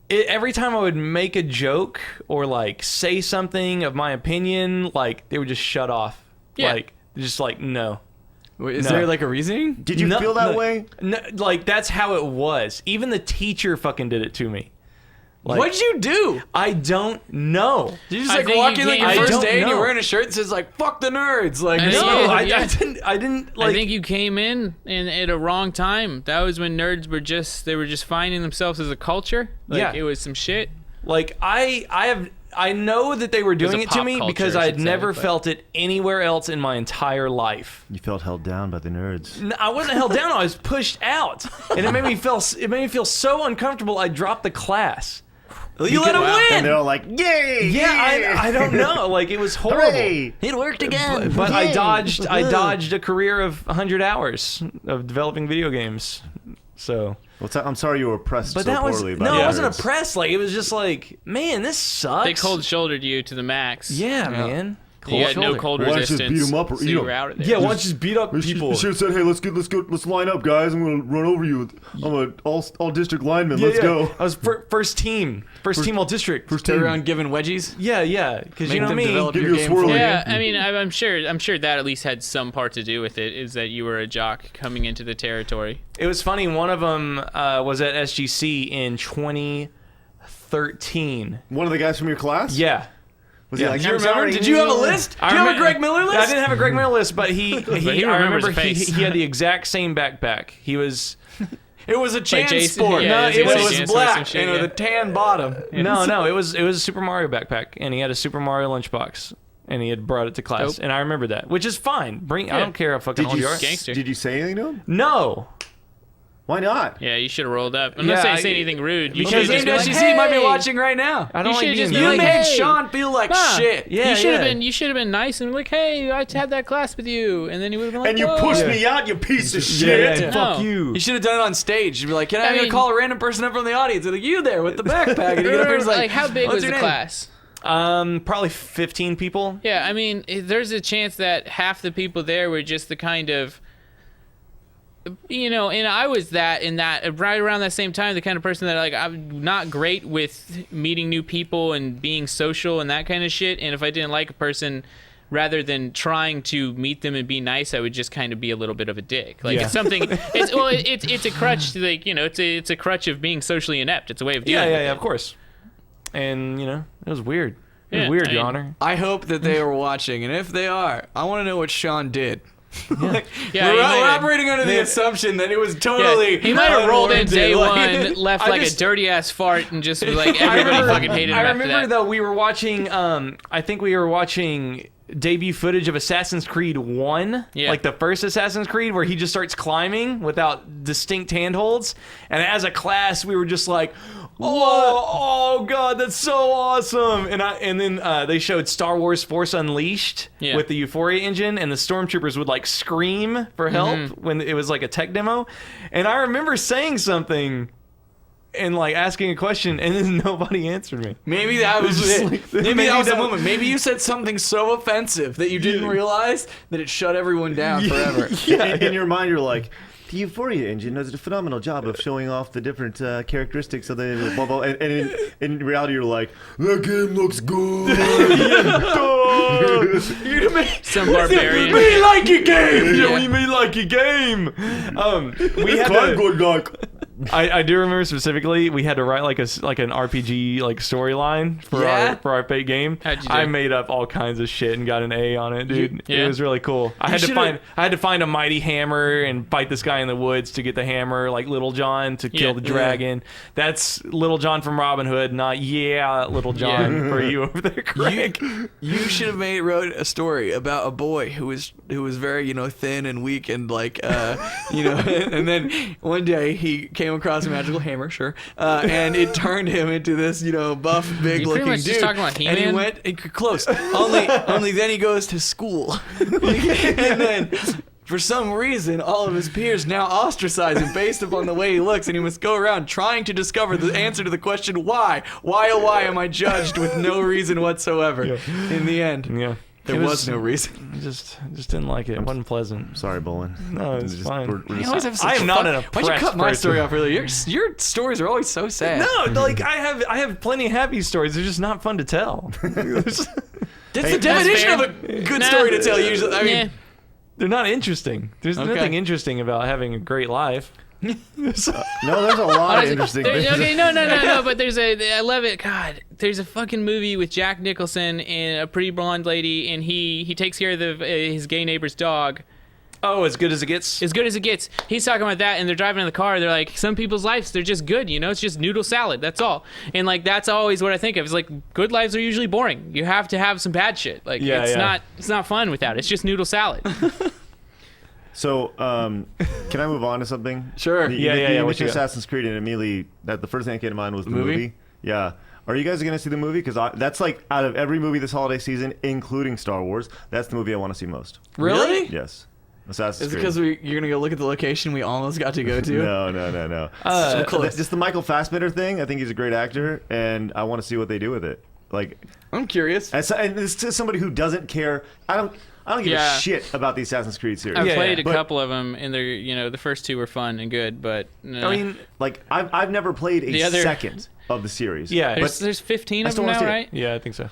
every time I would make a joke or like say something of my opinion, like they would just shut off. Yeah. Like just like no. Wait, is No. there like a reasoning? Did you feel that way? No, like that's how it was. Even the teacher fucking did it to me. Like, What'd you do? I don't know. Did you just I like think walk you in like came- your I first don't day and you're know. wearing a shirt that says like "fuck the nerds"? Like I think No, you- I yeah. didn't. I didn't like. I think you came in and at a wrong time. That was when nerds were just finding themselves as a culture. Like, Yeah. it was some shit. Like I know that they were was doing a it to pop me culture, because I I had should say, never but- felt it anywhere else in my entire life. You felt held down by the nerds. I wasn't held down. I was pushed out, and it made me feel so uncomfortable. I dropped the class. you let him Wow. And win. they're all like, "Yay!" Yeah, I don't know. Like it was horrible. Hooray! It worked again. But I Yay. dodged a career of 100 hours of developing video games. So, I'm sorry you were oppressed but so that was poorly by no, the I wasn't nerds. oppressed. Like it was just like, man, this sucks. They cold shouldered you to the max. Yeah, man. You had no shoulder. cold Why don't you just resistance. beat 'em up or so eat you 'em? were out of there. Yeah, why don't you just beat up You people? should have said, "Hey, let's line up, guys. I'm gonna run over you. I'm a all district lineman. Yeah, Let's yeah. go." I was first team all district. First Turn team. around giving wedgies. Yeah, because Make you know them me. develop Give your you a game. swirly. for you. Yeah, I mean, I'm sure that at least had some part to do with it. Is that you were a jock coming into the territory? It was funny. One of them was at SGC in 2013. One of the guys from your class. Yeah. Was Yeah. he like, Do you "I'm remember? sorry"? Did you have a list? Do you have a Greg Miller list? I didn't have a Greg Miller list, but he he I remembers remember the face. he had the exact same backpack. He was It was a Chan Jason- sport. yeah, No, I was it gonna say was Jansen or some black shit, and with yeah. a tan bottom. no, it was a Super Mario backpack, and he had a Super Mario lunchbox, and he had brought it to class, Dope. and I remember that, which is fine. I Yeah. don't care how fucking Did old you you are. Gangster. did you say anything to him? No. Why not? Yeah, you should have rolled up. I'm Yeah, not saying I- say anything rude. You because should have game just been SGC like, might be "Hey!" watching right now. I don't You like should've being just mean. You like, made "Hey." Sean feel like Nah. shit. Yeah, you should have yeah. been. You should have been nice and like, "Hey, I had that class with you," and then he would have been like, And you "Whoa." pushed me out, you piece of shit. Yeah, No. fuck you. You should have done it on stage. You'd be like, "Can I'm I gonna mean- call a random person up from the audience?" They're like, "You there with the backpack?" And you get up there, and it's like, how big "What's was your the name?" class? Probably 15 people. Yeah, I mean, there's a chance that half the people there were just the kind of, and I was that right around that same time, the kind of person that like I'm not great with meeting new people and being social and that kind of shit. And if I didn't like a person, rather than trying to meet them and be nice, I would just kind of be a little bit of a dick. Like Yeah. it's something. It's a crutch. Like it's a crutch of being socially inept. It's a way of dealing. with it. Of course. And it was weird. It was Yeah, weird, I Your mean- Honor. I hope that they are watching, and if they are, I want to know what Sean did. Yeah, we're, he might we're have- operating under the assumption that it was totally. Yeah, he might have rolled in unwarranted. day Like, one, left I like just- a dirty ass fart, and just was like everybody fucking hated him I after remember that. though we were watching. I think we were watching debut footage of Assassin's Creed 1, Yeah. like the first Assassin's Creed, where he just starts climbing without distinct handholds. And as a class, we were just like, oh god, that's so awesome. And then they showed Star Wars Force Unleashed Yeah. with the Euphoria engine, and the stormtroopers would like scream for help when it was like a tech demo. And I remember saying something and like asking a question, and then nobody answered me. Maybe that was Just it. like- Maybe maybe that was the that- moment. Maybe you said something so offensive that you didn't realize that it shut everyone down forever. In your mind, you're like, the Euphoria engine does a phenomenal job of showing off the different characteristics of the blah, blah, and in reality, you're like, that game looks good. You made Some barbarian. me like your game. Yeah, we made like a game. We had Kind to, good luck. I do remember specifically we had to write like an RPG like storyline for Yeah? our paid game. How'd you do? I made up all kinds of shit and got an A on it, dude. Yeah? It was really cool. I had to should've- find a mighty hammer and fight this guy in the woods to get the hammer, like Little John, to kill Yeah. the dragon. That's Little John from Robin Hood, not Little John for you over there, Craig. You should have wrote a story about a boy who was very thin and weak and like and then one day he came across a magical hammer, and it turned him into this buff big You pretty looking much dude. just talking about and he He-Man? went close. Only then he goes to school, and then For some reason, all of his peers now ostracize him based upon the way he looks, and he must go around trying to discover the answer to the question, why? Why, oh why am I judged with no reason whatsoever? In the end, there was no reason. I just didn't like it. It wasn't pleasant. Sorry, Bolin. No, it's fine. I am not an oppressed Why'd you cut my person. story off earlier? Your stories are always so sad. No, like I have plenty of happy stories. They're just not fun to tell. That's the definition of a good story to tell. Usually, I mean, they're not interesting. There's nothing interesting about having a great life. No, there's a lot of interesting things. Okay, no. But I love it. God, there's a fucking movie with Jack Nicholson and a pretty blonde lady, and he takes care of his gay neighbor's dog. Oh, As Good as It Gets? As Good as It Gets. He's talking about that, and they're driving in the car. They're like, some people's lives, they're just good, it's just noodle salad. That's all. And like, that's always what I think of. It's like, good lives are usually boring. You have to have some bad shit. Like, it's not fun without it. It's just noodle salad. So, can I move on to something? Sure. You What mentioned you got? Assassin's Creed, and immediately the first thing that came to mind was the movie. Yeah. Are you guys going to see the movie? Because that's like, out of every movie this holiday season, including Star Wars, that's the movie I want to see most. Really? Yes. Assassin's Is it Creed. because you're gonna go look at the location we almost got to go to? No. So close. Just the Michael Fassbender thing. I think he's a great actor, and I want to see what they do with it. Like, I'm curious. and this to somebody who doesn't care. I don't give a shit about the Assassin's Creed series. I've played a But, couple of them, and they're the first two were fun and good, but I mean, like, I've never played a second of the series. Yeah. there's 15 I of still them wanna now, see it. right? yeah, I think so.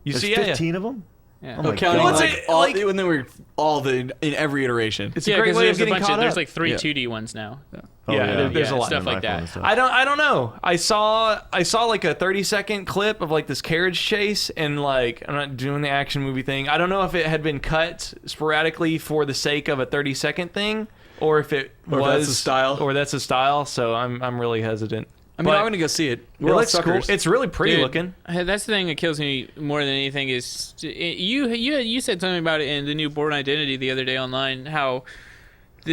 You There's see, 15 of them. Yeah. Oh my Counting God. when they were all in every iteration. It's a great way of getting caught up. There's like 3 Yeah. 2D ones now. Oh, there's a lot. stuff like that. And stuff. I don't know. I saw like a 30-second clip of like this carriage chase, and like, I'm not doing the action movie thing. I don't know if it had been cut sporadically for the sake of a 30-second thing, or if it was that's the style. Or that's a style. So I'm really hesitant. I mean, But I'm gonna go see it. it We're all looks cool. suckers. It's really pretty Dude, looking. That's the thing that kills me more than anything is you said something about it in the new Born Identity the other day online, how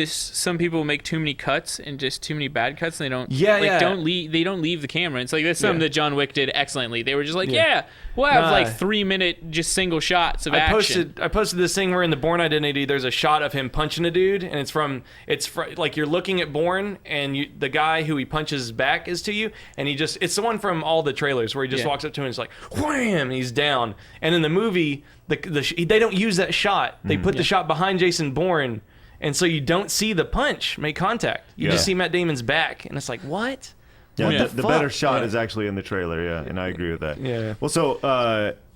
some people make too many cuts and just too many bad cuts, and they don't they don't leave the camera. It's like that's something that John Wick did excellently. They were just like, we'll have like 3-minute just single shots of action. I posted this thing where in the Bourne Identity there's a shot of him punching a dude, and it's from like you're looking at Bourne, and the guy who he punches back is to you, and it's the one from all the trailers where he just walks up to him and it's like wham, and he's down. And in the movie they don't use that shot. They put the shot behind Jason Bourne. And so you don't see the punch make contact. You just see Matt Damon's back, and it's like, what? Yeah, What the better shot is actually in the trailer, and I agree with that. Yeah. Well, so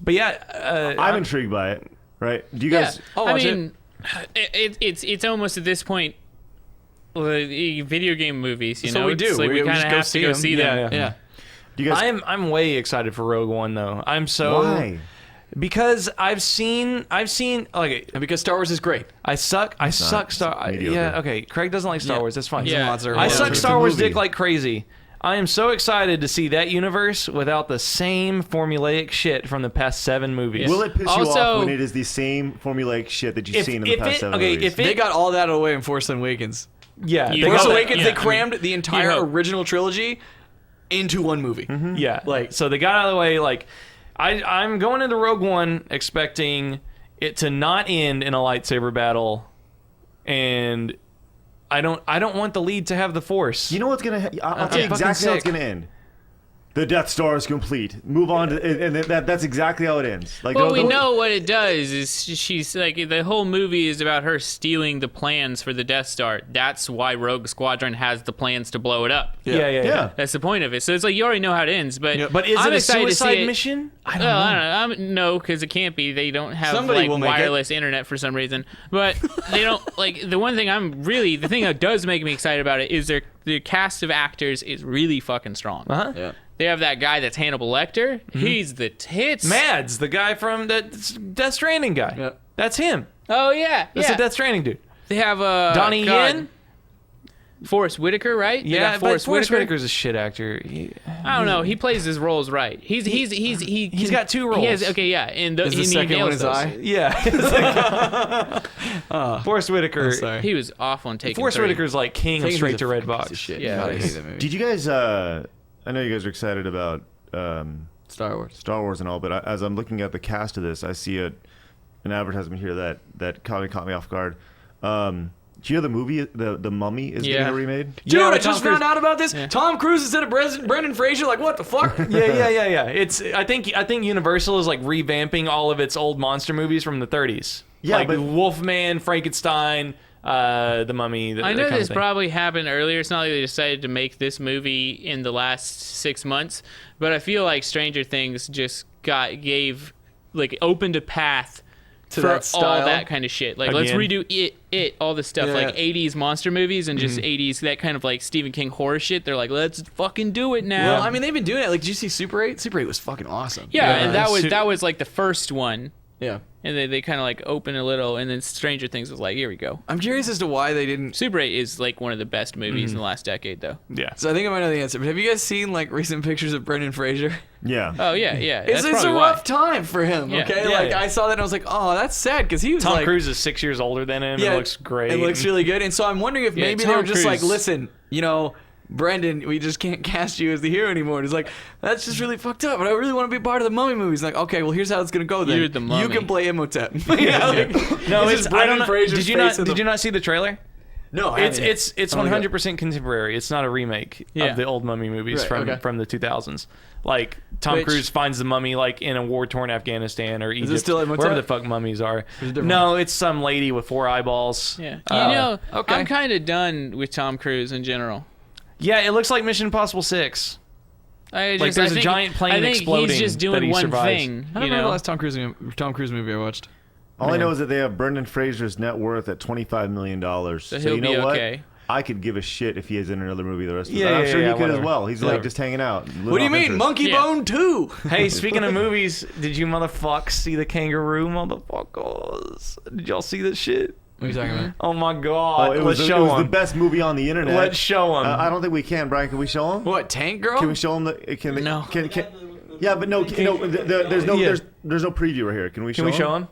But yeah, I'm intrigued by it, right? Do you guys? I mean, it's almost at this point video game movies. So we do. It's like we kind just of go have to see go them. see them. Yeah. Do you guys? I'm way excited for Rogue One though. I'm so Why? Because I've seen okay. And because Star Wars is great. I suck Star. mediocre. Yeah, okay. Craig doesn't like Star Wars. That's fine. Yeah. I suck It's Star a Wars movie. dick like crazy. I am so excited to see that universe without the same formulaic shit from the past 7 movies. Will it piss you Also- off when it is the same formulaic shit that you've seen in the past 7 movies? They got all that away in Force Awakens. Yeah, You they hope. Force got that- Awakens, yeah, they I mean, crammed the entire hope. original trilogy into one movie. Yeah, Like- so they got out of the way. Like, I'm going into Rogue One expecting it to not end in a lightsaber battle, and I don't want the lead to have the Force. You know what's gonna? I'll tell you fucking exactly how it's sick. gonna end. The Death Star is complete. Move on to, and that's exactly how it ends. Like, Well, don't- we know what it does is she's like the whole movie is about her stealing the plans for the Death Star. That's why Rogue Squadron has the plans to blow it up. Yeah. Yeah. That's the point of it. So it's like you already know how it ends, but But is I'm it a excited to see suicide it. mission? I don't Well, know. I don't know. No, because it can't be. They don't have Somebody will like make it. wireless internet for some reason. But they don't like the one thing the thing that does make me excited about it is the cast of actors is really fucking strong. Uh-huh. Yeah. They have that guy that's Hannibal Lecter. He's the tits. Mads, the guy from that Death Stranding guy. Yeah. That's him. Oh yeah. That's yeah. the Death Stranding dude. They have Donnie God, Yen. Forrest Whitaker, right? They Yeah, got but Forrest Whitaker. Whitaker's a shit actor. I don't know. He plays his roles right. He's got 2 roles. He has, okay, yeah, and Is the he second one nails his those. eye? Yeah. Forrest Whitaker. I'm sorry. He was off on taking. Forrest 30. Whitaker's like king of Taken straight as to a red piece box. of shit. Yeah. God, I hate that movie. Did you guys? I know you guys are excited about Star Wars. Star Wars and all, but as I'm looking at the cast of this, I see an advertisement here that caught me off guard. Do you hear the movie, the Mummy, is getting a remade? Dude, I Tom just Cruise- found out about this. Yeah. Tom Cruise instead of Brendan Fraser. Like, what the fuck? Yeah. It's I think Universal is like revamping all of its old monster movies from the 30s. Yeah, like but Wolfman, Frankenstein, the Mummy. I know this probably happened earlier. It's not like they decided to make this movie in the last 6 months, but I feel like Stranger Things just opened a path to for that style. all that kind of shit. Like, let's Again. redo it, all this stuff, Yeah. like 80s monster movies and just 80s, that kind of like Stephen King horror shit. They're like, let's fucking do it now. Well, I mean, they've been doing it. Like, did you see Super 8? Super 8 was fucking awesome. yeah, and that Su- was like the first one. Yeah. And they kind of like open a little, and then Stranger Things was like, here we go. I'm curious as to why they didn't. Super 8 is like one of the best movies in the last decade, though. Yeah. So I think I might know the answer. But have you guys seen like recent pictures of Brendan Fraser? Yeah. Oh yeah. It's a probably rough why. time for him. Yeah. Okay, Yeah, like yeah. I saw that and I was like, oh, that's sad because he was Tom like, Cruise is 6 years older than him. yeah, It looks great. It looks really good. And so I'm wondering if Yeah, maybe Tom they were just like, Cruise- listen, Brendan, we just can't cast you as the hero anymore. And he's like, that's just really fucked up. But I really want to be part of the Mummy movies. Like, okay, well, here's how it's gonna go then. You're the Mummy. You can play Imhotep. Yeah, like, No, just I don't Brendan know. Fraser's Did you face not? in Did the- you not see the trailer? No, I It's haven't. it's 100% contemporary. It's not a remake Yeah. of the old Mummy movies Right, okay. from the 2000s. Like Tom Which- Cruise finds the mummy like in a war-torn Afghanistan or Egypt, still Imhotep? wherever the fuck mummies are. it different? No, it's some lady with 4 eyeballs. Yeah. okay. I'm kind of done with Tom Cruise in general. Yeah, it looks like Mission Impossible 6. There's there's a giant plane exploding He's just that doing he one survives. thing. I don't You remember the know. last Tom Cruise movie I watched. All I know is that they have Brendan Fraser's net worth at $25 million. So he'll you know be what? okay. I could give a shit if he is in another movie the rest of the Yeah, time. I'm yeah, sure yeah, he could as whatever. well. He's Whatever. like just hanging out. What do you mean, Monkey Yeah. Bone 2? Hey, speaking of movies, did you motherfuckers see the Kangaroo, motherfuckers? Did y'all see this shit? What are you talking about? Oh my god! Oh, it Let's was, show it was the him. best movie on the internet. Let's show him. I don't think we can, Brian. Can we show him? What, Tank Girl? Can we show him the? Can they, No. Can, yeah, but no. There's no. Yeah. There's no preview right here. Can we show? Can we show him?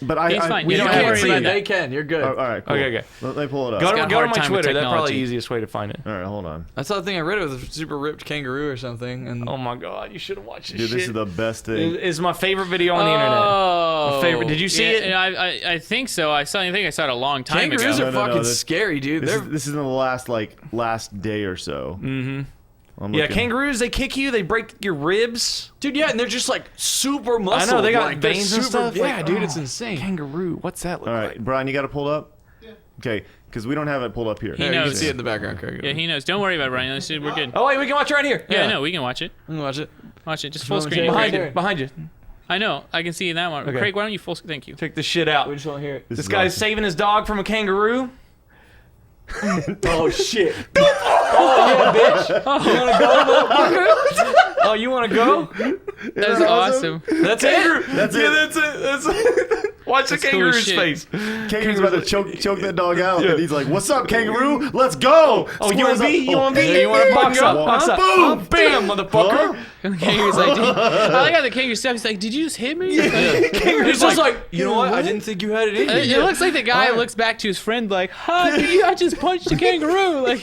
But I. He's fine. We You You don't can't have can't to see worry it. about They that. can. You're good. All right. Cool. Okay. Let me pull it up. Go got a to hard my time with Twitter. That's probably the technology. easiest way to find it. All right, hold on. I saw the thing I read. It was a super ripped kangaroo or something. And Oh my god! You should have watched this Dude, shit. this is the best thing. It's my favorite video on the internet. Oh, My favorite. Did you see it? I think so. I think I saw it a long time kangaroos ago. are No, no, fucking this- scary, dude. This is in the last day or so. Mm-hmm. I'm Yeah, looking. kangaroos, they kick you, they break your ribs. Dude, yeah, and they're just like super muscle. I know, they got like, they're veins and super- stuff. Yeah, Like, dude, oh, it's insane. Kangaroo, what's that look All like? right, Brian, you got it pulled up? Yeah. Okay, because we don't have it pulled up here. He Yeah, you can knows. see it in the background, Craig. Yeah, he knows. Don't worry about it, Brian. We're good. Oh wait, we can watch it right here. Yeah, no, we can watch it. I'm gonna watch it. Watch it. Just full Just screen. wanna it, check Craig. it. Behind you. I know. I can see that one. Okay. Craig, why don't you full screen? Thank you. Check this shit out. We just want to hear it. This is guy's awesome. saving his dog from a kangaroo. Oh shit! Oh yeah, bitch! You wanna go, motherfucker? Oh, you want to go? That's awesome. That's it. That's Yeah, it. that's it. That's it. Watch the That's cool kangaroo's as shit. face. Kangaroo's about to choke that dog out, and he's like, "What's up, kangaroo? Let's go!" Oh, you want to be? You want to be? Yeah, you wanna box up? go? Box up? Boom! Oh, bam, motherfucker! Huh? The kangaroo's like, I like how the kangaroo steps. He's like, did you just hit me? It's just like, you know what? I didn't think you had it in you. It looks like the guy looks back to his friend like, "Huh, dude, I just punched a kangaroo." Like,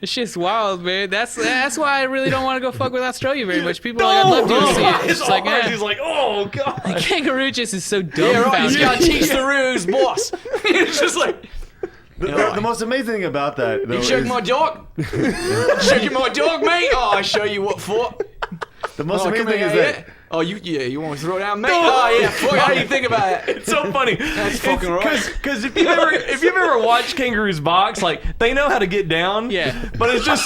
it's just wild, man. That's why I really don't want to go fuck with Australia very much. People are like, I'd love to see it. His It's like, arms, eh. he's like, oh god. Kangaroo just is so Yeah, right. dumbfounded. You gotta teach the rules, boss. It's just like, The most amazing thing about that, though, you shaking is my dog? Shaking my dog, mate? Oh, I show you what for. the most Oh, amazing come thing here, is that yeah. Oh, you want to throw down, mate? Oh, yeah. Fuck, how do you think about it? It's so funny. That's fucking right. Because if you've ever watched kangaroos box, like they know how to get down. Yeah. But it's just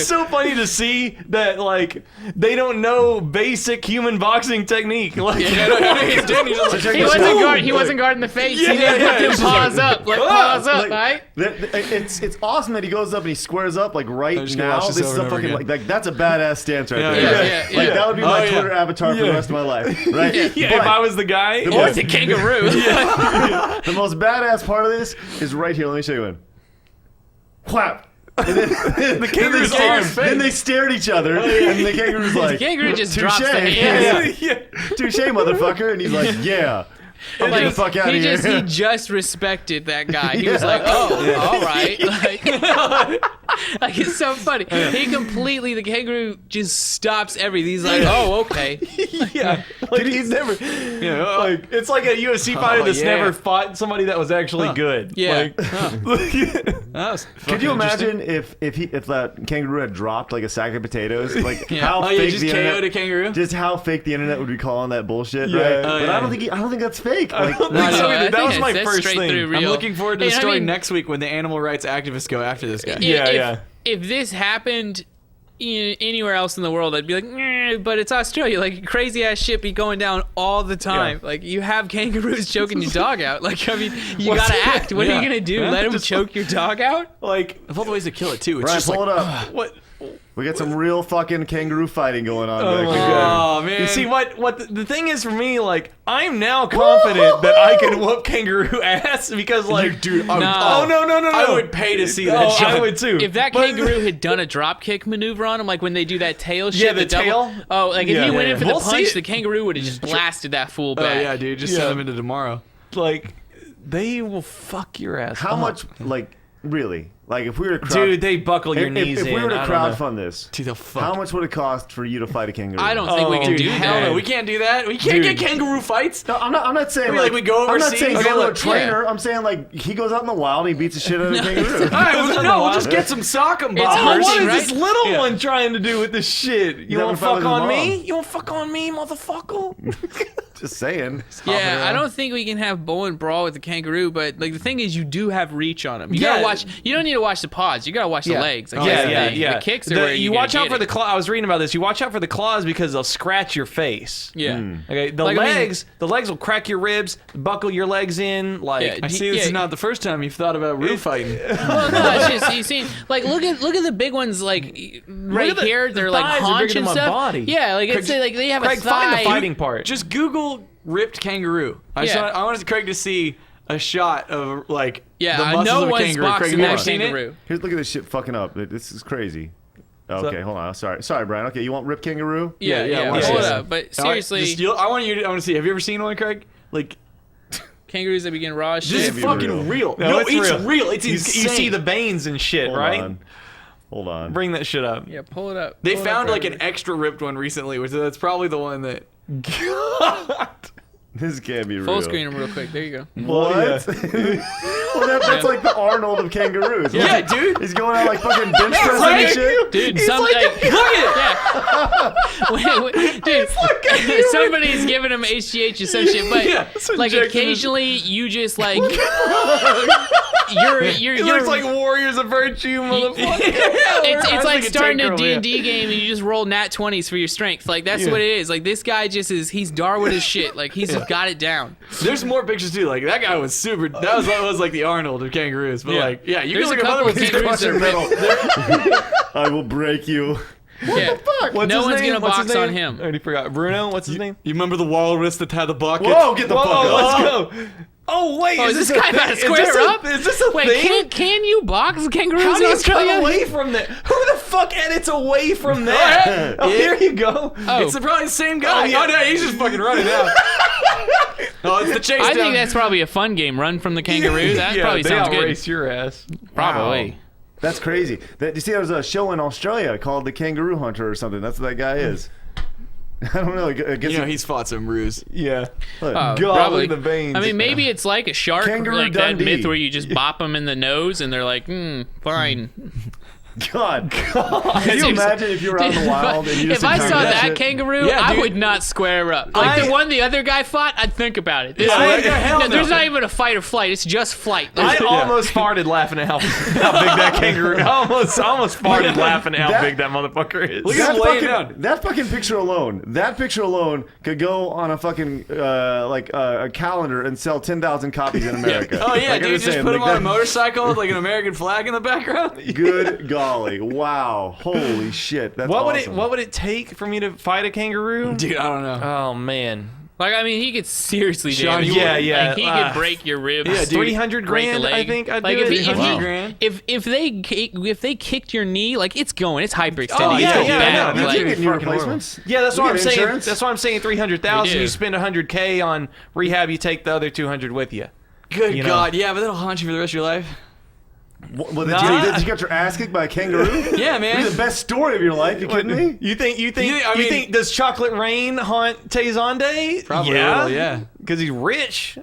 so funny to see that like they don't know basic human boxing technique. Like He's doing it. He's just like, He wasn't guarding the face. Yeah, He didn't yeah, put them it's just paws up. Like, paws up, like, right? It's awesome that he goes up and he squares up like right just gonna now. watch this This is over a and over fucking again. like that's a badass stance right there. yeah, Like yeah. that would be my Oh, yeah. Twitter avatar for the rest of my life, right? yeah, if I was the guy. Or it's a kangaroo. The most badass part of this is right here. Let me show you one. Whap. And then, The kangaroo's arm. then they stare at each other, and the kangaroo's like, Kangaroo just "Touche." drops the hand. Yeah. Touche, motherfucker. And he's like, yeah. Get the fuck out of he here. just respected that guy. He was Yeah. like, oh, all right. Like, Like, it's so funny. He completely, the kangaroo just stops everything. He's like, oh, okay. Yeah, like he's never. Like it's like a UFC fighter that's never fought somebody that was actually good. Yeah. Like, Could you imagine if that kangaroo had dropped like a sack of potatoes? Like Yeah. how Oh, fake yeah, just the internet, KO'd a kangaroo? just how fake the internet would be calling that bullshit, Yeah. right? Oh, But yeah. I don't think that's fake. I Like, don't think so either. That was my that's first straight thing. through I'm real. looking forward to the And I story mean, next week when the animal rights activists go after this guy. Yeah. If this happened anywhere else in the world, I'd be like, but it's Australia. Like, crazy ass shit be going down all the time. Yeah. Like, you have kangaroos choking your dog out. Like, I mean, you What's gotta it? act. What are you gonna do? Yeah. Let him Just choke your dog out? Like Of all the ways to kill it too, it's Brian, just pull like, it up. what? We got some real fucking kangaroo fighting going on. Oh back my here. God. oh man. You see what the thing is for me, like I'm now confident that I can whoop kangaroo ass because like dude, No. oh no I would pay to see that Oh, shot. I would too. If that But- kangaroo had done a drop kick maneuver on him, like when they do that tail shit, Yeah, the double- tail? Oh, like if Yeah. he went in for We'll the see punch, it. the kangaroo would have just blasted that fool Oh back. yeah, dude, just Yeah. send them into tomorrow. like they will fuck your ass. How up. much? Like really? Like if we were to Dude, they buckle your if, knees if in. we were to I don't know. crowdfund this, Dude, the fuck. how much would it cost for you to fight a kangaroo? I don't think we can Oh, do dude, Hell that. no, we can't do that. We can't Dude. get kangaroo fights. No, I'm not saying I mean, like, we go I'm not overseas. saying Okay, go to a look, trainer. I'm saying like he goes out in the wild and he beats the shit out of a kangaroo. All right, Goes on the we'll wild. just get some sock'em It's Oh, bombers. what hunting, is this right? little Yeah. one trying to do with this shit? You that want to what fuck I was on me? mom? You want to fuck on me, motherfucker? Just saying. Yeah, I don't think we can have bow and brawl with the kangaroo, but like the thing is, you do have reach on him. You Yeah. gotta watch. You don't need to watch the paws. You gotta watch the legs. Like, that's the thing. The kicks are where you gotta watch out get for it. the claw. I was reading about this. You watch out for the claws because they'll scratch your face. Yeah. Okay, the Like, I mean- legs, the legs will crack your ribs, buckle your legs in. Like, Yeah, I see this is not the first time you've thought about roo fighting. Well, no, it's just you see, like look at the big ones, like right at the- here. the They're like thighs are haunch bigger and than my stuff. body. Yeah, like it's like they have Craig, a thigh. find the fighting part. Just Google ripped kangaroo. Yeah. I wanted Craig to see a shot of like Yeah, the muscles no of a one's kangaroo. boxing Craig, you that ever seen it? kangaroo. Here's look at this shit fucking up. This is crazy. Okay, hold on. Sorry, Brian. Okay, you want rip kangaroo? Yeah, Yeah, yeah. watch Hold this. up, but seriously, I want to see. Have you ever seen one, Craig? Like kangaroos that begin raw as this shit. is be fucking real. No, No, it's it's real. real. It's you insane. see the veins and shit, right? Hold on. Bring that shit up. Yeah, pull it up. They Pull it found up, like an everybody. extra ripped one recently, which that's probably the one that. This can't be real. full screen them real quick. There you go. What? Well, that's like the Arnold of kangaroos. Yeah, dude. He's going out like fucking bench pressing and shit. Dude, He's some like like, a- look at it. Wait, dude, somebody's giving him HGH or some shit, but Yeah, it's like injecting occasionally you just like you're He looks like Warriors of Virtue, motherfucker. it's was like like a starting a tank girl, D&D game and you just roll nat 20s for your strength. Like that's what it is. Like this guy just he's Darwin as shit. Like he's got it down. There's more pictures too. Like that guy was super. That was like the Arnold of kangaroos. But Yeah. like, yeah, you There's can a look at couple other of ones. kangaroos that are ripped. I will break you. Yeah. What's No his one's name? gonna What's his box on name? him. I already forgot. Bruno, what's his name? You remember the walrus that had the bucket? Whoa, get the fuck Whoa, up. let's go. Oh wait, Oh, is this guy about to is square this up? Is this a Wait, thing? can you box kangaroos How do in you Australia? cut away from that? Who the fuck edits away from that? Oh, here you go. Oh. It's probably the same guy. Oh, yeah. Oh no, he's just fucking running out. Oh, it's the chase I down. think that's probably a fun game. Run from the kangaroo. That probably they sounds good. outrace your ass. Probably. That's crazy. You see, there was a show in Australia called The Kangaroo Hunter or something. That's what that guy is. I don't know. I guess You know, he's fought some ruse. Yeah. look, Oh, God, probably. look at the veins. I mean, maybe it's like a shark, Kangaroo like that Dundee. myth where you just bop them in the nose and they're like, fine. God. Can you imagine if you were out in the wild and you just If I saw encountered that shit? kangaroo, Yeah, I dude. would not square up. Like the one the other guy fought, I'd think about it. This Yeah, one- like, hell no, no. there's not even a fight or flight. It's just flight. I almost farted laughing at how big that kangaroo. I almost farted laughing at how That- big that motherfucker is. Look at him laying down. That fucking picture alone. That picture alone could go on a fucking a calendar and sell 10,000 copies in America. Oh yeah, Like, I'm dude, just saying, put him like, on a that- motorcycle with like an American flag in the background. Good golly! Wow! Holy shit! That's What awesome. would it take for me to fight a kangaroo? Dude, I don't know. Oh man. Like, I mean, he could seriously Sean, damage you you. would- yeah, Like, he yeah. could break your ribs. Yeah, dude. 300 break a grand, I leg. think I'd Like do if it. he, if, 300 he, grand? if they kicked your knee, like it's going, it's hyperextended. Oh, It's yeah, going yeah, I bad. know. Did Like, you get knee fucking replacements? Yeah, that's You what I'm get saying. insurance? That's why I'm saying 300,000. We You do. spend 100K on rehab, you take the other 200 with you. Good You know. God, yeah, but that'll haunt you for the rest of your life. Well, did you get your ass kicked by a kangaroo? Yeah, man. It's the best story of your life. You kidding me? You think does Chocolate Rain haunt Tezonde? Probably will, yeah. Because he's rich.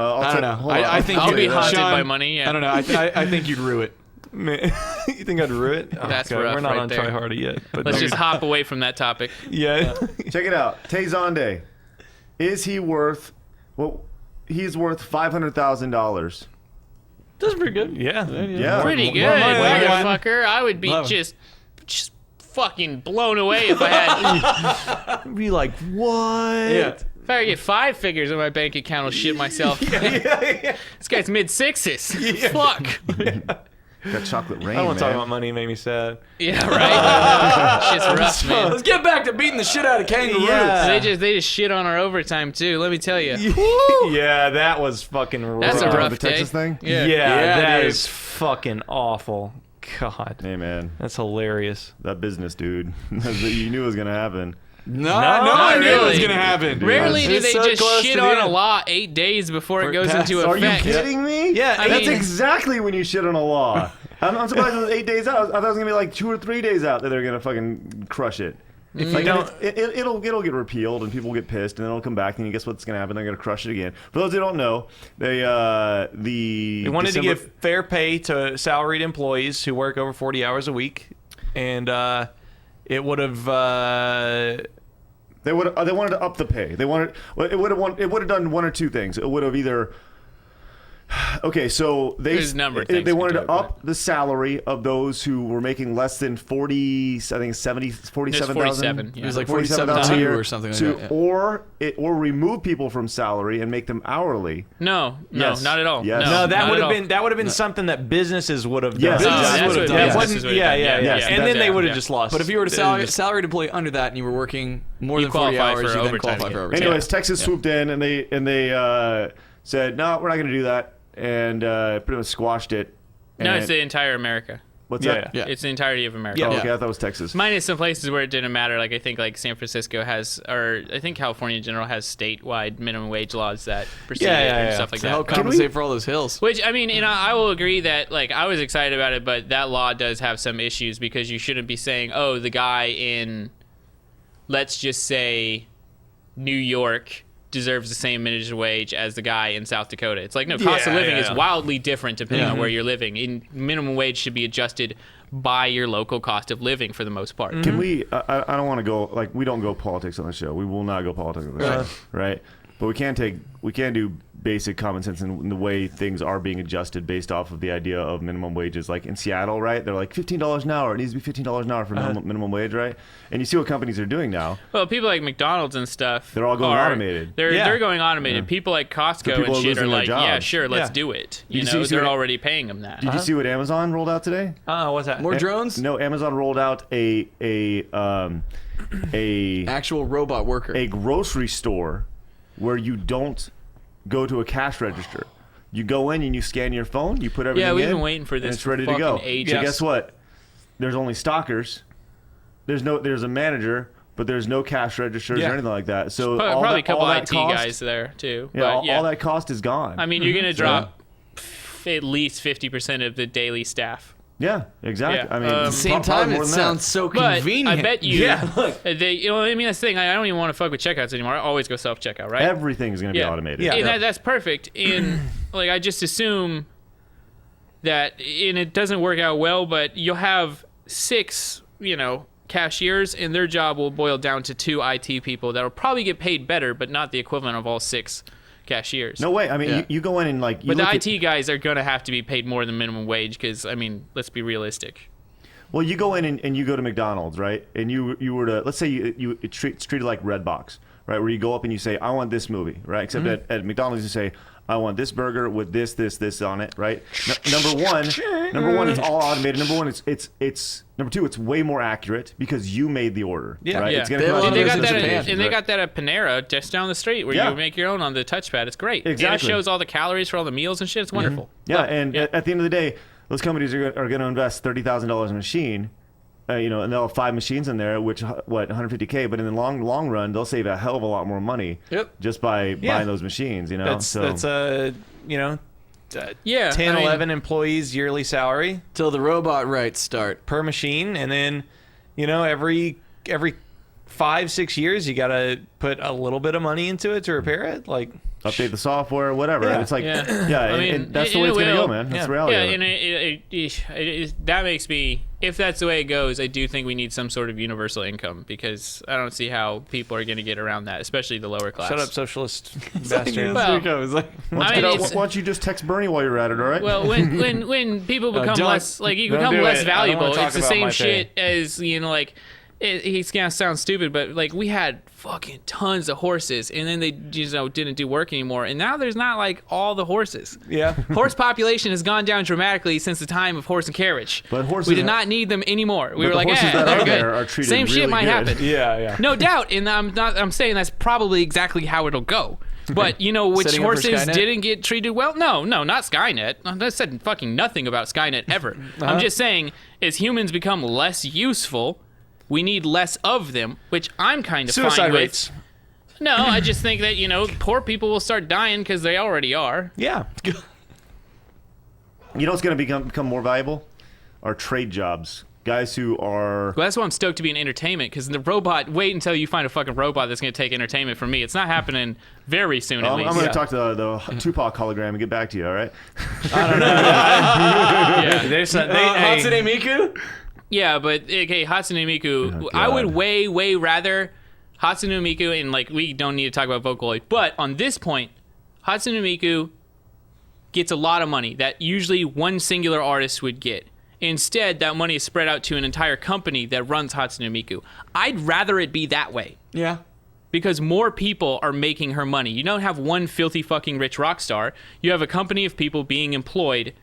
I don't know. Hold on. I think I'll be you'd- haunted Sean, by money. Yeah. I don't know. I think you'd rue it. Man, you think I'd rue it? Oh, That's God, rough we're not right on there. Try Harder yet. But Let's just hop away from that topic. yeah. Check it out. Tezonde. Is he worth? Well, he's worth $500,000. That's pretty good. Yeah. Yeah. Pretty good, motherfucker. I would be just fucking blown away if I had. Be like, what? Yeah. If I get 5 figures in my bank account, I'll shit myself. This guy's mid-sixes. Fuck. Got Chocolate Rain. I don't want to talk man. about money. It made me sad. Yeah, right. Shit's rough, man. Let's get back to beating the shit out of kangaroos. Yeah. They just shit on our overtime too. Let me tell you. Yeah, that was fucking rough. That's a rough the day. Texas thing? Yeah, Yeah, that dude. is fucking awful. God. Hey man, That's hilarious. that business, dude. You knew it was gonna happen. No, not I knew it was really. gonna happen. Rarely do It's they so just close shit to the on a end. law 8 days before it goes Yes. into Are you effect. kidding me? Yeah, I That's mean- exactly when you shit on a law. I'm surprised it was 8 days out. I thought it was gonna be like 2 or 3 days out that they're gonna fucking crush it. If Like, you don't, it'll get repealed and people will get pissed and then it'll come back and guess what's gonna happen? They're gonna crush it again. For those who don't know, they wanted to give fair pay to salaried employees who work over 40 hours a week, and it would have. They wanted to up the pay. They wanted it would have done one or two things. It would have either. Okay, so There's a number of things they we wanted could to do, up the salary of those who were making less than 40, I think 70, 47,000. 47, yeah. It was like 47,000 a year, or something like that. Yeah. or remove people from salary and make them hourly. No, Yes. not at all. Yes. No, not that at would have all. been something businesses would have done. Yes, No, exactly. that's what would've done. That Yes. wasn't- businesses would have yeah, done. yeah, yeah. Yes, And then they would have yeah. just lost. But if you were a salaried employee under that and you were working more than 40 qualify hours, for you then overtime, qualify for yeah. overtime. Anyways, Texas swooped in and they said, no, we're not going to do that, and pretty much squashed it. No, And- it's the entire America. What's Yeah, that? yeah. It's the entirety of America. Oh, Yeah. okay, I thought it was Texas. Minus some places where it didn't matter. Like I think like San Francisco has, or I think California in general has statewide minimum wage laws that precede Yeah, it yeah, and yeah. stuff like To help that. compensate for all those hills. Which I mean, and I will agree that like I was excited about it, but that law does have some issues because you shouldn't be saying, oh, the guy in, let's just say, New York deserves the same minimum wage as the guy in South Dakota. It's like, no, cost of Yeah, living yeah, is yeah. wildly different depending Yeah. on where you're living. In minimum wage should be adjusted by your local cost of living for the most part. Can we? I don't want to go like we don't go politics on the show. We will not go politics on the show, right? But we can do basic common sense in the way things are being adjusted based off of the idea of minimum wages. Like in Seattle, right? They're like $15 an hour. It needs to be $15 an hour for minimum wage, right? And you see what companies are doing now. Well, people like McDonald's and stuff, They're all going automated. They're going automated. People like Costco people and are shit are losing their like, yeah, jobs. sure, let's Yeah. do it. Did you You see- know, see they're what- already paying them that. Did you see what Amazon rolled out today? Oh, what's that? More drones? No, Amazon rolled out a Actual robot worker. grocery store where you don't go to a cash register. You go in and you scan your phone, you put everything in. Yeah, we've been waiting for and this it's for ready to go. fucking ages. So guess what? There's only stockers. There's a manager, but there's no cash registers Yeah. or anything like that. So all Probably that, a couple all that IT cost, guys there too. Yeah, but all that cost is gone. I mean, you're gonna drop at least 50% of the daily staff. yeah, exactly. Yeah. I mean, At At the same probably time, more it than sounds that. so But convenient. I bet you, Yeah, look. they, you know, I mean, that's the thing. I don't even want to fuck with checkouts anymore. I always go self checkout, right? Everything's going to be automated. Yeah. And that's perfect. And like, I just assume that, and it doesn't work out well, but you'll have 6, cashiers, and their job will boil down to 2 IT people that will probably get paid better, but not the equivalent of all 6 cashiers. No way. I mean, Yeah. you go in and like. You But the look IT guys are gonna have to be paid more than minimum wage because, I mean, let's be realistic. Well, you go in and you go to McDonald's, right? And you were to, let's say it's treated like Redbox, right? Where you go up and you say, I want this movie, right? Except at McDonald's you say, I want this burger with this on it, right? Number one, it's all automated. Number one, it's number two, it's way more accurate because you made the order, Yeah. right? Yeah. It's gonna They have a cost lot And of you they got those that. in At, Japan, and they right? got that at Panera just down the street where Yeah. you make your own on the touchpad. It's great. And Exactly. it shows all the calories for all the meals and shit. It's wonderful. Yeah, and at the end of the day, those companies are going to invest $30,000 in a machine, and they'll have 5 machines in there, which $150K. But in the long run, they'll save a hell of a lot more money. Yep. Just by Yeah. buying those machines. That's Yeah, 10, I mean- 11 employees yearly salary Till the robot rights start. per machine, and then every 5-6 years you gotta put a little bit of money into it to repair it. Like Update the software, whatever. Yeah. It's like, Yeah. I mean, mean, that's the it- way it it's gonna will. go, man. That's Yeah. the reality. Yeah, of it. and that makes me. If that's the way it goes, I do think we need some sort of universal income because I don't see how people are going to get around that, especially the lower class. shut up, socialist Well, bastard. I mean, Why don't you just text Bernie while you're at it? All right. Well, when people become don't- less you don't become do less it. I don't wanna valuable, talk it's the about same my shit as he's gonna sound stupid, but like we had fucking tons of horses, and then they didn't do work anymore, and now there's not like all the horses. Yeah. Horse population has gone down dramatically since the time of horse and carriage. But horses we did are- not need them anymore. We But were the like, horses that they're are good. there are treated Same shit really might good. happen. Yeah. No doubt, and I'm saying that's probably exactly how it'll go. But which Setting up for horses Skynet? didn't get treated well? No, not Skynet. I said fucking nothing about Skynet ever. I'm just saying, as humans become less useful, we need less of them, which I'm kind of Suicide fine with. rates. No, I just think that poor people will start dying because they already are. Yeah. You know what's going to become more valuable? Are trade jobs. Guys who are... Well, that's why I'm stoked to be in entertainment, because the robot, wait until you find a fucking robot that's going to take entertainment from me. It's not happening very soon, at I'm least. going to talk to the Tupac hologram and get back to you, all right? Yeah. There's hey, Hatsune Miku? Yeah, but okay, Hatsune Miku, Oh, I would God. way rather Hatsune Miku, and we don't need to talk about Vocaloid, but on this point, Hatsune Miku gets a lot of money that usually one singular artist would get. Instead, that money is spread out to an entire company that runs Hatsune Miku. I'd rather it be that way. Yeah. Because more people are making her money. You don't have one filthy fucking rich rock star. You have a company of people being employed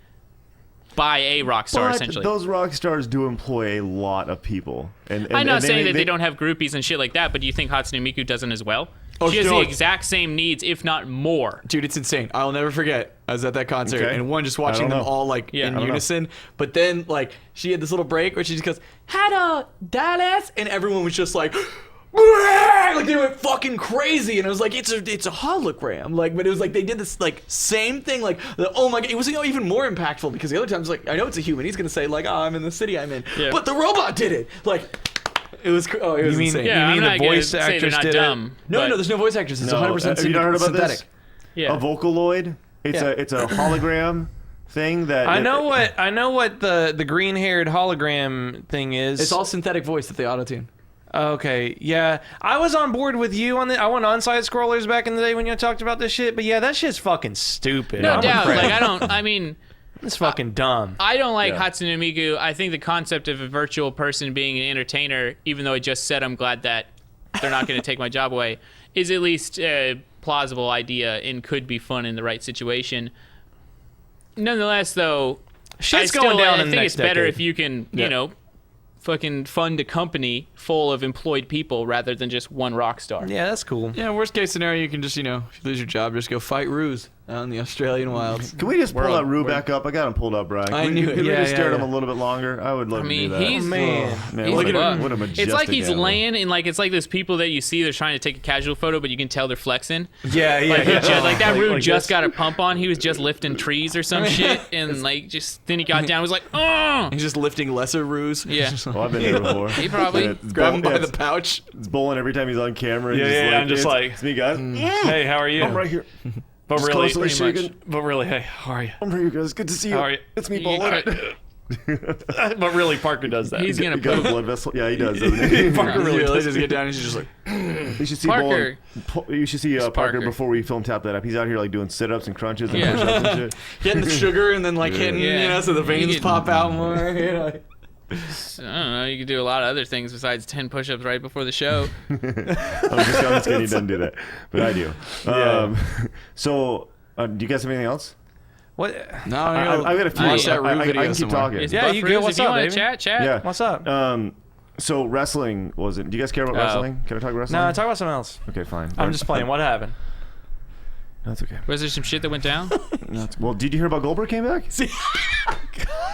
by a rock star, But essentially. those rock stars do employ a lot of people. And I'm not saying that they they don't have groupies and shit like that, but do you think Hatsune Miku doesn't as well? Oh, She has the no. exact same needs, if not more. Dude, it's insane. I'll never forget. I was at that concert Okay. and just I watching don't them know. all in I don't know. unison. But then she had this little break where she just goes, "Hello, Dallas," and everyone was just like, they went fucking crazy. And I was like, it's a hologram. But it was like they did this same thing. Oh my god, it was even more impactful because the other times I know it's a human. He's gonna say oh, I'm in the city I'm in, Yeah. but the robot did it. It was it was You mean- insane. Yeah, mean I'm the not gonna voice say they're actress not did it? dumb. No, but- there's no voice actors. It's No, 100% have you not heard about synthetic. this? Yeah. A Vocaloid. It's Yeah. it's a hologram thing that... I know what the green-haired hologram thing is. It's all synthetic voice that they auto-tune. Okay, yeah. I was on board with you on I went on-side scrollers back in the day when you talked about this shit, but yeah, that shit's fucking stupid. No I'm doubt. impressed. It's fucking dumb. I don't like Yeah. Hatsune Miku. I think the concept of a virtual person being an entertainer, even though I just said I'm glad that they're not going to take my job away, is at least a plausible idea and could be fun in the right situation. Nonetheless, though, Shit's going down in the I think next it's better decade. if you can, Yeah. fucking fund a company full of employed people rather than just one rock star. Yeah, that's cool. Yeah, worst case scenario, you can just, if you lose your job, just go fight Ruse out in the Australian wilds. Can we just pull We're- that Rue we're- back up? I got him pulled up, Brian. I Can knew we, it. Can we Yeah, just yeah, stare at yeah. him a little bit longer? I would love I to mean, do that. he's man, he's what, a a, buck. what a majestic It's like he's animal. laying and it's like those people that you see they're trying to take a casual photo, but you can tell they're flexing. Yeah, yeah. Like, that Rue like just this. got a pump on. He was just lifting trees or some shit, and then he got down. and was like, oh, He's just lifting lesser Ruse. yeah. Oh, I've been there before. He probably- It's Grab him bowling- by the pouch. It's bowling every time he's on camera. Yeah, He's yeah, I'm just it's, like- it's me, guys. Hey, how are you? I'm right here. But Just really, constantly pretty much. shaking. but really, hey, how are you? I'm right here, guys. Good to see you. How are you? It's me, You bowling. could- But really, Parker does that. He's gonna You got a poop. blood vessel? Yeah, he does, doesn't he? Parker really He does. just get down and he's just like, You should see Parker. You should see Parker Parker. before we film Tap That Up. He's out here doing sit-ups and crunches and Yeah. push-ups and shit. getting the sugar and then hitting, Yeah. so the veins get- pop out more. I don't know. You could do a lot of other things besides 10 push-ups right before the show. I'm just kidding. He doesn't do that, but I do. So, do you guys have anything else? What? No, I've got a few. Watch that Rue I video can keep somewhere. talking. It's Yeah, Buff you Ruse. good? What's If you up, want baby? to chat. Yeah. What's up? So wrestling was it? Do you guys care about wrestling? Can I talk wrestling? No, talk about something else. Okay, fine. I'm just playing. What happened? That's okay. Was there some shit that went down? Well, did you hear about Goldberg came back?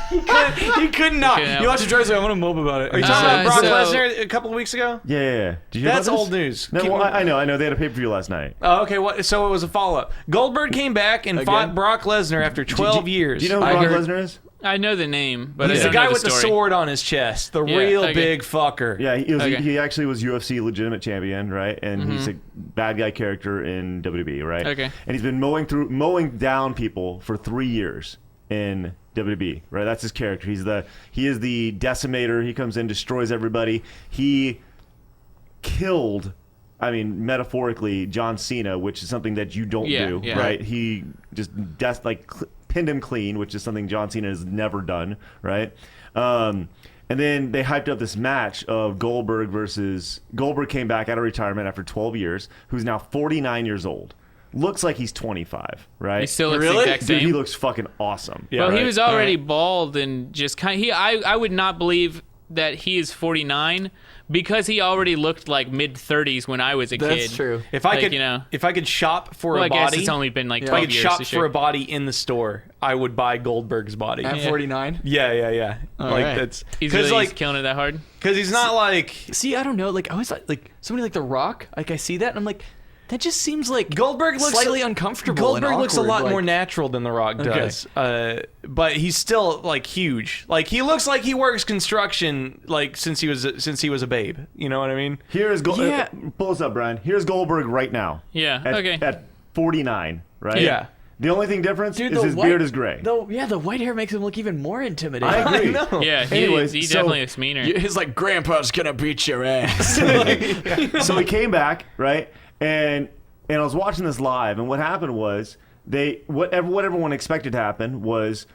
He could not. Okay, You watch the trailer, so I want to mob about it. Are you talking about Brock so- Lesnar a couple of weeks ago? Yeah. Did you hear That's about this? old news. No, Keep well, moving. I know. They had a pay-per-view last night. Oh, okay. So it was a follow-up. Goldberg came back and fought Brock Lesnar after 12 years. Do you know who Brock Lesnar is? I know the name, but He's I the don't guy know with the story. sword on his chest, the Yeah, real okay. big fucker. Yeah, Okay. he actually was UFC legitimate champion, right? And he's a bad guy character in WWE, right? Okay. And he's been mowing down people for 3 years in WWE, right? That's his character. He is the decimator. He comes in, destroys everybody. He killed, I mean, metaphorically, John Cena, which is something that you don't do, yeah. right? He just pinned him clean, which is something John Cena has never done, right? And then they hyped up this match of Goldberg came back out of retirement after 12 years, who's now 49 years old. Looks like he's 25, right? He still looks Really? the exact same. Dude, he looks fucking awesome. Yeah, well, he right. was already bald and just kind of, I would not believe that he is 49 because he already looked like mid-30s when I was a kid. That's true. If I Like, could, you know. if I could shop for Well, a I guess body, it's only been like if 12 I could years. shop so for sure. a body in the store, I would buy Goldberg's body. At 49? Yeah. Like right. that's He's because really killing it that hard. he's not like See, I don't know. Like, I always like somebody like The Rock. Like, I see that, and I'm like, that just seems like Goldberg looks slightly uncomfortable. Goldberg and looks a awkward, lot like- more natural than The Rock Okay. does, but he's still like huge. Like he looks like he works construction like since he was a babe. You know what I mean? Here's Yeah. pull this up, Brian. Here's Goldberg right now. Yeah, At, okay. At 49, right? Yeah. The only thing difference Dude, is the his white- beard is gray. The white hair makes him look even more intimidating. I agree. know. Yeah, he Anyways, so- definitely looks meaner. He's like, Grandpa's gonna beat your ass. So he came back, right? And I was watching this live, and what happened was what everyone expected to happen was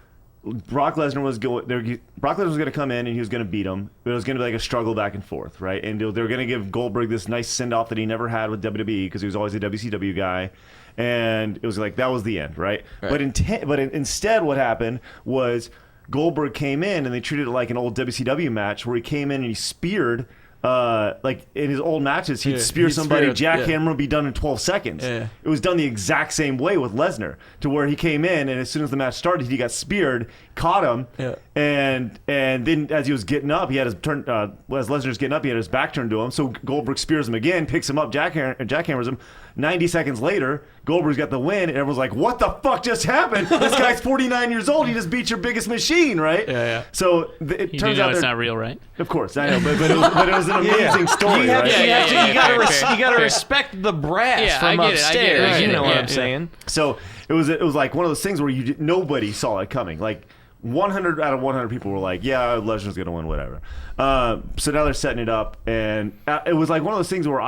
Brock Lesnar was going to come in and he was going to beat him. But it was going to be like a struggle back and forth, right? And they were going to give Goldberg this nice send off that he never had with WWE because he was always a WCW guy. And it was like that was the end, right? But instead, what happened was Goldberg came in and they treated it like an old WCW match where he came in and he speared. Like in his old matches, he'd spear somebody, jackhammer would be done in 12 seconds. Yeah. It was done the exact same way with Lesnar, to where he came in and as soon as the match started, he got speared, caught him, and then as he was getting up, he had his turn. As Lesnar's getting up, he had his back turned to him. So Goldberg spears him again, picks him up, jackhammers him. 90 seconds later, Goldberg's got the win, and everyone's like, "What the fuck just happened? This guy's 49 years old. He just beat your biggest machine, right?" Yeah. So it You turns do know out it's they're- not real, right? Of course, I know, but it was an amazing story, right? Yeah, you gotta fair. respect the brass Yeah, from I get it, I get it, upstairs. I get You know it, what yeah. I'm saying? So it was like one of those things where nobody saw it coming. Like 100 out of 100 people were like, "Yeah, Lesnar's gonna win, whatever." So now they're setting it up, and it was like one of those things where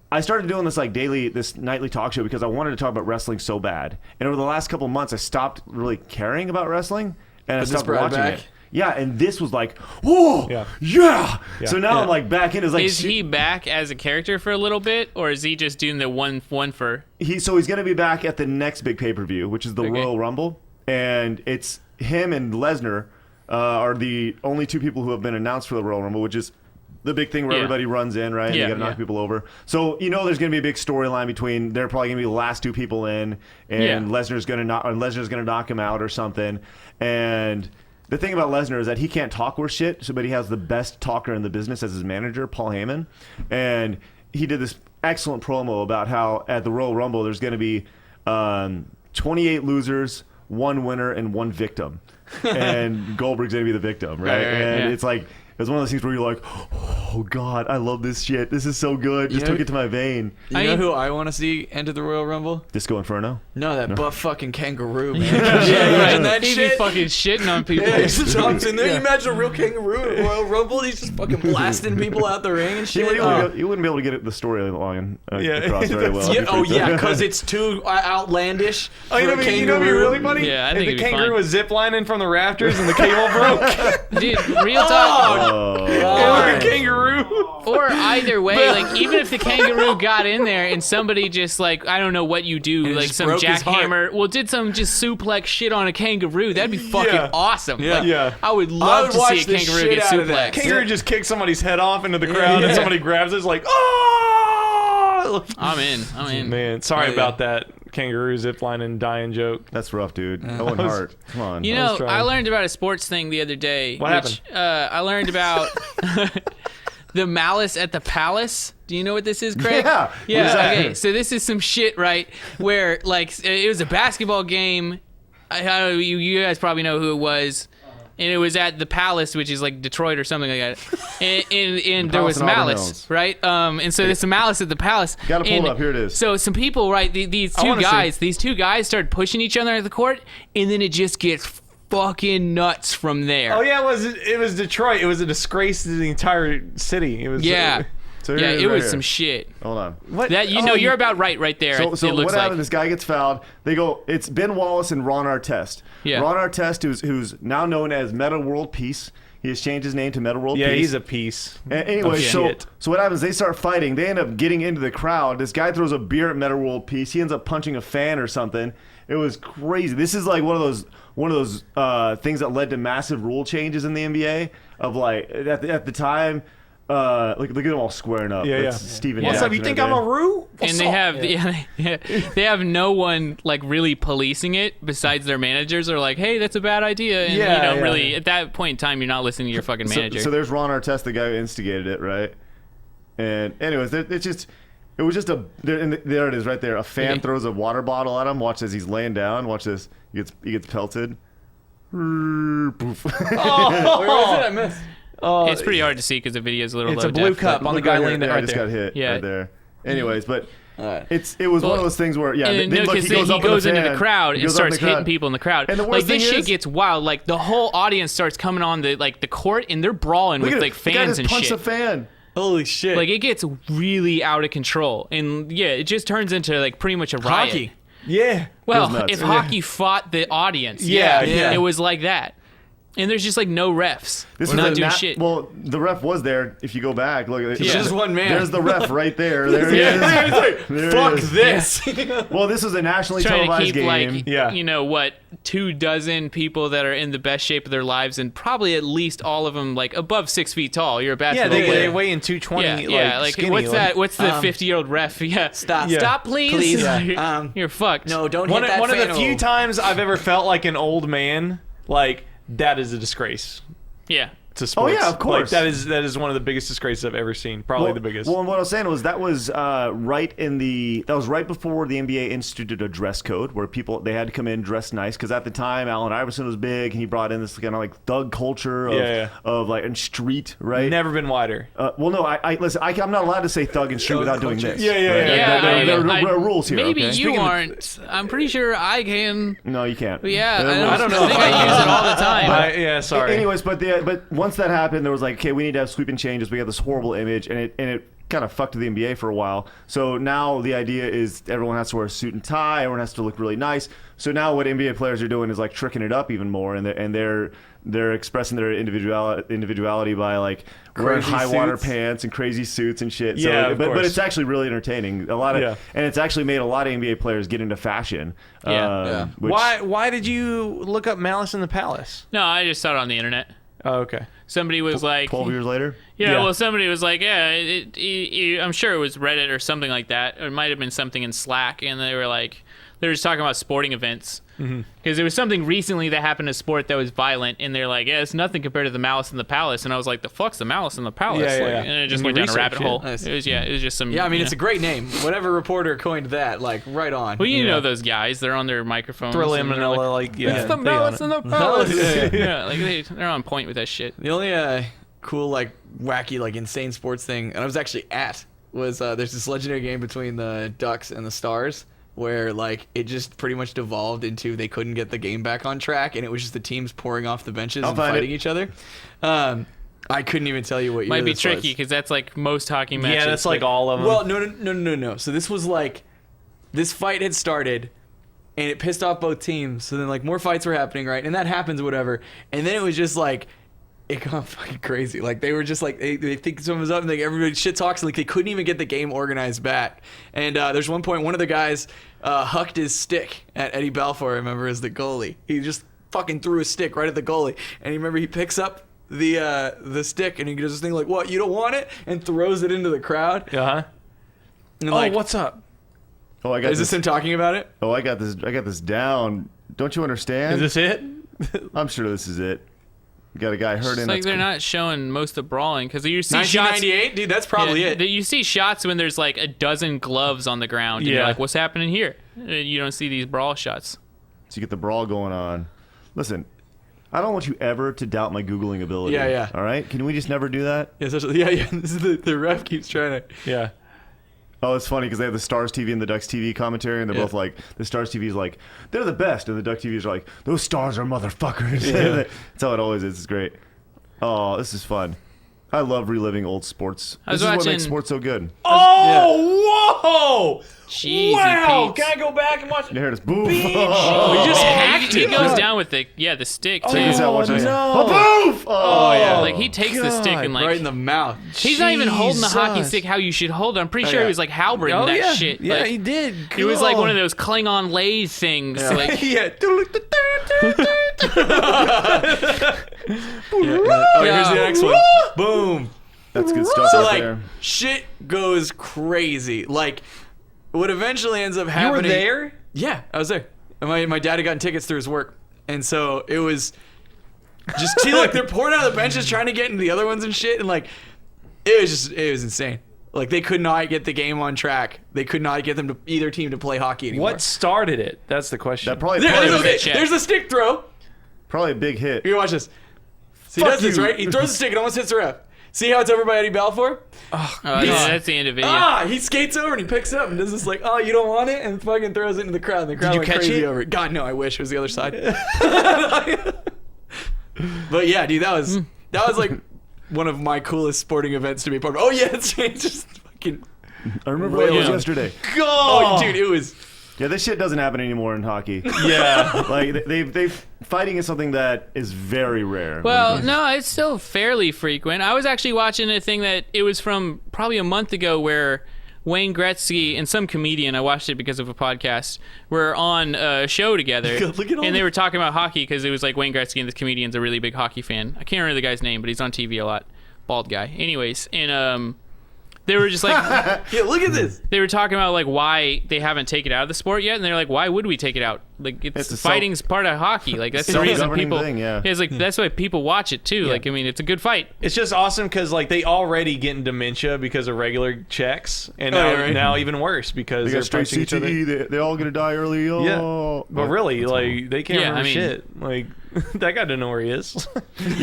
I started doing this this nightly talk show because I wanted to talk about wrestling so bad. And over the last couple of months, I stopped really caring about wrestling, and I this stopped brought it watching back? it. Yeah, and this was like, "Oh, yeah!" So now I'm like back in. It's like Is he back as a character for a little bit, or is he just doing the one for? he's going to be back at the next big pay-per-view, which is the Royal Rumble, and it's him and Lesnar are the only two people who have been announced for the Royal Rumble, which is the big thing where everybody runs in, right? And Yeah, they got to knock people over. So there's going to be a big storyline between they're probably going to be the last two people in, and Lesnar's going to knock him out or something. And the thing about Lesnar is that he can't talk worth shit, but he has the best talker in the business as his manager, Paul Heyman, and he did this excellent promo about how at the Royal Rumble there's going to be 28 losers, 1 winner, and 1 victim, and Goldberg's going to be the victim, right? And it's like. It's one of those things where you're like, "Oh God, I love this shit. This is so good." Just took it to my vein. You know who I want to see enter the Royal Rumble? Disco Inferno. No, that buff fucking kangaroo, man. Right. That He'd shit. be fucking shitting on people. Yeah, he just hops in there. You imagine a real kangaroo at Royal Rumble? He's just fucking blasting people out the ring and shit. You wouldn't be able to get the story along across very well. Yeah, because it's too outlandish. Oh, you know what'd be really funny? Yeah, I if think the it'd be kangaroo fun. was ziplining from the rafters and the cable broke. Dude, real talk. Like a kangaroo. Or either way, like even if the kangaroo got in there and somebody just like I don't know what you do, And like just some broke his heart. jackhammer, did some just suplex shit on a kangaroo, that'd be fucking Yeah. awesome. Yeah. Like, Yeah. I would love to watch see a the kangaroo shit get out of that. suplexed. Kangaroo just kicks somebody's head off into the crowd, Yeah. and somebody grabs it. It's like, oh! I'm in. Man, sorry Oh, yeah. about that kangaroo ziplining dying joke. That's rough, dude. Owen Hart. Come on. You know, I learned about a sports thing the other day. What happened? I learned about the Malice at the Palace. Do you know what this is, Craig? Yeah. Yeah. Exactly. Okay. So this is some shit, right? Where like it was a basketball game. You guys probably know who it was. And it was at the Palace, which is like Detroit or something like that. And there was in Auburn Malice, Hills. right? And so there's some Malice at the Palace. Gotta pull it And up. Here it is. So some people, right? These two guys started pushing each other at the court, and then it just gets fucking nuts from there. Oh yeah, it was Detroit. It was a disgrace to the entire city. It was Yeah. So here Yeah, is it right was here. some shit. What? That you're about right there. So it looks what happened? like. This guy gets fouled. They go. It's Ben Wallace and Ron Artest. Yeah. Ron Artest, who's now known as Meta World Peace. He has changed his name to Meta World Yeah, Peace. he's a piece. Anyway, shit. so what happens? They start fighting. They end up getting into the crowd. This guy throws a beer at Meta World Peace. He ends up punching a fan or something. It was crazy. This is like one of those things that led to massive rule changes in the NBA. Of like at the time. Look at them all squaring up. Yeah, That's yeah. Steven What's up? Jackson You think right I'm a there. roo? And they have they have no one like really policing it besides their managers are like, hey, that's a bad idea. And Yeah, you know, yeah. really at that point in time you're not listening to your fucking manager. So there's Ron Artest, the guy who instigated it, right? And anyways, it was just there it is right there. A fan Okay. throws a water bottle at him. Watch as he's laying down. Watch this. He gets pelted. Poof. Where was it? I missed. It's pretty hard to see because the video is a little It's low a blue def, cup but- on the Look guy right laying here. there I right just there. got hit Yeah. right there. Anyways, but Alright. it was one of those things where And look, because he then goes he up in goes into fan. the crowd He and goes up in starts the crowd. hitting people in the crowd. And the worst Like this thing shit is- gets wild. Like the whole audience starts coming on the court and they're brawling Look with at like it. The guy fans just and punched shit. a fan. Holy shit. Like it gets really out of control. And yeah, it just turns into like pretty much a riot. hockey. Yeah. Well, nuts. if Yeah. hockey fought the audience, Yeah, yeah. it was like that. And there's just like no refs. This We're was not a doing nat- shit. Well, the ref was there. If you go back, look. It's just one man. There's the ref right there. There he is. There Fuck he is. this. Well, this was a nationally Trying to televised keep game. like Yeah. you know what, 24 people that are in the best shape of their lives, and probably at least all of them like above 6 feet tall. You're a Yeah, basketball they player. weigh in 220. Yeah, like skinny, what's that? What's the Um, 50-year-old ref? Yeah, Stop. Yeah. Stop, please. Please. You're, you're fucked. No, don't One, hit that one of fan the few hole. times I've ever felt like an old man, like that is a disgrace Yeah. to sports. yeah, of course. Like, that is one of the biggest disgraces I've ever seen. Probably the biggest. Well, and what I was saying was that was right before the NBA instituted a dress code where they had to come in dressed nice because at the time Allen Iverson was big and he brought in this kind of like thug culture of like and street, right? Never been wider. Well, no, listen. I'm not allowed to say thug and street without doing this. Yeah, yeah, right? yeah. There are rules here. Maybe okay? you aren't. I'm pretty sure I can. No, you can't. Yeah, I don't know. I think I use it all the time. Yeah, sorry. Anyways, but once that happened, there was like, okay, we need to have sweeping changes. We got this horrible image, and it kind of fucked the NBA for a while. So now the idea is everyone has to wear a suit and tie. Everyone has to look really nice. So now what NBA players are doing is like tricking it up even more, and they're expressing their individuality by like wearing Crazy high water suits. pants and crazy suits and shit. Yeah, so, of but course. it's actually really entertaining. And it's actually made a lot of NBA players get into fashion. Yeah. Which, Why did you look up Malice in the Palace? No, I just saw it on the internet. Oh, okay. Somebody was like, 12 years later? Yeah. well, somebody was like, I'm sure it was Reddit or something like that. Or it might have been something in Slack, and they were just talking about sporting events. Because there was something recently that happened to sport that was violent, and they're like, yeah, it's nothing compared to the Malice in the Palace. And I was like, the fuck's the Malice in the Palace? Yeah, yeah, Like, yeah. And it just And went you down a rabbit researched it. hole. Nice. It was just some. Yeah, I mean, you it's a know. great name. Whatever reporter coined that, like, right on. Well, you know those guys. They're on their microphones. Thrill and they're Manila, like, like, yeah. it's the they Malice own in it. the Palace. Yeah. Yeah, like they're on point with that shit. The only cool, like, wacky, like, insane sports thing, and I was actually was there's this legendary game between the Ducks and the Stars where, like, it just pretty much devolved into they couldn't get the game back on track, and it was just the teams pouring off the benches and find fighting it. each other. I couldn't even tell you what year Might be this tricky was. because that's like most hockey matches. Yeah, that's like but- all of them. Well, no. So this was like, this fight had started, and it pissed off both teams. So then, like, more fights were happening, right? And that happens, whatever. And then it was just like, it got fucking crazy. Like, they were just like, they think someone was up, and like everybody shit talks, like they couldn't even get the game organized back. And there's one point, one of the guys hucked his stick at Eddie Balfour, I remember, as the goalie. He just fucking threw his stick right at the goalie. And you remember he picks up the stick and he does this thing like, what, you don't want it? And throws it into the crowd. Uh-huh. And Oh, what's up? Oh, I got is this him talking about it? Oh, I got this down. Don't you understand? Is this it? I'm sure this is it. You got a guy hurt It's in. like they're not showing most of brawling because you see shots. 1998, dude. That's probably it. You see shots when there's like a dozen gloves on the ground. And you're like, what's happening here? You don't see these brawl shots. So you get the brawl going on. Listen, I don't want you ever to doubt my Googling ability. Yeah. All right? Can we just never do that? Yeah. This is the ref keeps trying to. Yeah. Oh, it's funny because they have the Stars TV and the Ducks TV commentary, and they're both like, the Stars TV is like, they're the best, and the Duck TVs are like, those stars are motherfuckers. Yeah. That's how it always is. It's great. Oh, this is fun. I love reliving old sports. This is what makes sports so good. Oh, whoa! Jeez, wow! Can I go back and watch? You hear this boom? He just hacked He it. goes down with the stick too. Check this out. Watch this. no. Boof! Oh, yeah. Like he takes the stick and like right in the mouth. he's not even holding the hockey Jesus. stick how you should hold it. I'm pretty Oh, sure yeah. he was like halberd Oh that yeah, shit. yeah, Like, he did. it was like Cool. one of those Klingon lathe things. Like yeah. Oh, here's the next one. Boom. That's good stuff So right like there. shit goes crazy. Like what eventually ends up You happening. were there? Yeah, I was there. And my dad had gotten tickets through his work, and so it was just see like they're pouring out of the benches trying to get into the other ones and shit, and like it was insane. Like they could not get the game on track. They could not get them to either team to play hockey anymore. What started it? That's the question. That probably, There's a stick throw. probably a big hit. Here, watch this. So he Fuck does this, you. right? He throws the stick, it almost hits the ref. See how it's over by Eddie Balfour? that's the end of it. Yeah. He skates over and he picks it up and does this like, oh, you don't want it? And fucking throws it into the crowd. And the crowd you went catch crazy it? over it. God, no, I wish it was the other side. But yeah, dude, that was like one of my coolest sporting events to be a part of. Oh, yeah, it's just fucking... I remember it was Yeah. yesterday. Oh, dude, it was... Yeah, this shit doesn't happen anymore in hockey. Yeah. Like they fighting is something that is very rare. Well, no, it's still fairly frequent. I was actually watching a thing that it was from probably a month ago where Wayne Gretzky and some comedian, I watched it because of a podcast, were on a show together. God, look at all and they the- were talking about hockey because it was like Wayne Gretzky and this comedian's a really big hockey fan. I can't remember the guy's name, but he's on TV a lot. Bald guy. Anyways, and they were just like... Yeah, look at this. They were talking about like why they haven't taken it out of the sport yet, and they're like, why would we take it out? Like It's a fighting's part of hockey. Like that's the reason self-governing people. thing, yeah. It's like that's why people watch it too. Like I mean, it's a good fight. It's just awesome because like they already get in dementia because of regular checks, and now, yeah, right. now even worse because they they're got straight punching each other. CTE. They all gonna die early. Oh. Yeah, but really, like they can't Yeah, remember I mean- shit. Like that guy doesn't know where he is.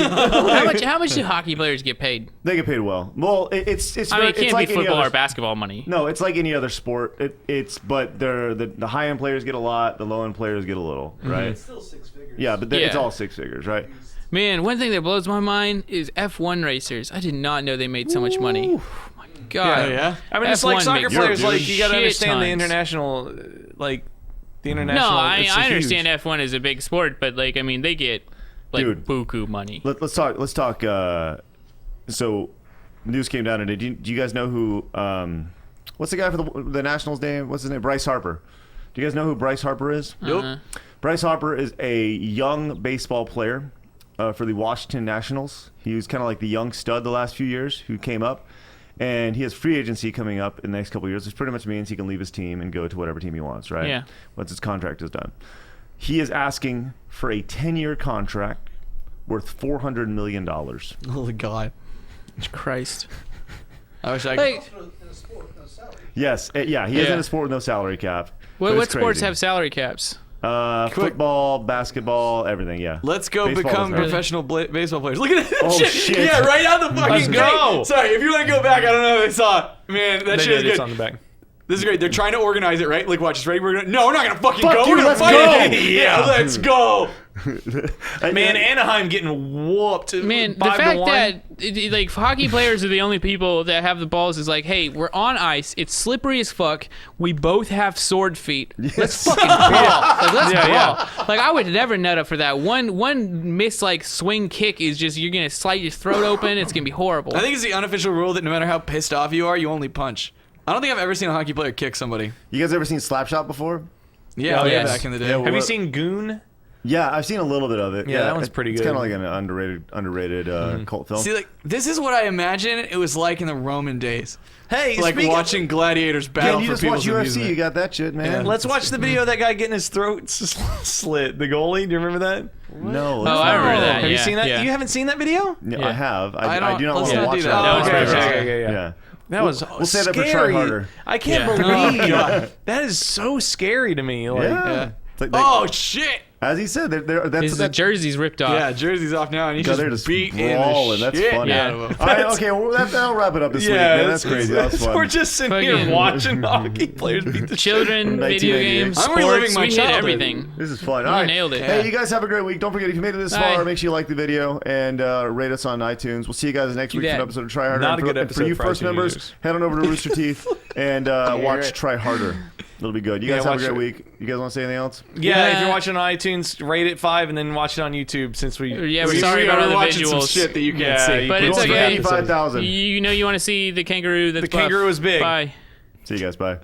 How much do hockey players get paid? They get paid well. Well, it's I mean, it it's can't like be any football other, or basketball money. No, it's like any other sport. But the high end players get a lot. The low end players get a little, right? It's still 6 figures. Yeah, but it's Yeah. all 6 figures, right? Man, one thing that blows my mind is F1 racers. I did not know they made so much money. Oh my God. Yeah. I mean, it's like F1 soccer makes players. Europe, Like you got to shit understand the tons. international, like the international. No, I it's understand huge. F1 is a big sport, but like I mean, they get like Dude. buku money. Let's talk. So, news came down today. Do you guys know who? What's the guy for the Nationals name? What's his name? Bryce Harper. Do you guys know who Bryce Harper is? Nope. Bryce Harper is a young baseball player for the Washington Nationals. He was kind of like the young stud the last few years who came up. And he has free agency coming up in the next couple of years, which pretty much means he can leave his team and go to whatever team he wants, right? Yeah. Once his contract is done. He is asking for a 10-year contract worth $400 million. Oh, God. Christ. I wish I Like, could. Yes. Yeah, he is Yeah. in a sport with no salary cap. what but it's sports crazy. have salary caps? Football, basketball, everything, yeah. Let's go Baseball become is- professional baseball players. Look at that Oh, shit. shit. Yeah, right out the fucking Let's gate. go. Sorry, if you want to go back, I don't know if they saw it. Man, that They shit is did, it's good. on the back. This is great. They're trying to organize it, right? Like, watch this. Ready? We're gonna. No, we're not gonna fucking Fuck go. you, We're gonna let's fight go. it. Yeah, let's go. Man, Anaheim getting whooped. Man, the 5-1. fact that like hockey players are the only people that have the balls is like, hey, we're on ice. It's slippery as fuck. We both have sword feet. Let's fucking brawl. Like, let's Yeah, brawl. Like I would never nut up for that. One miss like swing kick is just you're gonna slice your throat open. It's gonna be horrible. I think it's the unofficial rule that no matter how pissed off you are, you only punch. I don't think I've ever seen a hockey player kick somebody. You guys ever seen Slapshot before? Yeah, Oh, yeah, yes. back in the day. Yeah, well, Have you seen Goon? Yeah, I've seen a little bit of it. Yeah, that one's pretty It's good. kind of like an underrated cult film. See, like this is what I imagine it was like in the Roman days. Hey, Like speaking- watching gladiators battle you for just watch people's UFC. amusement. You got that shit, man. Let's watch the video of that guy getting his throat slit. The goalie. Do you remember that? No. Oh, I remember that. Have you Yeah, seen that? yeah. You haven't seen that video? Yeah, Yeah. I have. I I do not let's want to not watch do that. that. That was okay, pretty okay, bad. okay, yeah. Yeah. That was We'll save that for scary. Try Harder. I can't Yeah. believe Oh, God. that is so scary to me. Like, Yeah. It's like Oh shit! as he said, that's His that. jersey's ripped off. Yeah, jersey's off now, and he's God, they're just just beating brawling. the That's shit funny. out of him. All right, okay, well, that'll wrap it up this week. Man. That's crazy. That's fun. We're just sitting here Fucking- watching hockey players beat the Children, video 1988. games, I'm sports, reliving my we hit childhood. everything. This is fun. You All right. nailed it. Hey, you guys have a great week. Don't forget, if you made it this Bye. far, make sure you like the video and rate us on iTunes. We'll see you guys next Do week for an that. episode of Try Harder. Not And a good and for episode you for first iTunes members, users. head on over to Rooster Teeth and watch right. Try Harder. It'll be good. You Yeah, guys have a watch great it. week. You guys want to say anything else? Yeah, if Yeah. you're watching on iTunes, rate it 5 and then watch it on YouTube since we. Yeah, we're sorry about all the watching some visuals. shit that you can't Yeah, see. you But can it's Going for okay. 85,000. You know you want to see the kangaroo. That's The kangaroo buff. is big. Bye. See you guys. Bye.